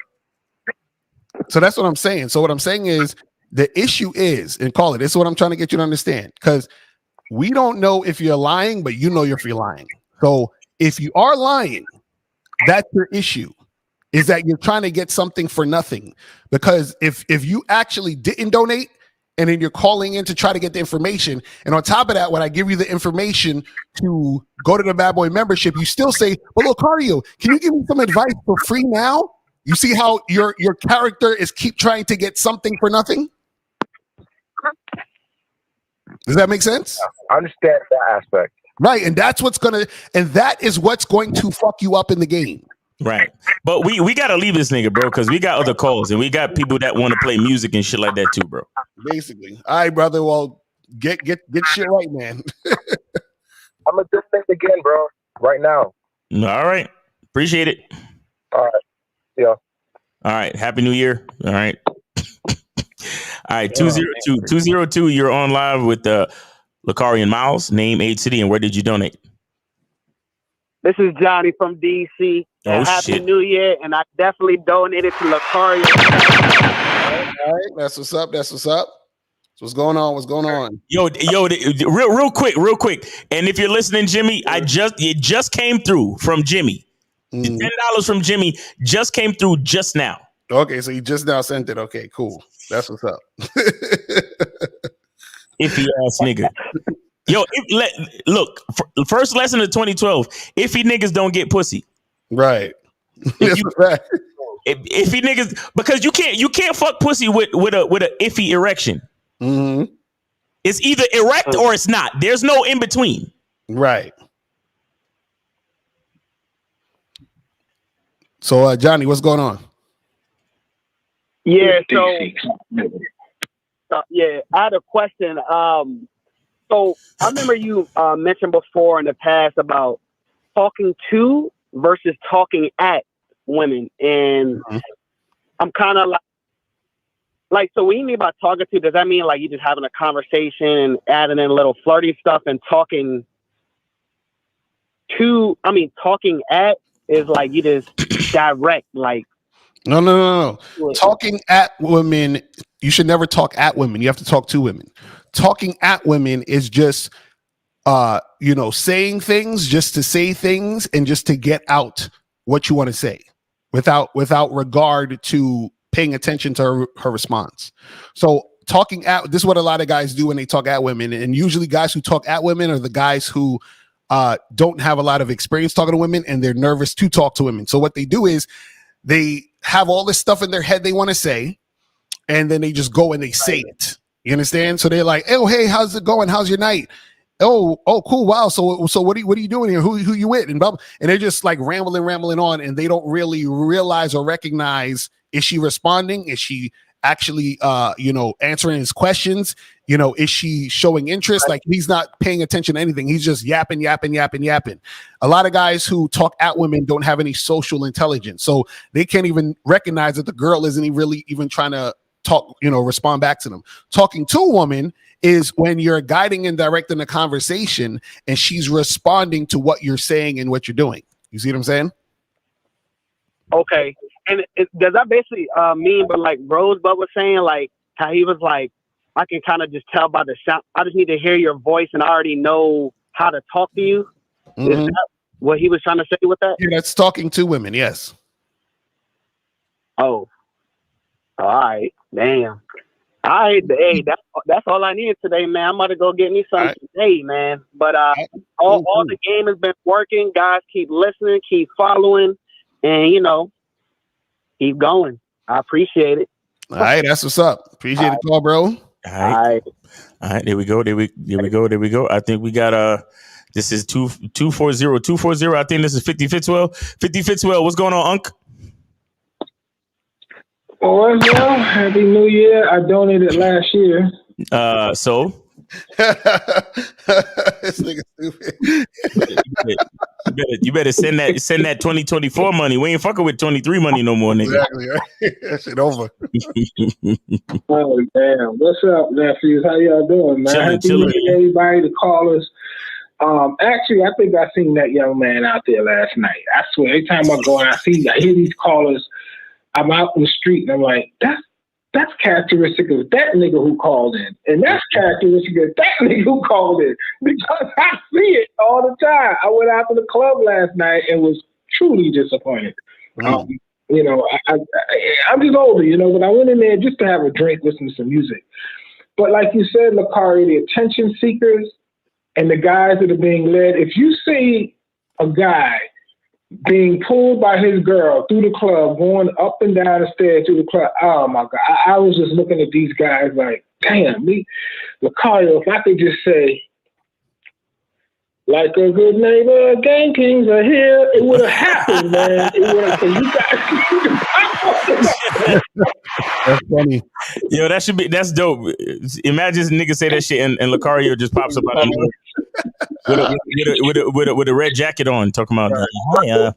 So that's what I'm saying. So what I'm saying is the issue is, and call it, this is what I'm trying to get you to understand, because we don't know if you're lying, but you know if you're lying. So if you are lying, that's your issue, is that you're trying to get something for nothing. Because if you actually didn't donate and then you're calling in to try to get the information, and on top of that, when I give you the information to go to the Bad Boy membership, you still say, well, Lucario, can you give me some advice for free now? You see how your character is keep trying to get something for nothing? Does that make sense? I understand that aspect. Right. And that is what's going to fuck you up in the game. Right. But we got to leave this nigga, bro, because we got other calls and we got people that want to play music and shit like that too, bro. Basically. All right, brother. Well, get shit right, man. I'm going to do things again, bro. Right now. All right. Appreciate it. All right. Yeah. All right. Happy New Year. All right. All right. 202. You're on live with Lucario Miles. Name, age, city, and where did you donate? This is Johnny from DC. Happy New Year, and I definitely donated to Lucario. All right, that's what's up. So what's going on? Yo, real quick. And if you're listening, Jimmy, it just came through from Jimmy. The $10 from Jimmy just came through just now. Okay, so you just now sent it. Okay, cool. That's what's up. Iffy ass nigga. Yo, look, first lesson of 2012. Iffy niggas don't get pussy. Right. Iffy niggas, because you can't fuck pussy with a iffy erection. Mm-hmm. It's either erect or it's not. There's no in between. Right. So, Johnny, what's going on? Yeah. So, I had a question. So I remember you mentioned before in the past about talking to versus talking at women, and I'm kind of like, like, so when you mean about talking to, does that mean like you just having a conversation and adding in a little flirty stuff and talking to? I mean, talking at is like you just direct, like. No. Talking at women, you should never talk at women. You have to talk to women. Talking at women is just, saying things just to say things and just to get out what you want to say without regard to paying attention to her response. So this is what a lot of guys do when they talk at women. And usually guys who talk at women are the guys who don't have a lot of experience talking to women and they're nervous to talk to women. So what they do is they have all this stuff in their head they want to say, and then they just go and they say it. You understand? So they're like, "Oh, hey, how's it going? How's your night? Oh, cool. Wow. So what are you doing here? Who you with?" And blah, blah. And they're just like rambling on, and they don't really realize or recognize, is she responding? Is she actually answering his questions? Is she showing interest? Like, he's not paying attention to anything. He's just yapping. A lot of guys who talk at women don't have any social intelligence, so they can't even recognize that the girl isn't really even trying to talk, respond back to them. Talking to a woman is when you're guiding and directing the conversation and she's responding to what you're saying and what you're doing. You see what I'm saying? Okay. And does that basically mean, but like Rosebud was saying, like how he was like, I can kind of just tell by the sound. I just need to hear your voice and I already know how to talk to you. Mm-hmm. Is that what he was trying to say with that? Yeah, that's talking to women. Yes. Oh, all right. Damn. All right. Hey, that's all I needed today, man. I'm about to go get me something today, man. But all the game has been working. Guys, keep listening, keep following, and keep going. I appreciate it. All right, that's what's up. Appreciate the call, bro. All right. There we go. I think we got this is 240. I think this is 50 Fitzwell. 50 Fitzwell, what's going on, Unc? Well, Happy New Year. I donated last year. So this nigga stupid. You better send that 2024 money. We ain't fucking with 23 money no more, nigga. Exactly, right? That shit over. Oh damn! What's up, nephews? How y'all doing, man? Happy New Year, everybody, the callers. Actually, I think I seen that young man out there last night. I swear, every time I go and I hear these callers, I'm out in the street and I'm like, that's characteristic of that nigga who called in. And that's characteristic of that nigga who called in. Because I see it all the time. I went out to the club last night and was truly disappointed. I'm just older, but I went in there just to have a drink, listen to some music. But like you said, Lakari, the attention seekers and the guys that are being led, if you see a guy being pulled by his girl through the club, going up and down the stairs through the club. Oh my God. I was just looking at these guys like, damn, Lucario, if I could just say, like a good neighbor, gang kings are here, it would have happened, man. It would have, That's funny. Yo, that's dope. Imagine this nigga say that shit and Lucario just pops up out of nowhere with a red jacket on, talking about hi,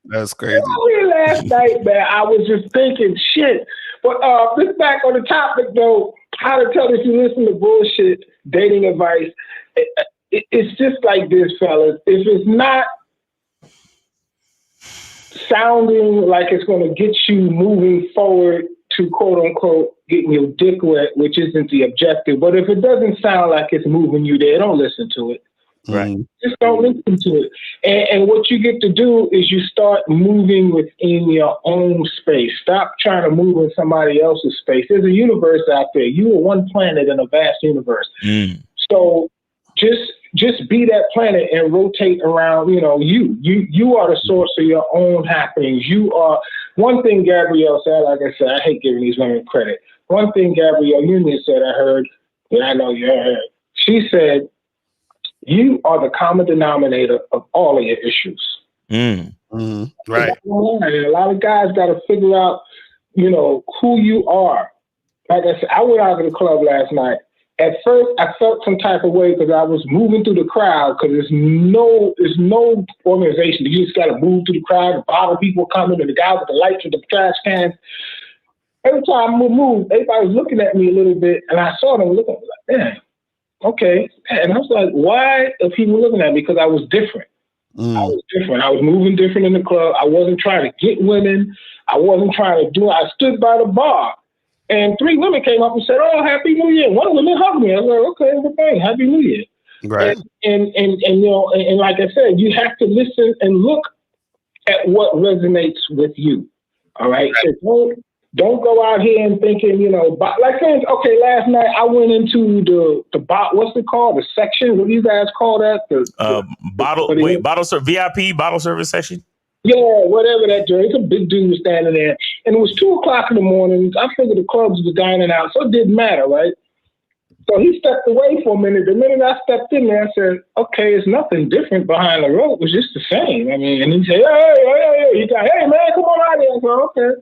That's crazy. Last night, man, I was just thinking shit. But this back on the topic though, how to tell if you listen to bullshit dating advice. It's just like this, fellas. If it's not sounding like it's going to get you moving forward to quote unquote getting your dick wet, which isn't the objective, but if it doesn't sound like it's moving you there, don't listen to it. Right. Just don't listen to it. And what you get to do is you start moving within your own space. Stop trying to move in somebody else's space. There's a universe out there. You are one planet in a vast universe. So just be that planet and rotate around, you are the source of your own happenings. You are one thing Gabrielle said, like I said, I hate giving these women credit. One thing Gabrielle Union said, I heard, and I know you heard. She said, you are the common denominator of all of your issues. Right. And a lot of guys got to figure out, who you are. Like I said, I went out to the club last night At first, I felt some type of way because I was moving through the crowd because there's no organization. You just got to move through the crowd. The bottle people coming and the guy with the lights with the trash cans. Every time I moved, everybody was looking at me a little bit, and I saw them looking like, man, okay. And I was like, why are people looking at me? Because I was different. I was different. I was moving different in the club. I wasn't trying to get women. I wasn't trying to do it. I stood by the bar, and 3 women came up and said, "Oh, Happy New Year." One of them hugged me. I was like, "Okay, okay, Happy New Year." Right. And you know, and like I said, you have to listen and look at what resonates with you. All right. So don't go out here and thinking, you know, like saying, okay, last night I went into the what's it called? The section? What do you guys call that? VIP bottle service section. Yeah, whatever that joint. It's a big dude was standing there, and it was 2:00 in the morning. I figured the clubs was dining out, so it didn't matter, right? So he stepped away for a minute. The minute I stepped in there, I said, okay, it's nothing different behind the rope. It's just the same. I mean, and he said, hey. He said, hey, man, come on out here. I said, okay.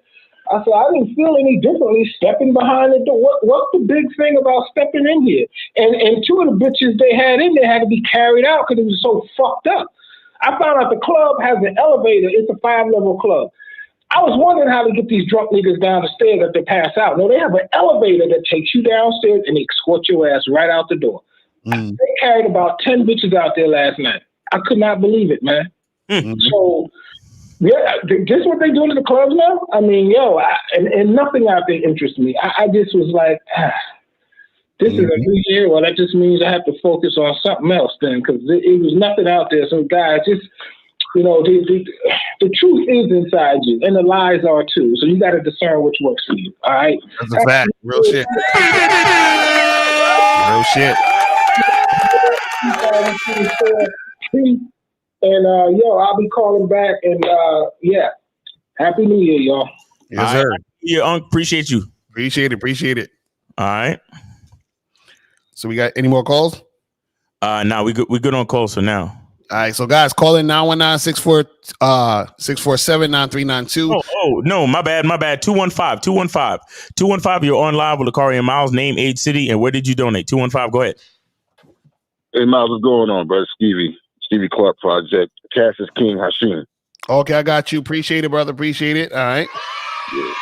I said, I didn't feel any differently stepping behind the door. What's the big thing about stepping in here? And 2 of the bitches they had in there had to be carried out because it was so fucked up. I found out the club has an elevator. It's a 5-level club. I was wondering how to get these drunk niggas down the stairs if they pass out. No, they have an elevator that takes you downstairs and they escort your ass right out the door. They carried about 10 bitches out there last night. I could not believe it, man. So, yeah, guess what they doing in the clubs now? I mean, and nothing out there interests me. I just was like, this is a new year. Well, that just means I have to focus on something else then, because it was nothing out there. So, guys, just, you know, the truth is inside you, and the lies are too. So you got to discern which works for you. All right. That's a fact. Real shit. Real shit. And I'll be calling back. And Happy New Year, y'all. Yes, sir. Yeah, appreciate you. Appreciate it. All right. So we got any more calls? No, we good on calls for now. All right, so guys, call in 919-647-9392. Oh, no, my bad. 215. You're on live with Lakari and Miles. Name, age, city, and where did you donate? 215. Go ahead. Hey, Miles, what's going on, brother? Stevie Clark Project. Cassius King Hashim. Okay, I got you. Appreciate it, brother. Appreciate it. All right. Yeah.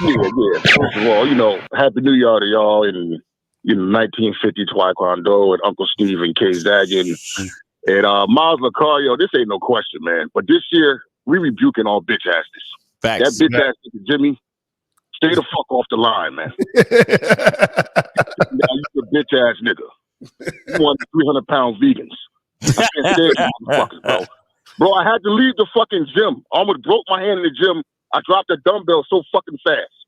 First of all, you know, Happy New Year to y'all in 1950 Taekwondo and Uncle Steve and K Zaggin. And Miles Lacario, this ain't no question, man. But this year, we rebuking all bitch asses. Facts. That bitch ass nigga Jimmy, stay the fuck off the line, man. Now you a bitch ass nigga. You want 300-pound vegans. I can't stand you motherfuckers, bro. Bro, I had to leave the fucking gym. I almost broke my hand in the gym. I dropped the dumbbell so fucking fast.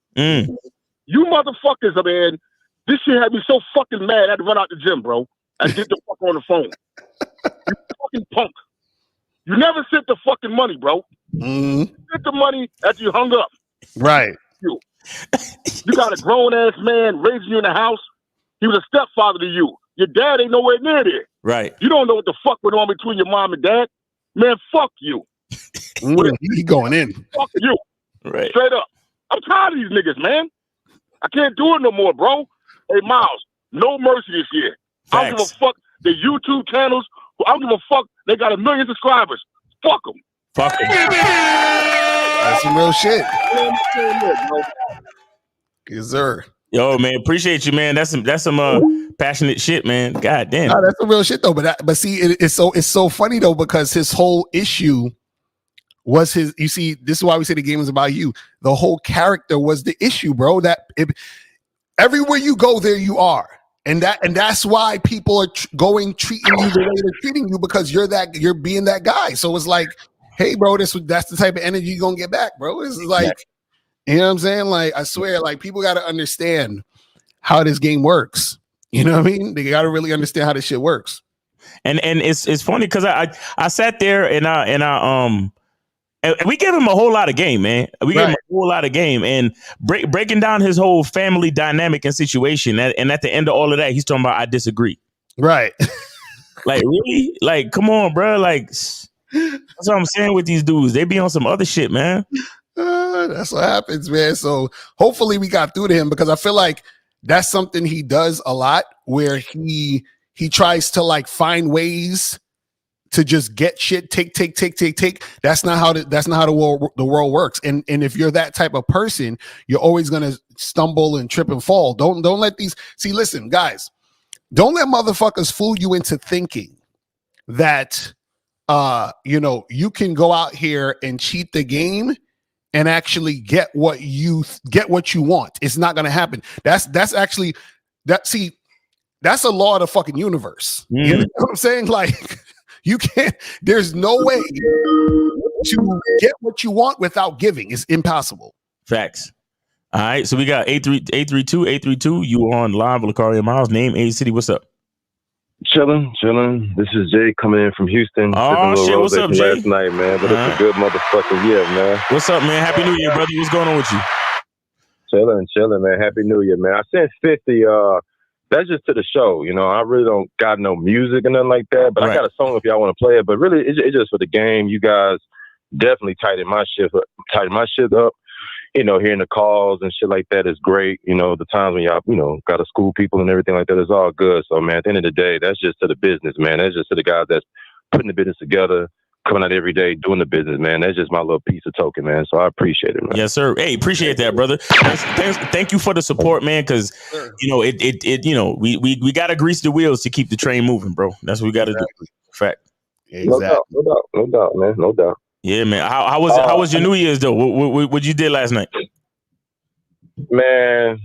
You motherfuckers, man, this shit had me so fucking mad. I had to run out the gym, bro. I get the fuck on the phone. You fucking punk. You never sent the fucking money, bro. You sent the money after you hung up. Right. You got a grown-ass man raising you in the house. He was a stepfather to you. Your dad ain't nowhere near there. Right. You don't know what the fuck went on between your mom and dad. Man, fuck you. He going in. Fuck you. Right. Straight up. I'm tired of these niggas, man. I can't do it no more, bro. Hey, Miles, no mercy this year. Facts. I don't give a fuck. The YouTube channels, I don't give a fuck. They got 1 million subscribers. Fuck them. Fuck them. That's some real shit. Yes, sir. Yo, man, appreciate you, man. That's some passionate shit, man. God damn. No, that's some real shit though. But see, it's so funny though, because his whole issue was his. You see, this is why we say the game is about you. The whole character was the issue, bro. Everywhere you go, there you are. And that's why people are treating you the way they're treating you, because you're being that guy. So it's like, hey, bro, that's the type of energy you're gonna get back, bro. It's like, you know what I'm saying? Like, I swear, like, people got to understand how this game works. You know what I mean? They got to really understand how this shit works. And it's funny because I sat there and we gave him a whole lot of game, man. We gave him a whole lot of game, and breaking down his whole family dynamic and situation. And at the end of all of that, he's talking about, I disagree. Right. Like, really? Like, come on, bro. Like, that's what I'm saying with these dudes. They be on some other shit, man. That's what happens, man. So hopefully we got through to him, because I feel like that's something he does a lot, where he tries to like find ways to just get shit, take. That's not how the world works. And if you're that type of person, you're always gonna stumble and trip and fall. Don't let these listen, guys, don't let motherfuckers fool you into thinking that you can go out here and cheat the game and actually get what you want. It's not gonna happen. That's a law of the fucking universe. You know what I'm saying? Like, you can't, there's no way to get what you want without giving. It's impossible. Facts. All right. So we got 832. You on live with Lucario Miles. Name, age, city. What's up? Chilling. This is Jay coming in from Houston. Oh, shit. What's up, Jay? Last night, man. But it's a good motherfucking year, man. What's up, man? Happy New Year, brother. What's going on with you? Chilling, man. Happy New Year, man. I sent 50. That's just to the show, I really don't got no music and nothing like that, but I got a song if y'all want to play it. But really, it's just for the game. You guys definitely tighten my shit up. Hearing the calls and shit like that is great. The times when y'all, got to school people and everything like that is all good. So, man, at the end of the day, that's just to the business, man. That's just to the guys that's putting the business together, coming out every day, doing the business, man. That's just my little piece of token, man. So I appreciate it, man. Yes, sir. Hey, appreciate that, brother. Thank you for the support, man. Because we got to grease the wheels to keep the train moving, bro. That's what we got to do. Fact. Exactly. No doubt, man. No doubt. Yeah, man. How was your New Year's though? What you did last night? Man,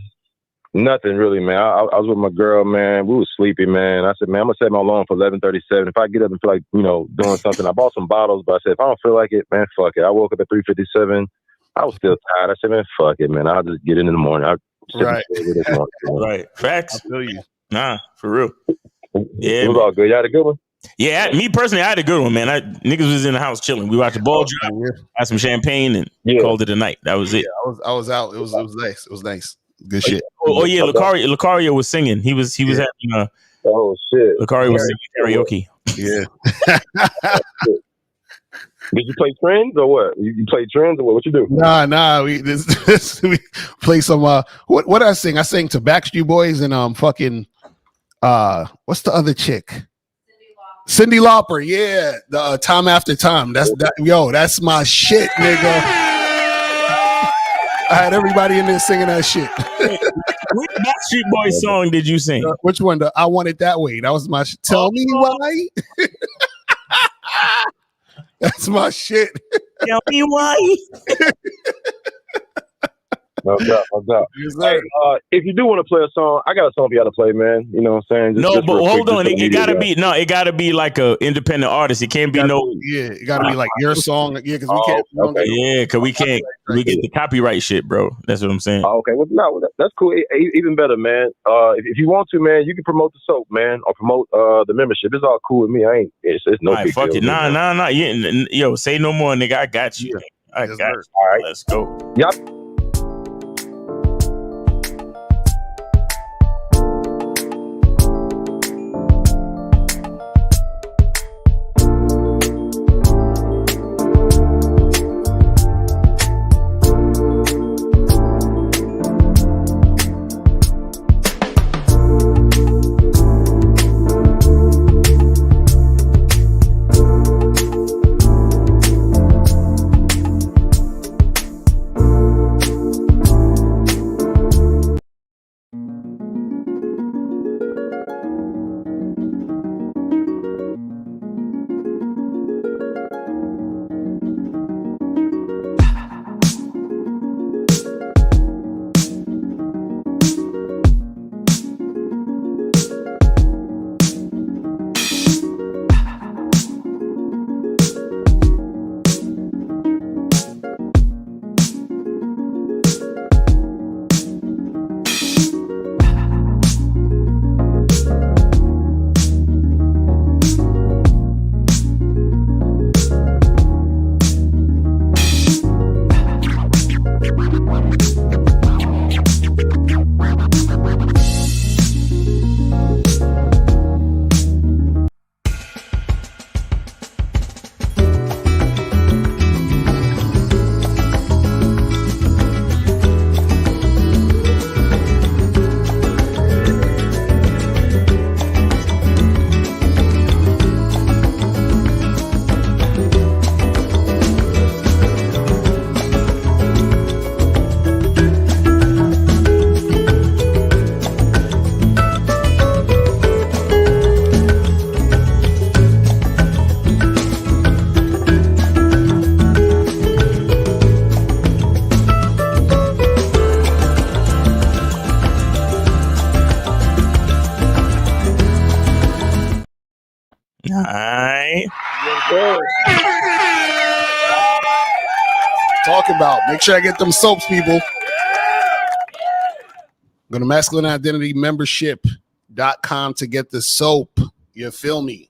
nothing really, man. I was with my girl, man. We was sleepy, man. I said, man, I'm gonna set my alarm for 11:37. If I get up and feel like, doing something, I bought some bottles, but I said, if I don't feel like it, man, fuck it. I woke up at 3:57. I was still tired. I said, man, fuck it, man. I'll just get in the morning. Right. Right. Facts. I feel you. Nah, for real. Yeah, it was all good. You had a good one? Yeah, me personally, I had a good one, man. Niggas was in the house chilling. We watched the ball drop, had some champagne, and called it a night. That was it. Yeah, I was out. It was nice. It was nice. Good shit. Oh yeah, Lucario was singing. He was having oh shit. Lucario was singing karaoke. Yeah. Did you play Trends or what? You play Trends or what? What you do? Nah. We play some. What did I sing? I sang to Backstreet Boys and fucking what's the other chick? Cyndi Lauper, yeah. The Time After Time. That's my shit, nigga. I had everybody in there singing that shit. Which Backstreet Boys song did you sing? Which one? I Want It That Way. That was my shit. Tell me why. That's my shit. Tell me why. No doubt. Hey, if you do want to play a song, I got a song for y'all to play, man. You know what I'm saying? But hold on. It gotta be like a independent artist. It can't be it gotta be like your song. Yeah, because we can't. Okay. Yeah, because we can't. We get the copyright shit, bro. That's what I'm saying. Okay, well, no, that's cool. Even better, man. If you want to, man, you can promote the soap, man, or promote the membership. It's all cool with me. It's no big fuck deal. It. Nah. Yo, say no more, nigga. I got you. I got you. All right, let's go. Yep. All right. Talking about. Make sure I get them soaps, people. Go to masculineidentitymembership.com to get the soap. You feel me?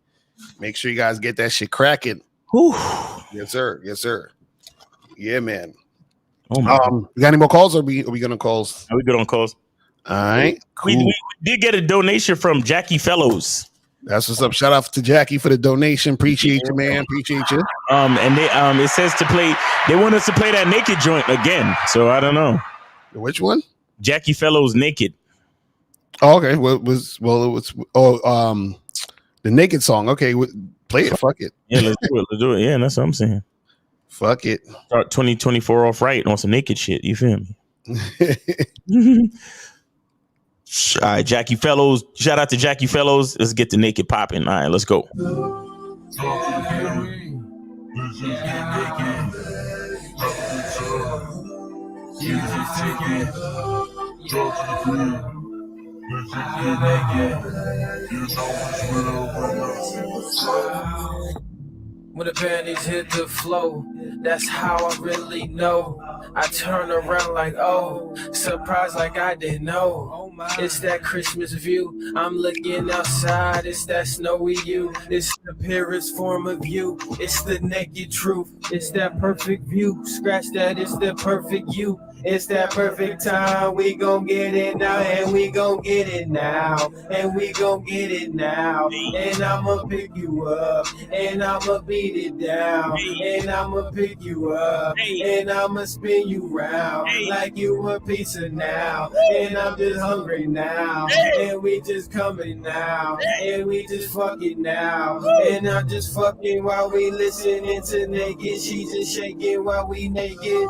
Make sure you guys get that shit cracking. Whew. Yes, sir. Yes, sir. Yeah, man. Oh my God. You got any more calls, or are we good on calls? Are we good on calls? All right. Cool. We did get a donation from Jackie Fellows. That's what's up. Shout out to Jackie for the donation. Appreciate you, man. Appreciate you. And they it says to play. They want us to play that Naked joint again. So I don't know. Which one? Jackie Fellows Naked. Oh, okay. The Naked song. Okay, play it. Fuck it. Yeah, let's do it. Let's do it. Yeah, that's what I'm saying. Fuck it. Start 2024 off right on some naked shit. You feel me? All right, Jackie Fellows. Shout out to Jackie Fellows. Let's get the Naked popping. All right, let's go. When the panties hit the flow, that's how I really know. I turn around like, oh, surprised like I didn't know. It's that Christmas view, I'm looking outside, it's that snowy you. It's the purest form of you, it's the naked truth. It's that perfect view, scratch that, it's the perfect you. It's that perfect time, we gon' get it now, and we gon' get it now, and we gon' get it now, and I'ma pick you up, and I'ma beat it down, and I'ma pick you up, and I'ma spin you round, like you a pizza now, and I'm just hungry now, and we just coming now, and we just fucking now, and I'm just fucking while we listening to naked, she just shaking while we naked.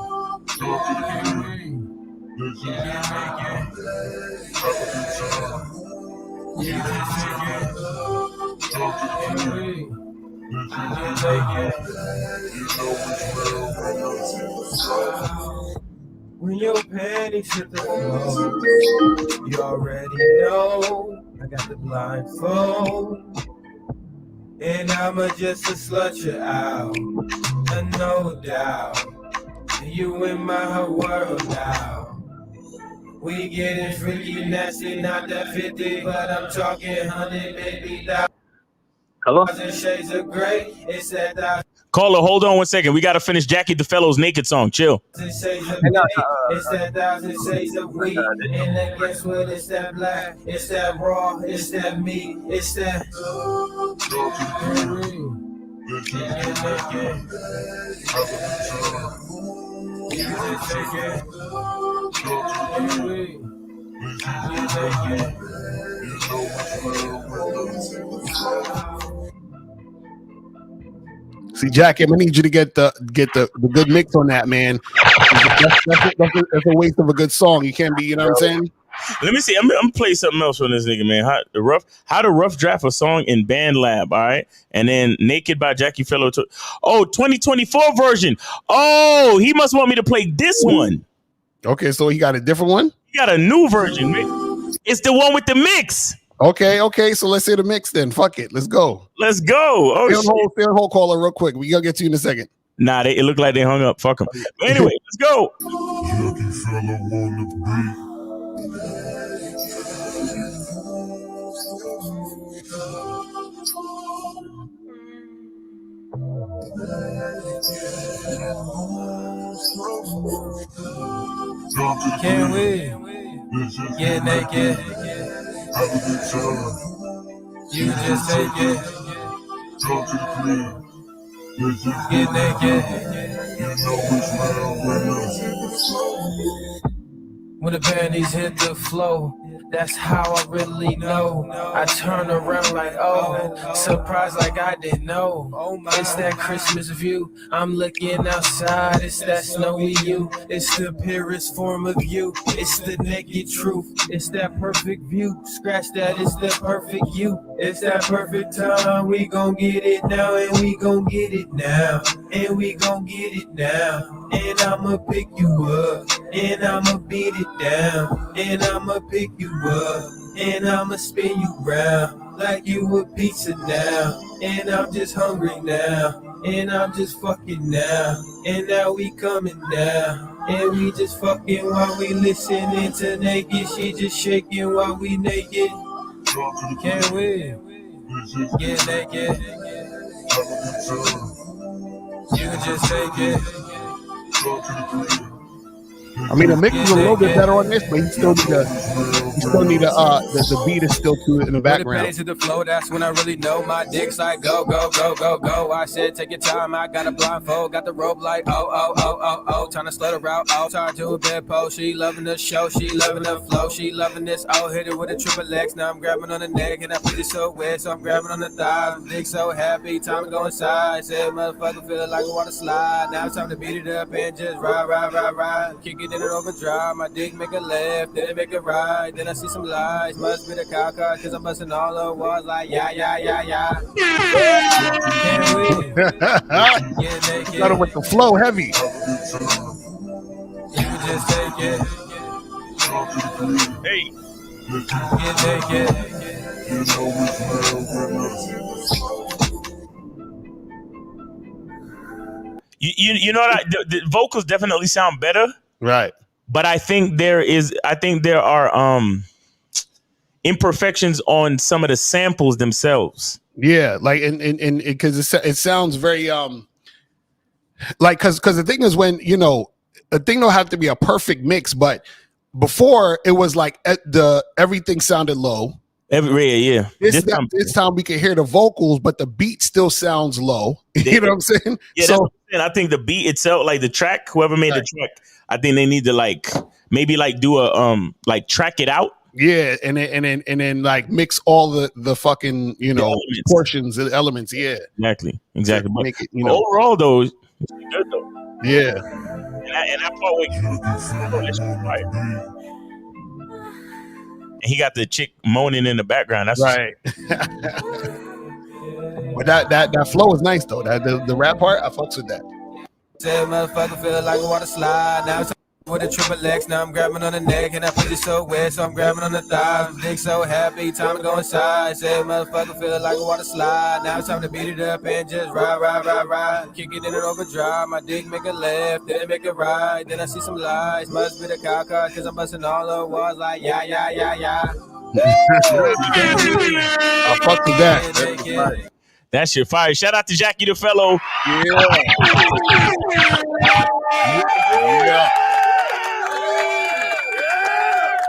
When your panties hit the floor, you already know I got the blindfold, and I'ma just slut you out, no doubt. You in my world now. We getting freaky, nasty, not that 50, but I'm talking 100, maybe 1,000 shades of gray. It's that 1,000. Caller, hold on 1 second. We got to finish Jackie the Fellows Naked song. Chill. It's that 1,000 shades of weed. And then guess what? It's that black. It's that raw. It's that meat. It's that. See, Jackie, I'm gonna need you to get the good mix on that, man. That's a waste of a good song. You can't be, you know what I'm saying? Let me see. I'm gonna play something else from this nigga, man. How to rough draft a song in Band Lab, all right? And then Naked by Jackie Fellow. 2024 version. Oh, he must want me to play this one. Okay, so he got a different one? He got a new version, man. It's the one with the mix. Okay, so let's hear the mix then. Fuck it. Let's go. Oh, stay on hold, caller, real quick. We gotta get to you in a second. Nah, it looked like they hung up. Fuck them. Anyway, let's go. Jackie Fellow wanna be. Can we get naked? You just take it. Get naked. When the panties hit the flow, that's how I really know. I turn around like, oh, surprised like I didn't know. It's that Christmas view, I'm looking outside. It's that snowy you, it's the purest form of you. It's the naked truth, it's that perfect view. Scratch that, it's the perfect you. It's that perfect time, we gon' get it now, and we gon' get it now. and we gon' get it now. And I'ma pick you up, and I'ma beat it down. And I'ma pick you up, and I'ma spin you round like you a pizza now. And I'm just hungry now, and I'm just fucking now. And now we coming down, and we just fucking while we listening to naked. She just shaking while we naked. Can't we get naked? You can just take it. I mean, the mix is a little bit better on this, but he still need the beat is still too in the background. To the flow, that's when I really know my dick's like go, go, go, go, go. I said take your time, I got a blindfold, got the rope like oh. Trying to slut her out, tired to a bed pose. She loving the show, she loving the flow, she loving this. Hit it with a triple X, now I'm grabbing on the neck, and I put it so wet, so I'm grabbing on the thigh. Dick so happy, time to go inside. Said motherfucker feel like I wanna slide. Now it's time to beat it up and just ride. Kick it in an overdrive, my dick make a left, then it make a right. Then I see some lies, must be the cow car, cause I'm busting all the walls like yeah. Can't win. Got it with the flow heavy. You can just take it. Hey. Take it. You know what? The vocals definitely sound better. Right. But I think there are imperfections on some of the samples themselves. Yeah, like and because it sounds very like because the thing is when a thing don't have to be a perfect mix, but before it was like everything sounded low. Yeah. This time we can hear the vocals, but the beat still sounds low. You know what I'm saying? Yeah, so I think the beat itself, like the track, whoever made the track, I think they need to maybe do a track it out. Yeah, and then like mix all the fucking portions and elements. Yeah, exactly. But make it, overall though, it's good though. Yeah, and I thought and he got the chick moaning in the background. That's right. But that flow is nice though. The rap part, I fucks with that. Said motherfucker feel like I wanna slide. Now it's with a triple X, now I'm grabbing on the neck, and I put it so wet, so I'm grabbing on the thighs. Dick so happy, time to go inside. Said motherfucker feel like I wanna slide. Now it's time to beat it up and just ride. Kick it in an overdrive, my dick make a left, then it make a right. Then I see some lies, must be the cow car, cause I'm busting all the walls like yeah. I fuck with that. That shit fire. Shout out to Jackie the Fellow.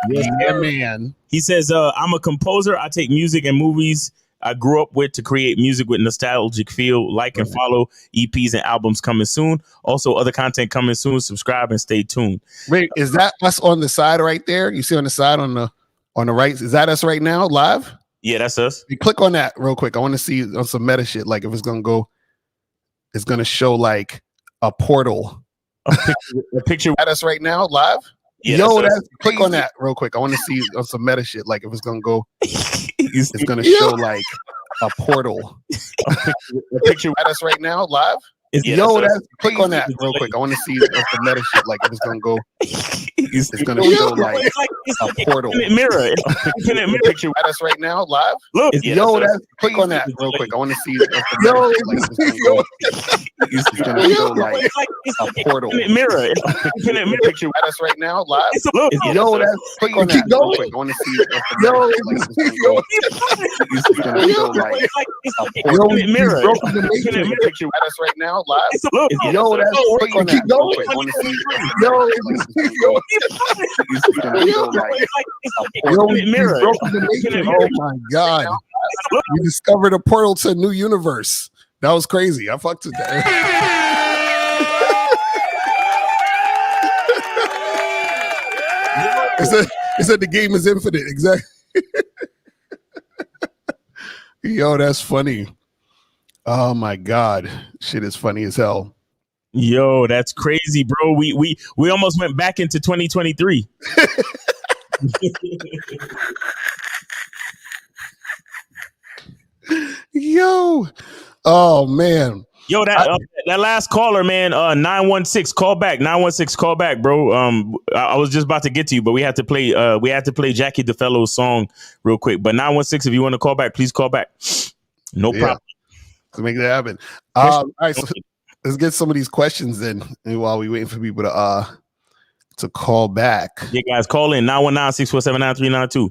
Yeah, man. He says, I'm a composer. I take music and movies I grew up with to create music with nostalgic feel. Like and follow EPs and albums coming soon. Also, other content coming soon. Subscribe and stay tuned. Wait, is that us on the side right there? You see on the side on the right? Is that us right now live? Yeah, that's us. You click on that real quick. I want to see on some meta shit. Like if it's gonna go, it's gonna show like a portal. A picture at us right now live. Yeah, click on that real quick. I want to see on some meta shit. Like if it's gonna go, it's gonna show like a portal. A picture at us right now live. Click on that real quick. I want to see some meta shit. Like if it's gonna go, it's gonna show like a portal. Mirror. Picture at us right now live. Look, click on that real quick. I want to see it's gonna show like a portal. Mirror. Picture at us right now live. Look, click on that real quick. I want to see it's gonna show like a portal. Mirror. Picture at us right now live. Look, click on that real quick. I want to see mirror. Oh my god! You discovered a portal to a new universe. That was crazy. I fucked with that. It said the game is infinite. Exactly. Yo, that's funny. Oh my god, shit is funny as hell. Yo, that's crazy, bro. We almost went back into 2023. Yo, oh man. Yo, that last caller, man, 916, call back. 916, call back, bro. I was just about to get to you, but we had to play Jackie DeFello's song real quick. But 916, if you want to call back, please call back. No problem. To make that happen. All right, so let's get some of these questions then while we waiting for people to call back. Yeah, guys, call in 919-647-9392.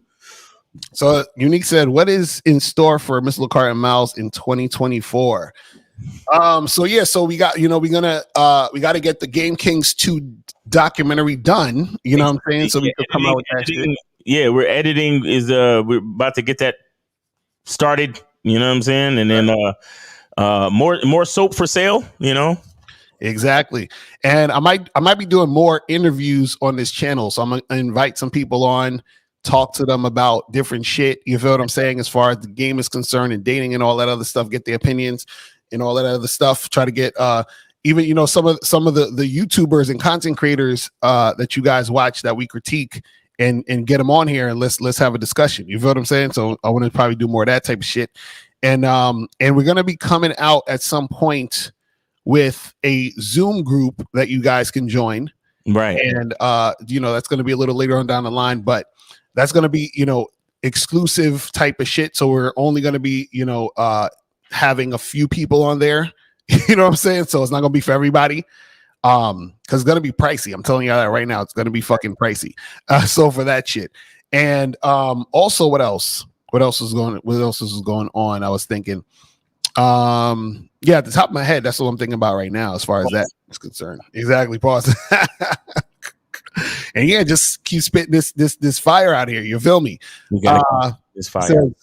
So Unique said, what is in store for Miss LaCart and Miles in 2024? So we got, we got to get the Game Kings 2 documentary done. You know what I'm saying? So we can come out with that shit. Yeah, we're editing we're about to get that started. You know what I'm saying? And then more soap for sale. Exactly. And I might be doing more interviews on this channel. So I'm gonna invite some people on, talk to them about different shit. You feel what I'm saying? As far as the game is concerned and dating and all that other stuff, get their opinions and all that other stuff. Try to get even some of the YouTubers and content creators that you guys watch that we critique and get them on here and let's have a discussion. You feel what I'm saying? So I want to probably do more of that type of shit. And we're gonna be coming out at some point with a Zoom group that you guys can join. Right. And that's gonna be a little later on down the line, but that's gonna be exclusive type of shit. So we're only gonna be having a few people on there. You know what I'm saying? So it's not gonna be for everybody. Because it's gonna be pricey. I'm telling you that right now. It's gonna be fucking pricey. So for that shit. And also what else? What else is going on? I was thinking. At the top of my head, that's what I'm thinking about right now as far as that is concerned. Exactly. Pause. And yeah, just keep spitting this fire out here. You feel me? This fire. So,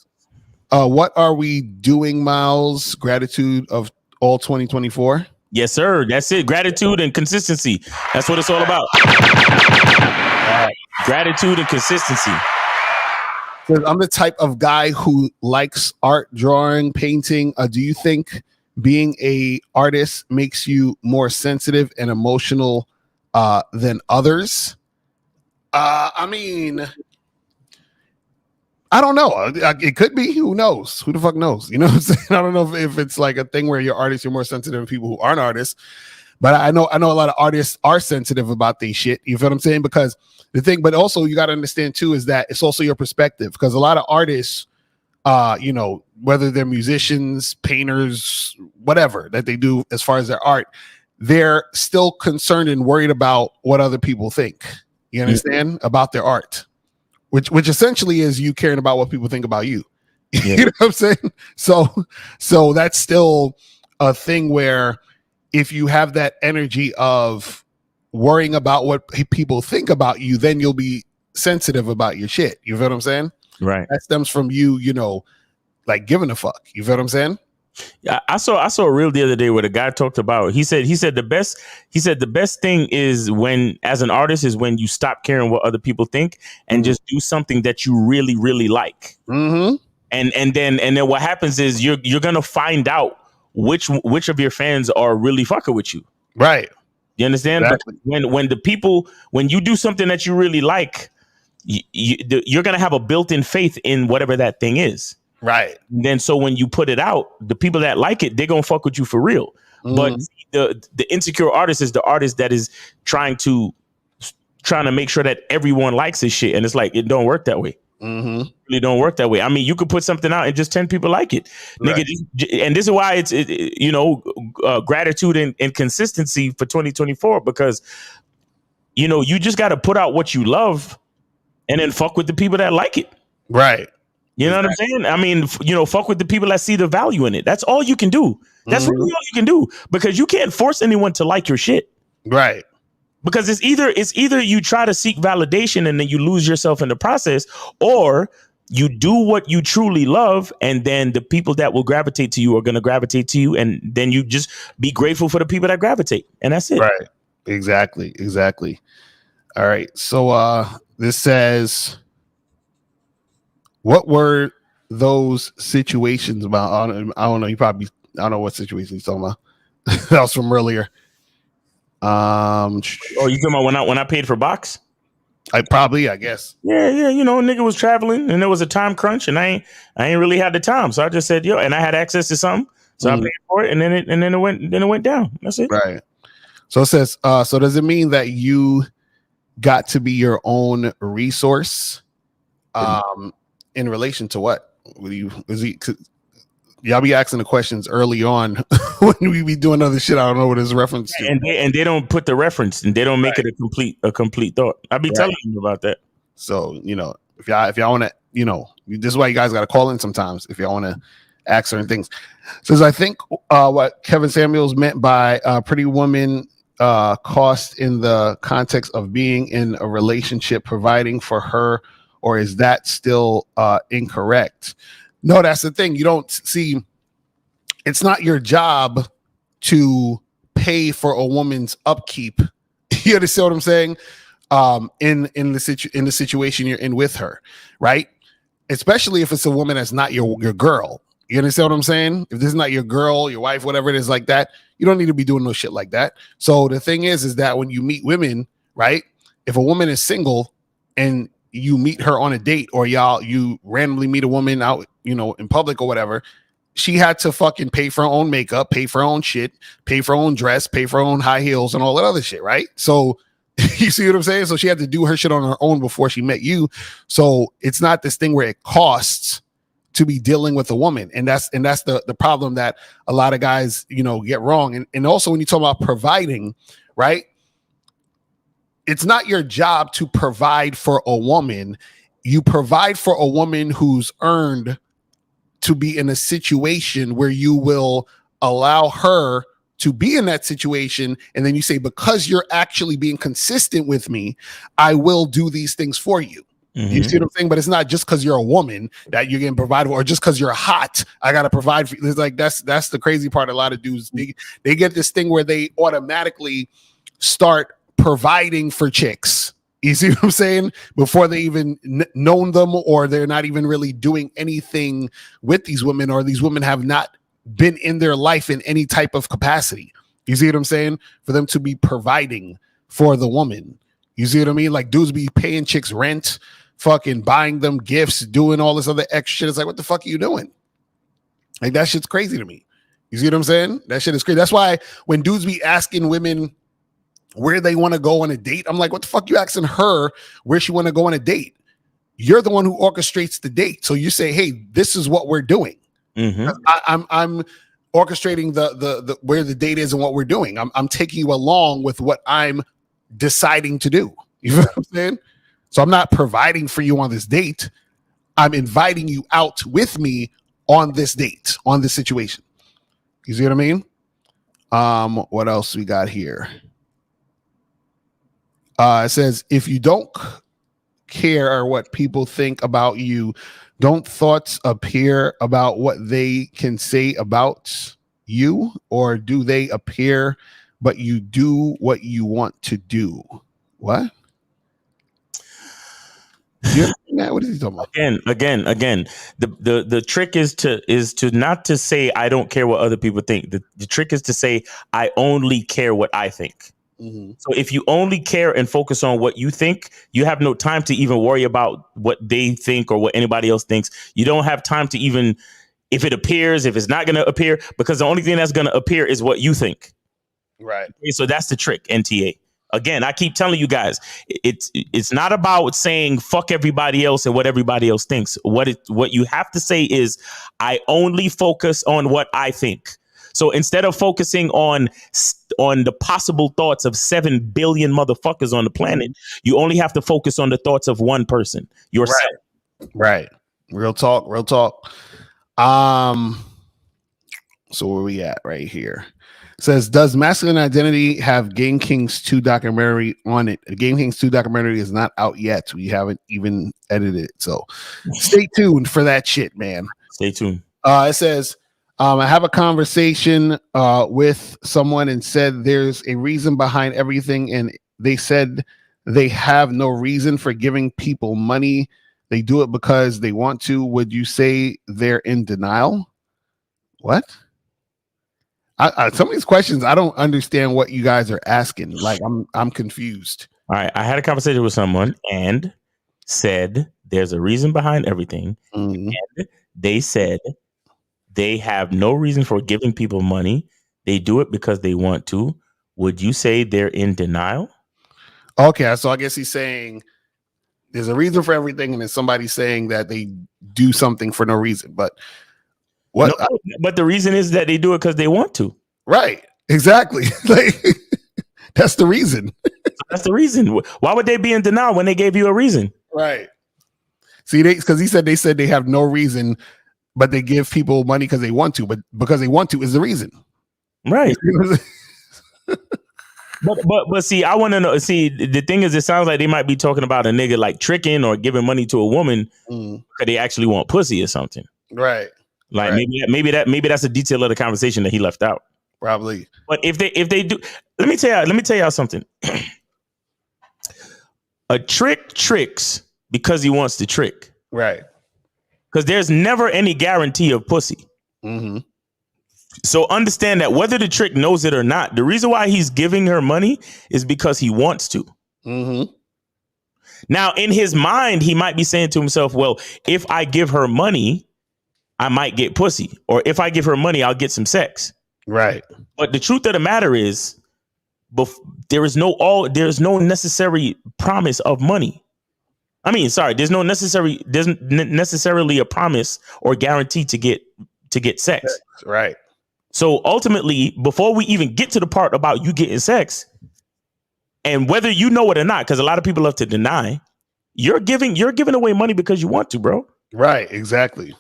what are we doing, Miles? Gratitude of all 2024. Yes, sir. That's it. Gratitude and consistency. That's what it's all about. Gratitude and consistency. I'm the type of guy who likes art, drawing, painting. Do you think being a artist makes you more sensitive and emotional than others? I mean, I don't know. It could be. Who knows? Who the fuck knows? You know what I'm saying? I don't know if it's like a thing where you're artists, you're more sensitive than people who aren't artists. But I know a lot of artists are sensitive about these shit. You feel what I'm saying? Because the thing, but also you got to understand too, is that it's also your perspective. Because a lot of artists, whether they're musicians, painters, whatever that they do as far as their art, they're still concerned and worried about what other people think. You understand? About their art, which essentially is you caring about what people think about you. Yeah. You know what I'm saying? So that's still a thing where if you have that energy of worrying about what people think about you, then you'll be sensitive about your shit. You feel what I'm saying? Right. That stems from you, like giving a fuck. You feel what I'm saying? Yeah, I saw a reel the other day where the guy talked about. He said the best thing is when, as an artist, is when you stop caring what other people think and just do something that you really, really like. Mm-hmm. And then what happens is you're gonna find out which of your fans are really fucking with you. Right. You understand? Exactly. When you do something that you really like, you're gonna have a built-in faith in whatever that thing is. Right. And then so when you put it out, the people that like it, they're gonna fuck with you for real. But the insecure artist is the artist that is trying to make sure that everyone likes his shit, and it's like it don't work that way. Mm-hmm. It really don't work that way. I mean, you could put something out and just 10 people like it, right. Nigga. And this is why it's gratitude and consistency for 2024, because you just got to put out what you love, and then fuck with the people that like it. Right. You know what I'm saying? I mean, fuck with the people that see the value in it. That's all you can do. That's really all you can do, because you can't force anyone to like your shit. Right. Because it's either you try to seek validation and then you lose yourself in the process, or you do what you truly love, and then the people that will gravitate to you are going to gravitate to you, and then you just be grateful for the people that gravitate, and that's it. Right. Exactly. All right. So this says, what were those situations about? I don't know. I don't know what situation he's talking about. That was from earlier. You talking about when I paid for box? I guess. Yeah. Nigga was traveling and there was a time crunch, and I ain't really had the time. So I just said, and I had access to something. So I paid for it, and then it went down. That's it. Right. So it says, so does it mean that you got to be your own resource? In relation to what? Y'all be asking the questions early on when we be doing other shit. I don't know what it's reference to. And they don't put the reference, and they don't make it a complete thought. I be telling them about that. So, if y'all want to, this is why you guys got to call in sometimes if y'all want to ask certain things. Says, I think what Kevin Samuels meant by pretty woman cost in the context of being in a relationship, providing for her, or is that still incorrect? No, that's the thing. You don't see, it's not your job to pay for a woman's upkeep. You understand what I'm saying? In the situation you're in with her, right? Especially if it's a woman that's not your girl. You understand what I'm saying? If this is not your girl, your wife, whatever it is like that, you don't need to be doing no shit like that. So the thing is that when you meet women, right? If a woman is single and you meet her on a date, or you randomly meet a woman out, in public or whatever, she had to fucking pay for her own makeup, pay for her own shit, pay for her own dress, pay for her own high heels and all that other shit, right? So you see what I'm saying? So she had to do her shit on her own before she met you. So it's not this thing where it costs to be dealing with a woman. And that's the problem that a lot of guys, get wrong. And also when you talk about providing, right? It's not your job to provide for a woman. You provide for a woman who's earned to be in a situation where you will allow her to be in that situation. And then you say, because you're actually being consistent with me, I will do these things for you. Mm-hmm. You see what I'm saying? But it's not just because you're a woman that you're getting provided for, or just because you're hot, I got to provide for you. It's like, that's the crazy part. A lot of dudes, they get this thing where they automatically start providing for chicks. You see what I'm saying? Before they even known them, or they're not even really doing anything with these women, or these women have not been in their life in any type of capacity. You see what I'm saying? For them to be providing for the woman. You see what I mean? Like dudes be paying chicks rent, fucking buying them gifts, doing all this other extra shit. It's like, what the fuck are you doing? Like that shit's crazy to me. You see what I'm saying? That shit is crazy. That's why when dudes be asking women where they want to go on a date, I'm like, what the fuck you asking her where she want to go on a date? You're the one who orchestrates the date. So you say, hey, this is what we're doing. Mm-hmm. I'm orchestrating the where the date is and what we're doing. I'm taking you along with what I'm deciding to do. You know what I'm saying? So I'm not providing for you on this date. I'm inviting you out with me on this date, on this situation. You see what I mean? What else we got here? It says, if you don't care what people think about you, don't thoughts appear about what they can say about you, or do they appear but you do what you want to do? What? What is he talking about? Again. The trick is to not to say I don't care what other people think. The trick is to say I only care what I think. Mm-hmm. So if you only care and focus on what you think, you have no time to even worry about what they think or what anybody else thinks. You don't have time to even, if it appears, if it's not going to appear, because the only thing that's going to appear is what you think. Right. Okay, so that's the trick, NTA. Again, I keep telling you guys, it's not about saying fuck everybody else and what everybody else thinks. What you have to say is, I only focus on what I think. So instead of focusing on the possible thoughts of 7 billion motherfuckers on the planet, you only have to focus on the thoughts of one person, yourself. Right. Real talk. So where we at right here? It says, does Masculine Identity have Game Kings 2 documentary on it? The Game Kings 2 documentary is not out yet. We haven't even edited it. So stay tuned for that shit, man. Stay tuned. It says, I have a conversation with someone and said there's a reason behind everything. And they said they have no reason for giving people money. They do it because they want to. Would you say they're in denial? What? Some of these questions, I don't understand what you guys are asking. Like, I'm confused. All right. I had a conversation with someone and said there's a reason behind everything. Mm-hmm. And they said they have no reason for giving people money. They do it because they want to. Would you say they're in denial? Okay, so I guess he's saying there's a reason for everything, and then somebody's saying that they do something for no reason. But what? No, but the reason is that they do it because they want to. Right. Exactly. Like, that's the reason. That's the reason. Why would they be in denial when they gave you a reason? Right. See, because they said they have no reason, but they give people money because they want to. But because they want to is the reason. Right. But see, I want to know. See, the thing is, it sounds like they might be talking about a nigga like tricking or giving money to a woman because they actually want pussy or something. Right. Like maybe that's a detail of the conversation that he left out. Probably. But if they do, let me tell y'all something. A trick tricks because he wants to trick. Right. Because there's never any guarantee of pussy. Mm-hmm. So understand that whether the trick knows it or not, the reason why he's giving her money is because he wants to. Mm-hmm. Now, in his mind, he might be saying to himself, well, if I give her money, I might get pussy. Or if I give her money, I'll get some sex. Right. But the truth of the matter is, there's no necessary promise of money. I mean, sorry, there's necessarily a promise or guarantee to get sex. Right. So ultimately, before we even get to the part about you getting sex, and whether you know it or not, because a lot of people love to deny, you're giving away money because you want to, bro. Right. Exactly.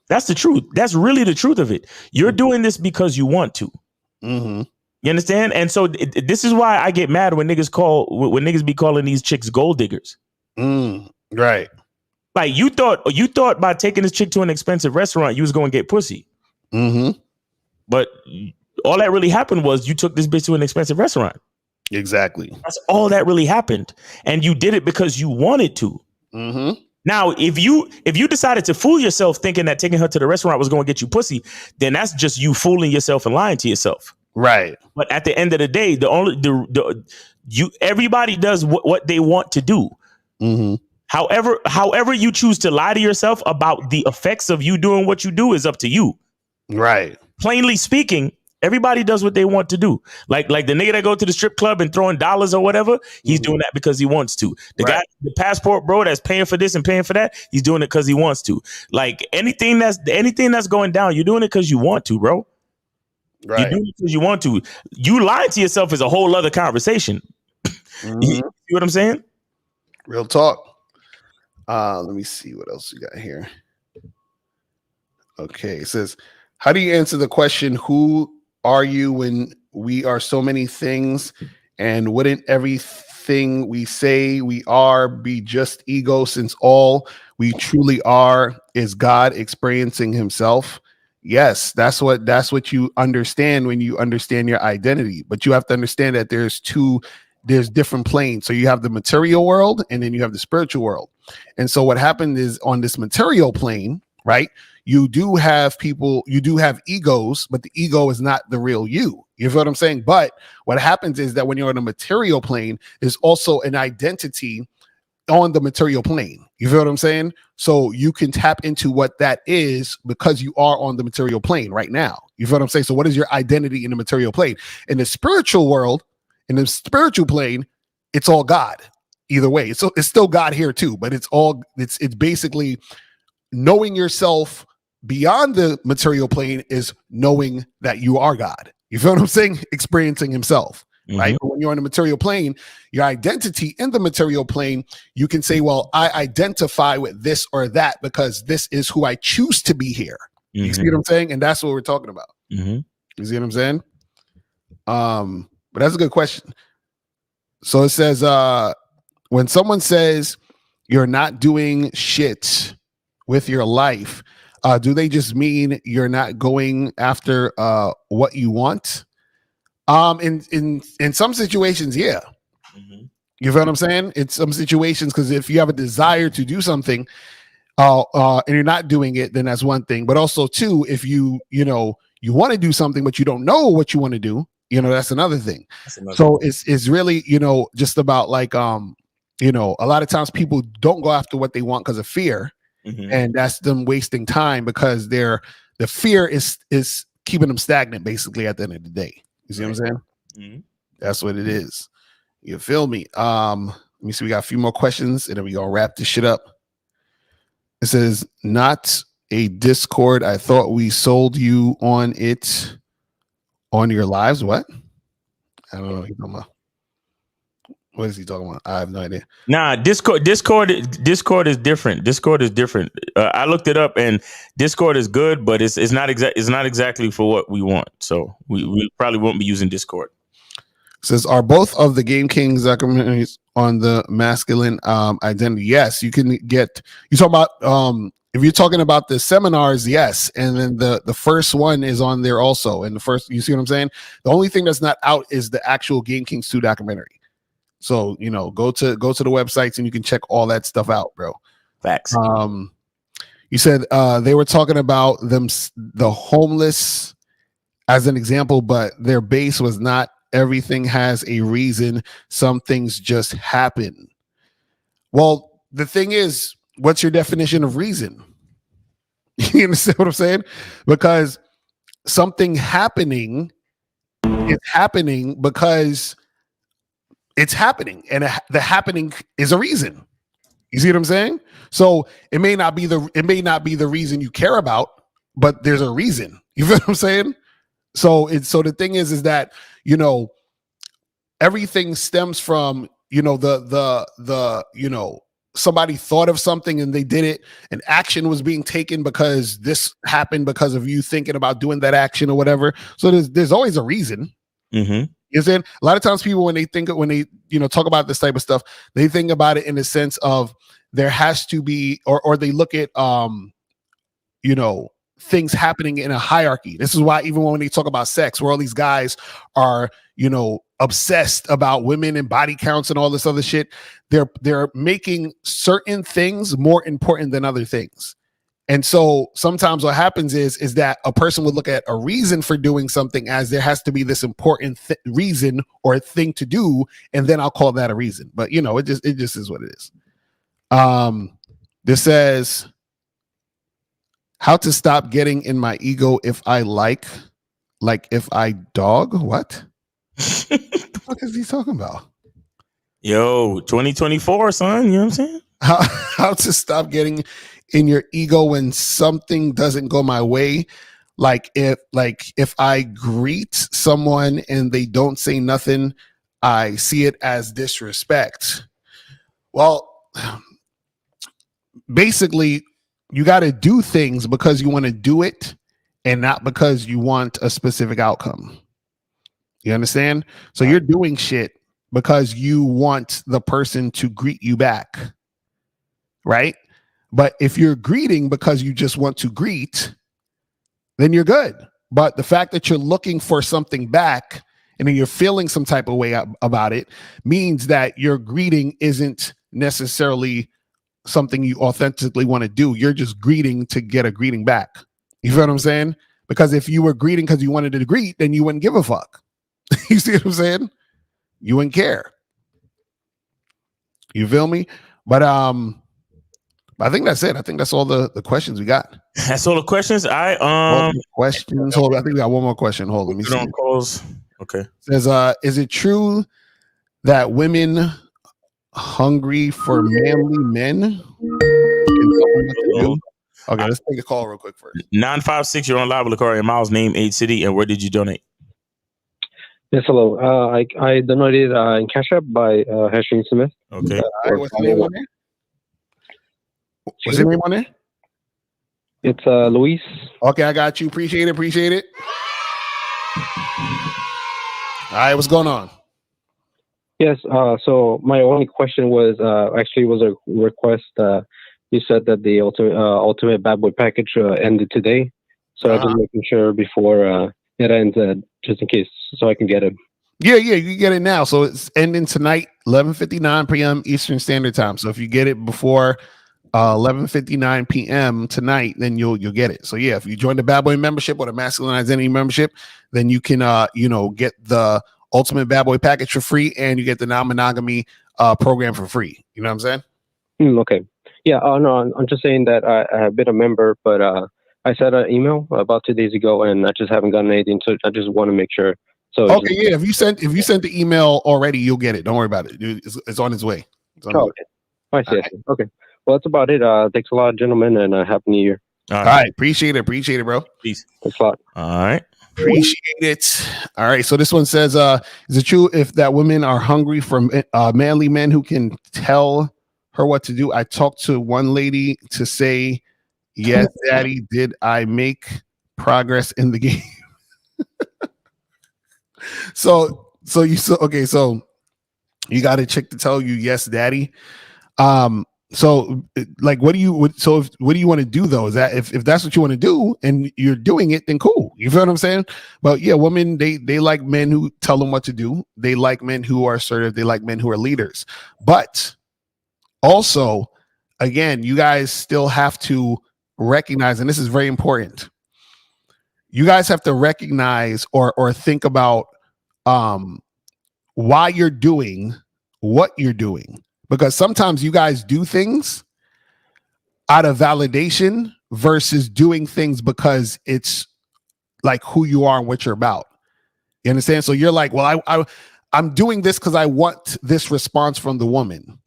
That's the truth. That's really the truth of it. You're doing this because you want to. Mm-hmm. You understand? And so this is why I get mad when niggas be calling these chicks gold diggers. Right. Like you thought by taking this chick to an expensive restaurant, you was going to get pussy. Mm-hmm. But all that really happened was you took this bitch to an expensive restaurant. Exactly. That's all that really happened. And you did it because you wanted to. Mm-hmm. Now, if you decided to fool yourself thinking that taking her to the restaurant was going to get you pussy, then that's just you fooling yourself and lying to yourself. Right. But at the end of the day, everybody does what they want to do. Mm-hmm. However you choose to lie to yourself about the effects of you doing what you do is up to you. Right. Plainly speaking, everybody does what they want to do. Like the nigga that go to the strip club and throwing dollars or whatever, he's doing that because he wants to. The guy, the passport bro that's paying for this and paying for that, he's doing it because he wants to. Like anything that's going down, you're doing it because you want to, bro. Right. You're doing it because you want to. You lying to yourself is a whole other conversation. Mm-hmm. You see what I'm saying? Real talk. Let me see what else we got here. Okay, it says, how do you answer the question, who are you when we are so many things, and wouldn't everything we say we are be just ego, since all we truly are is God experiencing himself? Yes, that's what you understand when you understand your identity. But you have to understand that there's different planes. So you have the material world and then you have the spiritual world. And so what happened is on this material plane, right? You do have egos, but the ego is not the real you. You feel what I'm saying? But what happens is that when you're on a material plane, there's also an identity on the material plane. You feel what I'm saying? So you can tap into what that is because you are on the material plane right now. You feel what I'm saying? So what is your identity in the material plane? In the spiritual world, in the spiritual plane, it's all God. Either way, so it's still God here too, but it's basically knowing yourself beyond the material plane is knowing that you are God. You feel what I'm saying? Experiencing himself, right? But when you're on the material plane, your identity in the material plane, you can say, well, I identify with this or that because this is who I choose to be here. You see what I'm saying? And that's what we're talking about. You see what I'm saying? But that's a good question. So it says, when someone says you're not doing shit with your life, do they just mean you're not going after what you want? In some situations, yeah. You feel what I'm saying? In some situations, because if you have a desire to do something and you're not doing it, then that's one thing. But also, too, if you want to do something but you don't know what you want to do, that's another thing. So it's really, just about like a lot of times people don't go after what they want because of fear. And that's them wasting time because they're The fear is keeping them stagnant, basically, at the end of the day. You see what I'm saying? Mm-hmm. That's what it is. You feel me? Let me see. We got a few more questions, and then we gonna wrap this shit up. It says, not a Discord. I thought we sold you on it on your lives. What? I don't know what he's talking about. What is he talking about? I have no idea. Nah, Discord is different. Discord is different. I looked it up, and Discord is good, but it's not exactly for what we want. So we probably won't be using Discord. It says, are both of the Game Kings documentaries on the masculine identity? Yes, you can get. You talk about if you're talking about the seminars, yes, and then the first one is on there also. And the first, you see what I'm saying? The only thing that's not out is the actual Game Kings 2 documentary. So, you know, go to the websites and you can check all that stuff out, bro. Facts. You said they were talking about the homeless as an example, but their base was not everything has a reason. Some things just happen. Well, the thing is, what's your definition of reason? You understand what I'm saying? Because something happening is happening because it's happening, and the happening is a reason. You see what I'm saying? So it may not be the reason you care about, but there's a reason. You feel what I'm saying? So the thing is that, you know, everything stems from, you know, the you know, somebody thought of something and they did it, and action was being taken because this happened because of you thinking about doing that action or whatever. So there's always a reason. Mm-hmm. You know, a lot of times people, when they you know, talk about this type of stuff, they think about it in the sense of there has to be, or they look at you know, things happening in a hierarchy. This is why even when they talk about sex, where all these guys are, you know, obsessed about women and body counts and all this other shit, they're making certain things more important than other things. And so sometimes what happens is that a person would look at a reason for doing something as there has to be this important reason or thing to do, and then I'll call that a reason. But you know, it just is what it is. This says, how to stop getting in my ego if I like if I dog. What? What the fuck is he talking about? Yo, 2024, son. You know what I'm saying? How to stop getting in your ego when something doesn't go my way. Like if I greet someone and they don't say nothing, I see it as disrespect. Well, basically, you got to do things because you want to do it and not because you want a specific outcome. You understand? So you're doing shit because you want the person to greet you back. Right? But if you're greeting because you just want to greet, then you're good. But the fact that you're looking for something back and then you're feeling some type of way about it means that your greeting isn't necessarily something you authentically want to do. You're just greeting to get a greeting back. You feel what I'm saying? Because if you were greeting because you wanted to greet, then you wouldn't give a fuck. You see what I'm saying? You wouldn't care. You feel me? But I think that's it. I think that's all the questions we got. That's all the questions. Questions. Hold on. I think we got one more question. Hold on. Let me see. Calls. Okay. It says, is it true that women hungry for manly men? Okay, let's take a call real quick first. 956, you're on live with Lakari and Miles, name, age, city, and where did you donate? Yes, hello. I donated in Cash App by Hashing Smith. Okay. What's the name on there? What's your name on there? It's Luis. Okay, I got you. Appreciate it. All right, what's going on? Yes. So my only question was actually a request. You said that the ultimate bad boy package ended today, so I'm just making sure before it ends, just in case, so I can get it. Yeah, you can get it now. So it's ending tonight, 11:59 p.m. Eastern Standard Time. So if you get it before 11:59 p.m. tonight, then you'll get it. So yeah, if you join the Bad Boy membership or the Masculine Identity membership, then you can get the Ultimate Bad Boy package for free, and you get the non-monogamy program for free. You know what I'm saying? Okay. Yeah. No, I'm just saying that I have been a member, but I sent an email about 2 days ago, and I just haven't gotten anything. So I just want to make sure. So okay, yeah. If you sent the email already, you'll get it. Don't worry about it. It's on its way. It's on its way. I see. Okay. Well, that's about it. Thanks a lot, gentlemen, and happy New Year. All right. Appreciate it, bro. Peace. Thanks a lot. All right. Appreciate it. All right. So this one says, is it true if that women are hungry for manly men who can tell her what to do? I talked to one lady to say, yes, daddy, did I make progress in the game? So you got a chick to tell you, yes, daddy. So like, what do you want to do though? Is that if that's what you want to do and you're doing it, then cool. You feel what I'm saying? But yeah, women, they like men who tell them what to do. They like men who are assertive. They like men who are leaders. But also, again, you guys still have to recognize, and this is very important. You guys have to recognize or think about why you're doing what you're doing. Because sometimes you guys do things out of validation versus doing things because it's like who you are and what you're about. You understand? So you're like, well, I'm doing this because I want this response from the woman,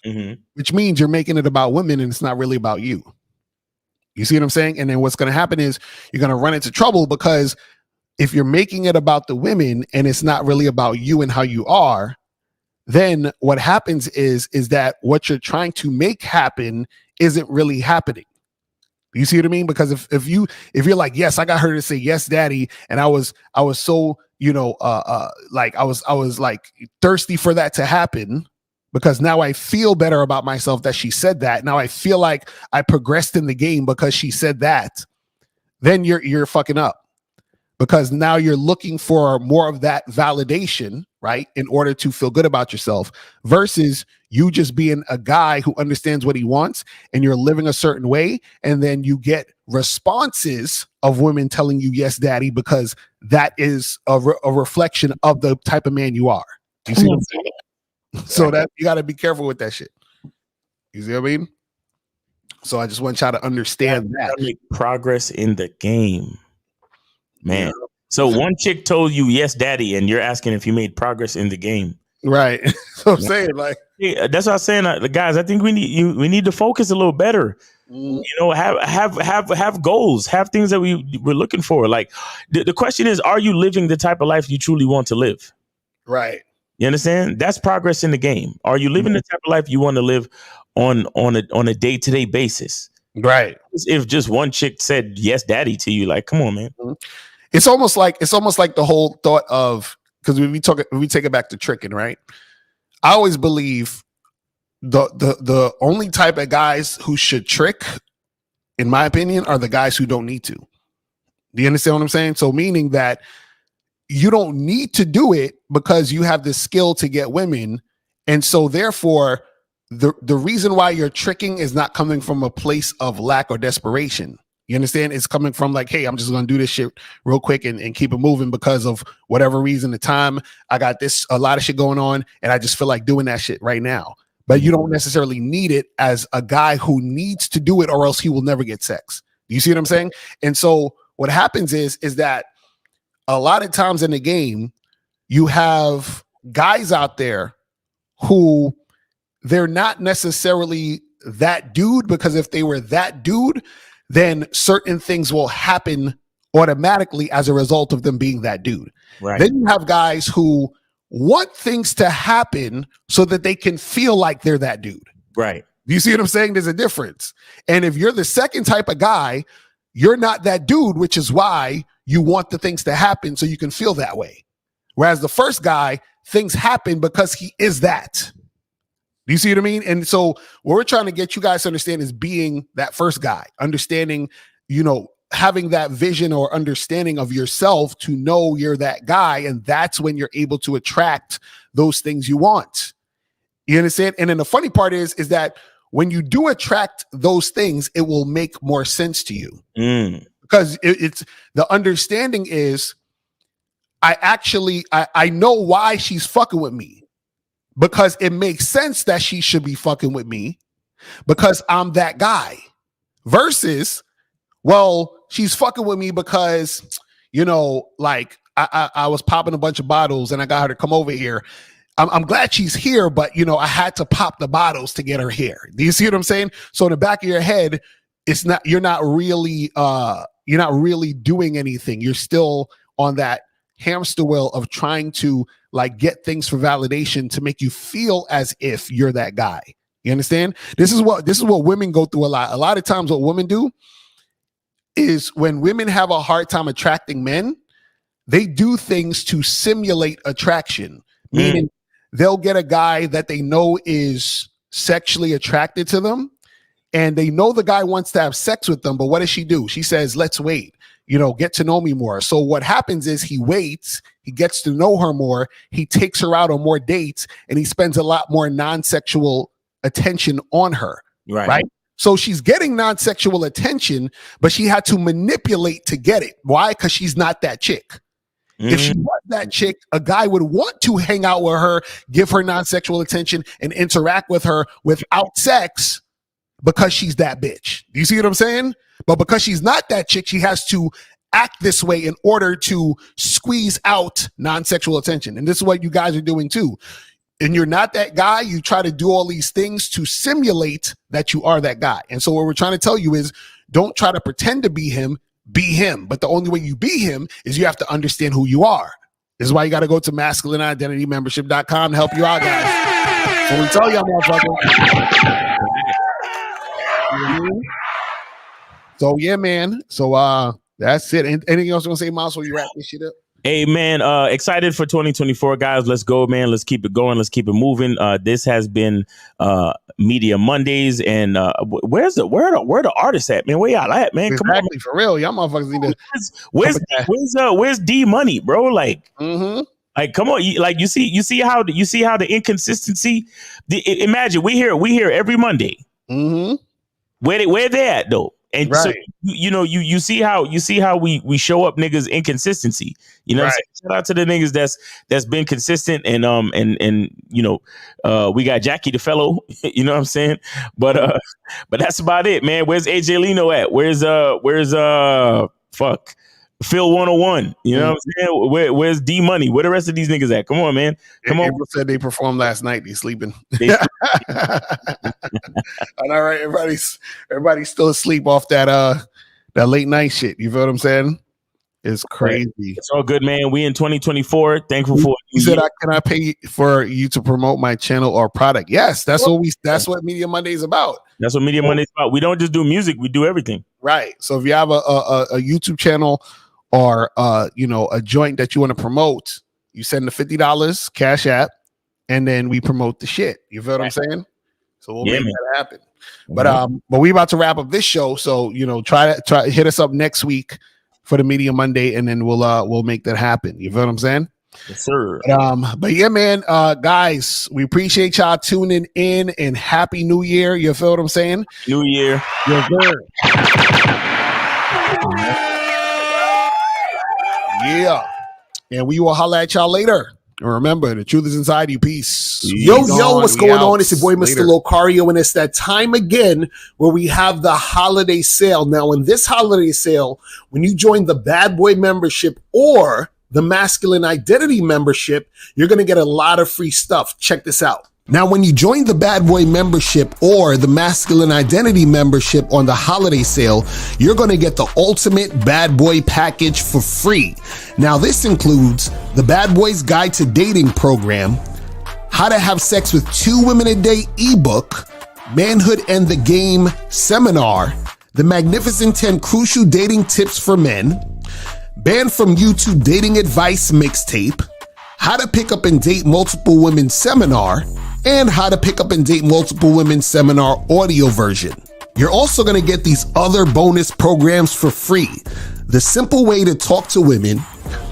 which means you're making it about women and it's not really about you. You see what I'm saying? And then what's going to happen is you're going to run into trouble, because if you're making it about the women and it's not really about you and how you are, then what happens is that what you're trying to make happen isn't really happening. You see what I mean? Because if you're like, yes, I got her to say yes, daddy, and I was so, like I was like thirsty for that to happen, because now I feel better about myself that she said that. Now I feel like I progressed in the game because she said that. Then you're fucking up, because now you're looking for more of that validation, right, in order to feel good about yourself, versus you just being a guy who understands what he wants and you're living a certain way. And then you get responses of women telling you, yes, daddy, because that is a reflection of the type of man you are. Do you see what I'm saying? So that you got to be careful with that shit. You see what I mean? So I just want y'all to understand that. Make progress in the game. Man. Yeah. So one chick told you, yes, daddy, and you're asking if you made progress in the game. Right. So I'm saying, like, yeah, that's what I'm saying. Guys, I think we need to focus a little better. Have goals, have things that we're looking for. Like the question is, are you living the type of life you truly want to live? Right. You understand? That's progress in the game. Are you living the type of life you want to live on a day-to-day basis? Right. If just one chick said yes, daddy to you, like, come on, man. It's almost like the whole thought of, because we take it back to tricking, right? I always believe the only type of guys who should trick, in my opinion, are the guys who don't need to. Do you understand what I'm saying? So meaning that you don't need to do it because you have the skill to get women. And so therefore, the reason why you're tricking is not coming from a place of lack or desperation. You understand? It's coming from like, hey, I'm just going to do this shit real quick and keep it moving because of whatever reason, the time I got a lot of shit going on, and I just feel like doing that shit right now. But you don't necessarily need it as a guy who needs to do it, or else he will never get sex. Do you see what I'm saying? And so what happens is that a lot of times in the game, you have guys out there who they're not necessarily that dude, because if they were that dude, then certain things will happen automatically as a result of them being that dude. Right. Then you have guys who want things to happen so that they can feel like they're that dude. Right. Do you see what I'm saying? There's a difference. And if you're the second type of guy, you're not that dude, which is why you want the things to happen so you can feel that way. Whereas the first guy, things happen because he is that. Do you see what I mean? And so what we're trying to get you guys to understand is being that first guy, understanding, having that vision or understanding of yourself to know you're that guy. And that's when you're able to attract those things you want. You understand? And then the funny part is that when you do attract those things, it will make more sense to you. Because it's the understanding is I know why she's fucking with me. Because it makes sense that she should be fucking with me because I'm that guy. Versus, well, she's fucking with me because, you know, like I was popping a bunch of bottles and I got her to come over here. I'm glad she's here, but you know, I had to pop the bottles to get her here. Do you see what I'm saying? So in the back of your head, you're not really doing anything. You're still on that hamster wheel of trying to like get things for validation to make you feel as if you're that guy. You understand? This is what women go through a lot. A lot of times what women do is when women have a hard time attracting men, they do things to simulate attraction, meaning they'll get a guy that they know is sexually attracted to them, and they know the guy wants to have sex with them, but what does she do? She says, let's wait, you know, get to know me more. So what happens is he waits, he gets to know her more, he takes her out on more dates, and he spends a lot more non-sexual attention on her, right? So she's getting non-sexual attention, but she had to manipulate to get it. Why? Because she's not that chick. If she was that chick, a guy would want to hang out with her, give her non-sexual attention, and interact with her without sex because she's that bitch. Do you see what I'm saying? But because she's not that chick, she has to act this way in order to squeeze out non-sexual attention. And this is what you guys are doing too. And you're not that guy, you try to do all these things to simulate that you are that guy. And so what we're trying to tell you is don't try to pretend to be him, be him. But the only way you be him is you have to understand who you are. This is why you got to go to masculineidentitymembership.com to help you out, guys. So we tell y'all, motherfuckers. So yeah, man. So that's it. Anything else you want to say, Miles, before you wrap this shit up? Hey man, excited for 2024, guys. Let's go, man. Let's keep it going. Let's keep it moving. This has been Media Mondays, and where the artists at, man? Where y'all at, man? Come on, for real. Y'all motherfuckers need to. Where's D Money, bro? Like, like, come on. You see how the inconsistency. Imagine we hear every Monday. Where they at though? And so you see how we show up niggas inconsistency. You know what I'm saying? Shout out to the niggas that's been consistent, and you know, we got Jackie the fellow, you know what I'm saying? But that's about it, man. Where's AJ Lino at? Where's Phil 101? You know what I'm saying? Where's D Money? Where the rest of these niggas at? Come on, man. Come on. April said they performed last night. They sleeping. All right, everybody's still asleep off that late night shit. You feel what I'm saying? It's crazy. It's all good, man. We in 2024. Thankful for you. Said, can I pay for you to promote my channel or product? Yes, that's what Media Monday is about. That's what Media Monday is about. We don't just do music, we do everything. Right. So if you have a YouTube channel or you know, a joint that you want to promote, you send the $50 Cash App, and then we promote the shit. You feel what I'm saying? So we'll make that happen. But we about to wrap up this show. So, you know, try hit us up next week for the Media Monday, and then we'll make that happen. You feel what I'm saying? Yes, sir. But yeah, man, guys, we appreciate y'all tuning in, and Happy New Year. You feel what I'm saying? New Year. Yes, sir. Yeah. And we will holler at y'all later. And remember, the truth is inside you. Peace. Yo, what's going on? It's your boy, Mr. Locario, and it's that time again where we have the holiday sale. Now, in this holiday sale, when you join the Bad Boy membership or the Masculine Identity membership, you're going to get a lot of free stuff. Check this out. Now, when you join the Bad Boy membership or the Masculine Identity membership on the holiday sale, you're going to get the ultimate Bad Boy package for free. Now, this includes the Bad Boys Guide to Dating program, How to Have Sex with 2 Women a Day ebook, Manhood and the Game seminar, the Magnificent 10 Crucial Dating Tips for Men, Banned from YouTube Dating Advice mixtape, How to Pick Up and Date Multiple Women seminar, and How to Pick Up and Date Multiple Women seminar audio version. You're also going to get these other bonus programs for free. The Simple Way to Talk to Women,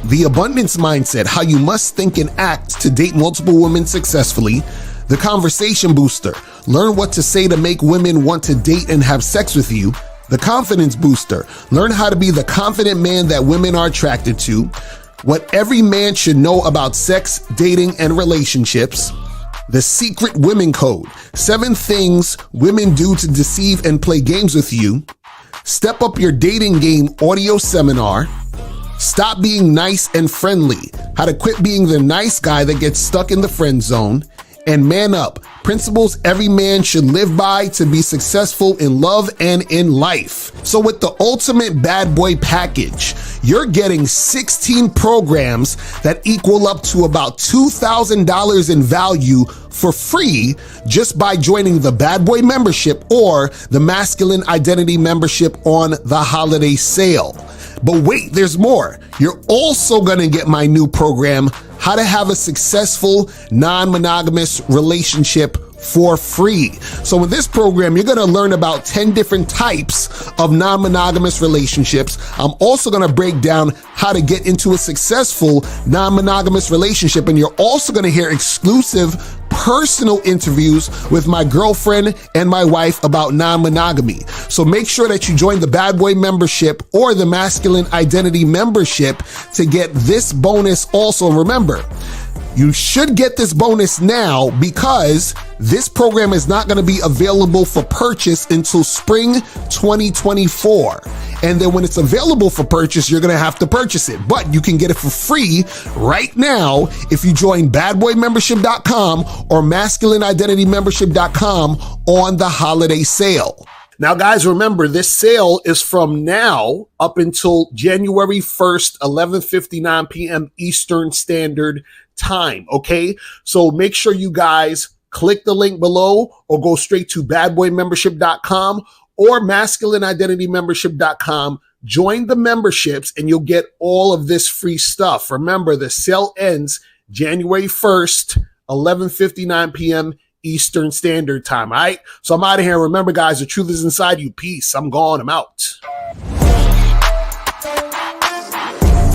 The Abundance Mindset, How You Must Think and Act to Date Multiple Women Successfully, The Conversation Booster, Learn What to Say to Make Women Want to Date and Have Sex with You, The Confidence Booster, Learn How to Be the Confident Man That Women Are Attracted to, What Every Man Should Know About Sex, Dating, and Relationships, The Secret Women Code, 7 Things Women Do to Deceive and Play Games with You, Step Up Your Dating Game audio seminar, Stop Being Nice and Friendly, how to quit being the nice guy that gets stuck in the friend zone, and Man Up, principles every man should live by to be successful in love and in life. So with the ultimate bad boy package, you're getting 16 programs that equal up to about $2,000 in value for free just by joining the Bad Boy membership or the Masculine Identity membership on the holiday sale. But wait, there's more. You're also gonna get my new program, How to Have a Successful Non-Monogamous Relationship, for free. So in this program, you're going to learn about 10 different types of non-monogamous relationships. I'm also going to break down how to get into a successful non-monogamous relationship. And you're also going to hear exclusive personal interviews with my girlfriend and my wife about non-monogamy. So make sure that you join the Bad Boy membership or the Masculine Identity membership to get this bonus also. Remember, you should get this bonus now because this program is not going to be available for purchase until spring 2024. And then when it's available for purchase, you're going to have to purchase it. But you can get it for free right now if you join badboymembership.com or masculineidentitymembership.com on the holiday sale. Now, guys, remember, this sale is from now up until January 1st, 11:59 p.m. Eastern Standard Time, okay? So make sure you guys click the link below or go straight to badboymembership.com or masculineidentitymembership.com. Join the memberships and you'll get all of this free stuff. Remember, the sale ends January 1st, 11:59 p.m. Eastern Standard Time, all right? So I'm out of here. Remember, guys, the truth is inside you. Peace. I'm gone. I'm out.